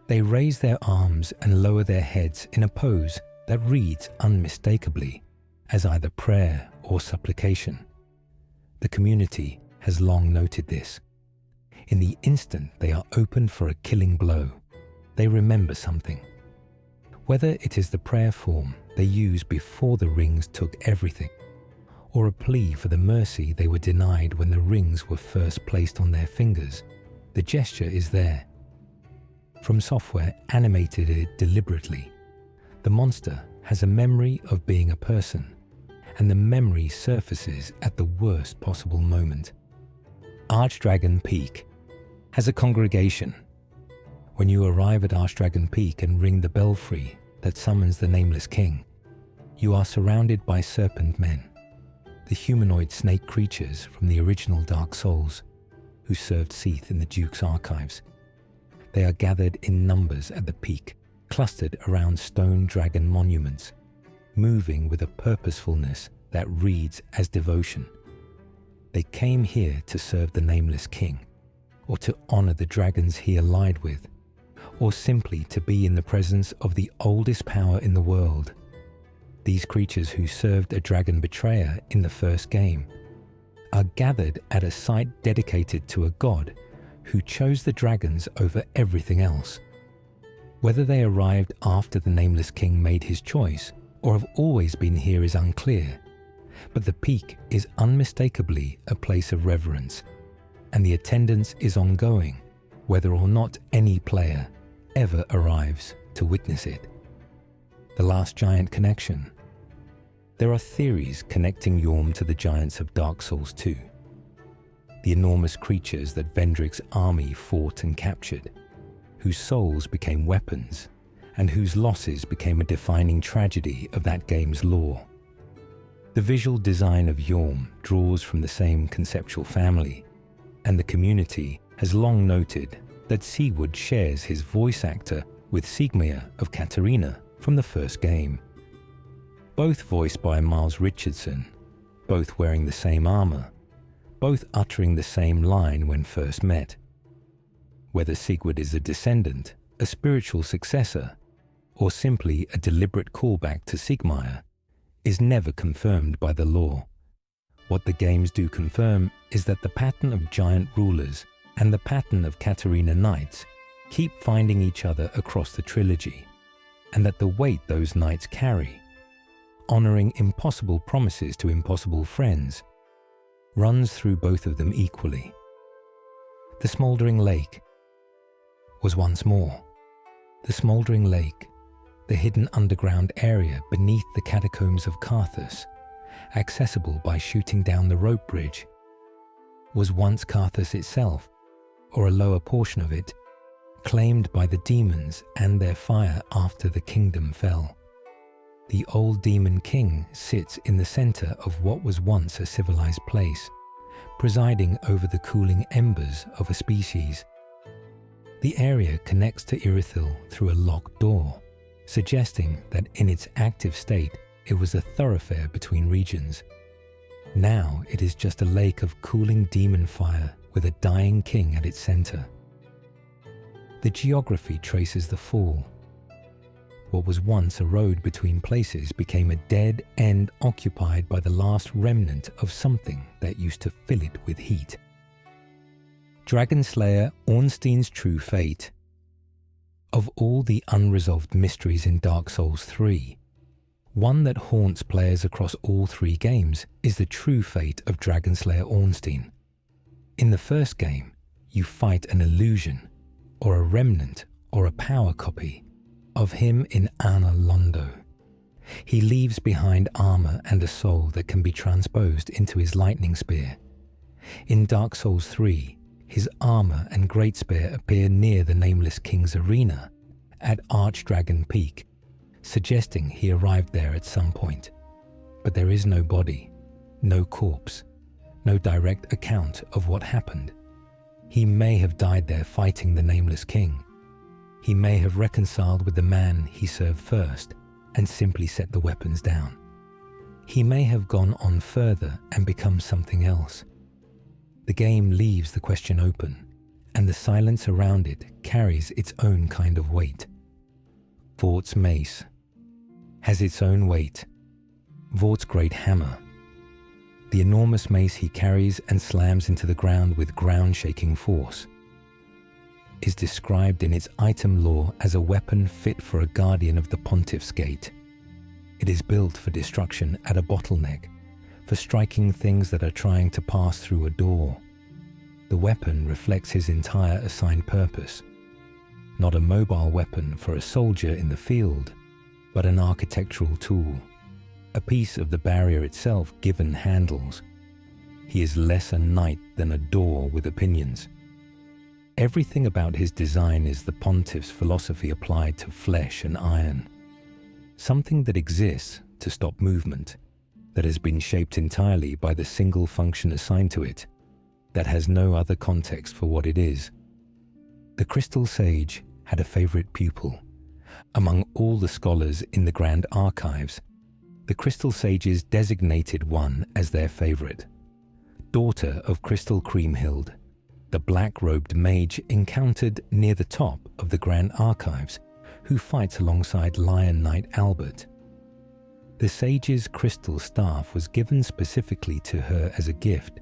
they raise their arms and lower their heads in a pose that reads unmistakably as either prayer or supplication. The community has long noted this. In the instant they are opened for a killing blow, they remember something. Whether it is the prayer form they used before the rings took everything, or a plea for the mercy they were denied when the rings were first placed on their fingers, the gesture is there. From Software animated it deliberately. The monster has a memory of being a person, and the memory surfaces at the worst possible moment. Archdragon Peak has a congregation. When you arrive at Archdragon Peak and ring the belfry that summons the Nameless King, you are surrounded by serpent men, the humanoid snake creatures from the original Dark Souls, who served Seath in the Duke's archives. They are gathered in numbers at the peak, clustered around stone dragon monuments, moving with a purposefulness that reads as devotion. They came here to serve the Nameless King, or to honor the dragons he allied with, or simply to be in the presence of the oldest power in the world. These creatures who served a dragon betrayer in the first game are gathered at a site dedicated to a god who chose the dragons over everything else. Whether they arrived after the Nameless King made his choice or have always been here is unclear, but the peak is unmistakably a place of reverence, and the attendance is ongoing, whether or not any player ever arrives to witness it. The Last Giant Connection. There are theories connecting Yhorm to the giants of Dark Souls 2, the enormous creatures that Vendrick's army fought and captured, whose souls became weapons, and whose losses became a defining tragedy of that game's lore. The visual design of Yhorm draws from the same conceptual family, and the community has long noted that Sigurd shares his voice actor with Sigmar of Katarina from the first game. Both voiced by Miles Richardson, both wearing the same armor, both uttering the same line when first met. Whether Sigurd is a descendant, a spiritual successor, or simply a deliberate callback to Sigmar, is never confirmed by the lore. What the games do confirm is that the pattern of giant rulers and the pattern of Katarina knights keep finding each other across the trilogy, and that the weight those knights carry, honoring impossible promises to impossible friends, runs through both of them equally. The Smouldering Lake was once more. The Smouldering Lake, the hidden underground area beneath the catacombs of Karthus, accessible by shooting down the rope bridge, was once Karthus itself, or a lower portion of it, claimed by the demons and their fire after the kingdom fell. The old demon king sits in the center of what was once a civilized place, presiding over the cooling embers of a species. The area connects to Irithyll through a locked door, suggesting that in its active state it was a thoroughfare between regions. Now it is just a lake of cooling demon fire with a dying king at its center. The geography traces the fall. What was once a road between places became a dead end occupied by the last remnant of something that used to fill it with heat. Dragonslayer Ornstein's true fate. Of all the unresolved mysteries in Dark Souls 3, One that haunts players across all 3 games is the true fate of Dragonslayer Ornstein. In the first game, you fight an illusion, or a remnant, or a power copy of him in Anna Londo. He leaves behind armor and a soul that can be transposed into his lightning spear. In Dark Souls 3, his armor and great spear appear near the Nameless King's arena at Archdragon Peak, suggesting he arrived there at some point. But there is no body, no corpse, no direct account of what happened. He may have died there fighting the Nameless King. He may have reconciled with the man he served first and simply set the weapons down. He may have gone on further and become something else. The game leaves the question open, and the silence around it carries its own kind of weight. Vort's mace has its own weight. Vort's great hammer, the enormous mace he carries and slams into the ground with ground-shaking force, is described in its item lore as a weapon fit for a guardian of the Pontiff's Gate. It is built for destruction at a bottleneck, for striking things that are trying to pass through a door. The weapon reflects his entire assigned purpose. Not a mobile weapon for a soldier in the field, but an architectural tool, a piece of the barrier itself given handles. He is less a knight than a door with opinions. Everything about his design is the Pontiff's philosophy applied to flesh and iron. Something that exists to stop movement, that has been shaped entirely by the single function assigned to it, that has no other context for what it is. The Crystal Sage had a favorite pupil. Among all the scholars in the Grand Archives, the Crystal Sages designated one as their favorite. Daughter of Crystal Creamhild, the black-robed mage encountered near the top of the Grand Archives, who fights alongside Lion Knight Albert. The sage's crystal staff was given specifically to her as a gift,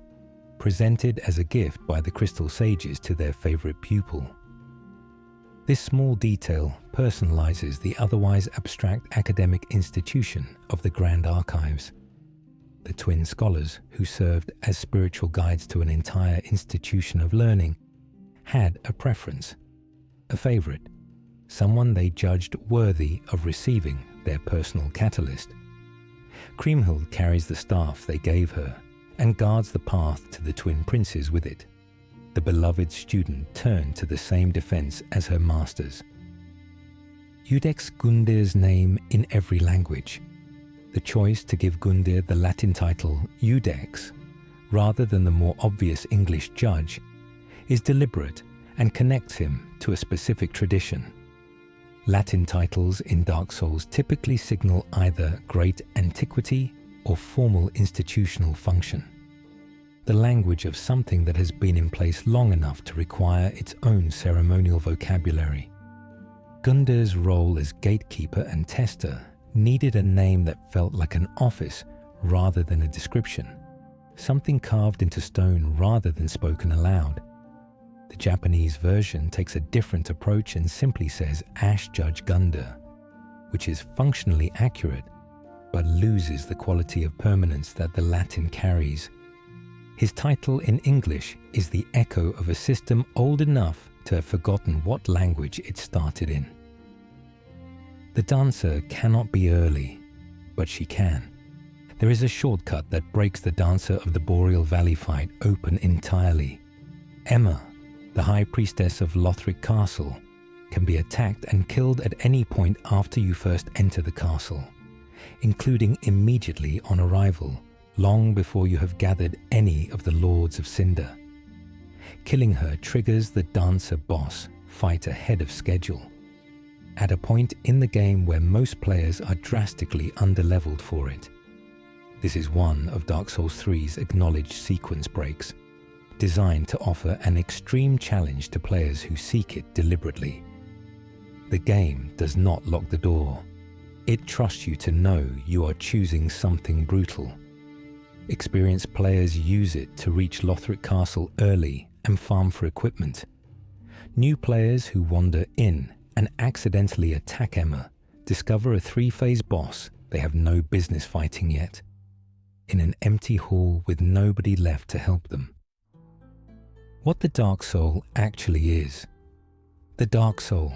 presented as a gift by the Crystal Sages to their favorite pupil. This small detail personalizes the otherwise abstract academic institution of the Grand Archives. The twin scholars, who served as spiritual guides to an entire institution of learning, had a preference, a favorite, someone they judged worthy of receiving their personal catalyst. Kriemhild carries the staff they gave her and guards the path to the twin princes with it. The beloved student turned to the same defense as her masters. Iudex Gundir's name in every language. The choice to give Gundir the Latin title Iudex, rather than the more obvious English judge, is deliberate and connects him to a specific tradition. Latin titles in Dark Souls typically signal either great antiquity or formal institutional function, the language of something that has been in place long enough to require its own ceremonial vocabulary. Gundir's role as gatekeeper and tester needed a name that felt like an office rather than a description, something carved into stone rather than spoken aloud. The Japanese version takes a different approach and simply says Ash Judge Gundir, which is functionally accurate, but loses the quality of permanence that the Latin carries. His title in English is the echo of a system old enough to have forgotten what language it started in. The dancer cannot be early, but she can. There is a shortcut that breaks the dancer of the Boreal Valley fight open entirely. Emma, the High Priestess of Lothric Castle, can be attacked and killed at any point after you first enter the castle, including immediately on arrival, long before you have gathered any of the Lords of Cinder. Killing her triggers the dancer boss fight ahead of schedule, at a point in the game where most players are drastically underleveled for it. This is one of Dark Souls 3's acknowledged sequence breaks, designed to offer an extreme challenge to players who seek it deliberately. The game does not lock the door. It trusts you to know you are choosing something brutal. Experienced players use it to reach Lothric Castle early and farm for equipment. New players who wander in and accidentally attack Emma discover a 3-phase boss they have no business fighting yet, in an empty hall with nobody left to help them. What the dark soul actually is, the dark soul,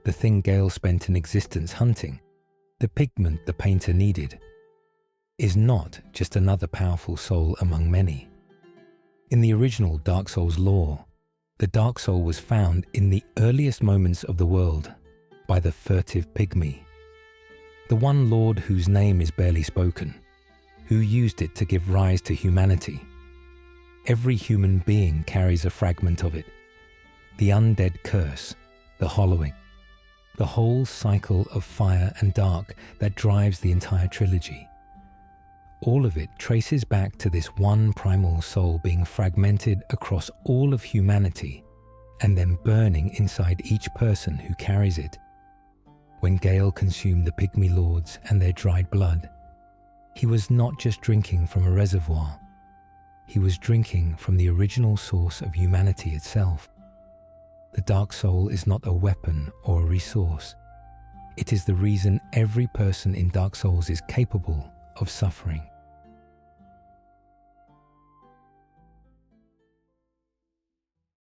the thing Gale spent an existence hunting, the pigment the painter needed, is not just another powerful soul among many. In the original Dark Souls lore, the dark soul was found in the earliest moments of the world by the furtive pygmy, the one lord whose name is barely spoken, who used it to give rise to humanity. Every human being carries a fragment of it, the undead curse, the hollowing, the whole cycle of fire and dark that drives the entire trilogy. All of it traces back to this one primal soul being fragmented across all of humanity and then burning inside each person who carries it. When Gale consumed the pygmy lords and their dried blood, he was not just drinking from a reservoir, he was drinking from the original source of humanity itself. The dark soul is not a weapon or a resource. It is the reason every person in Dark Souls is capable of suffering.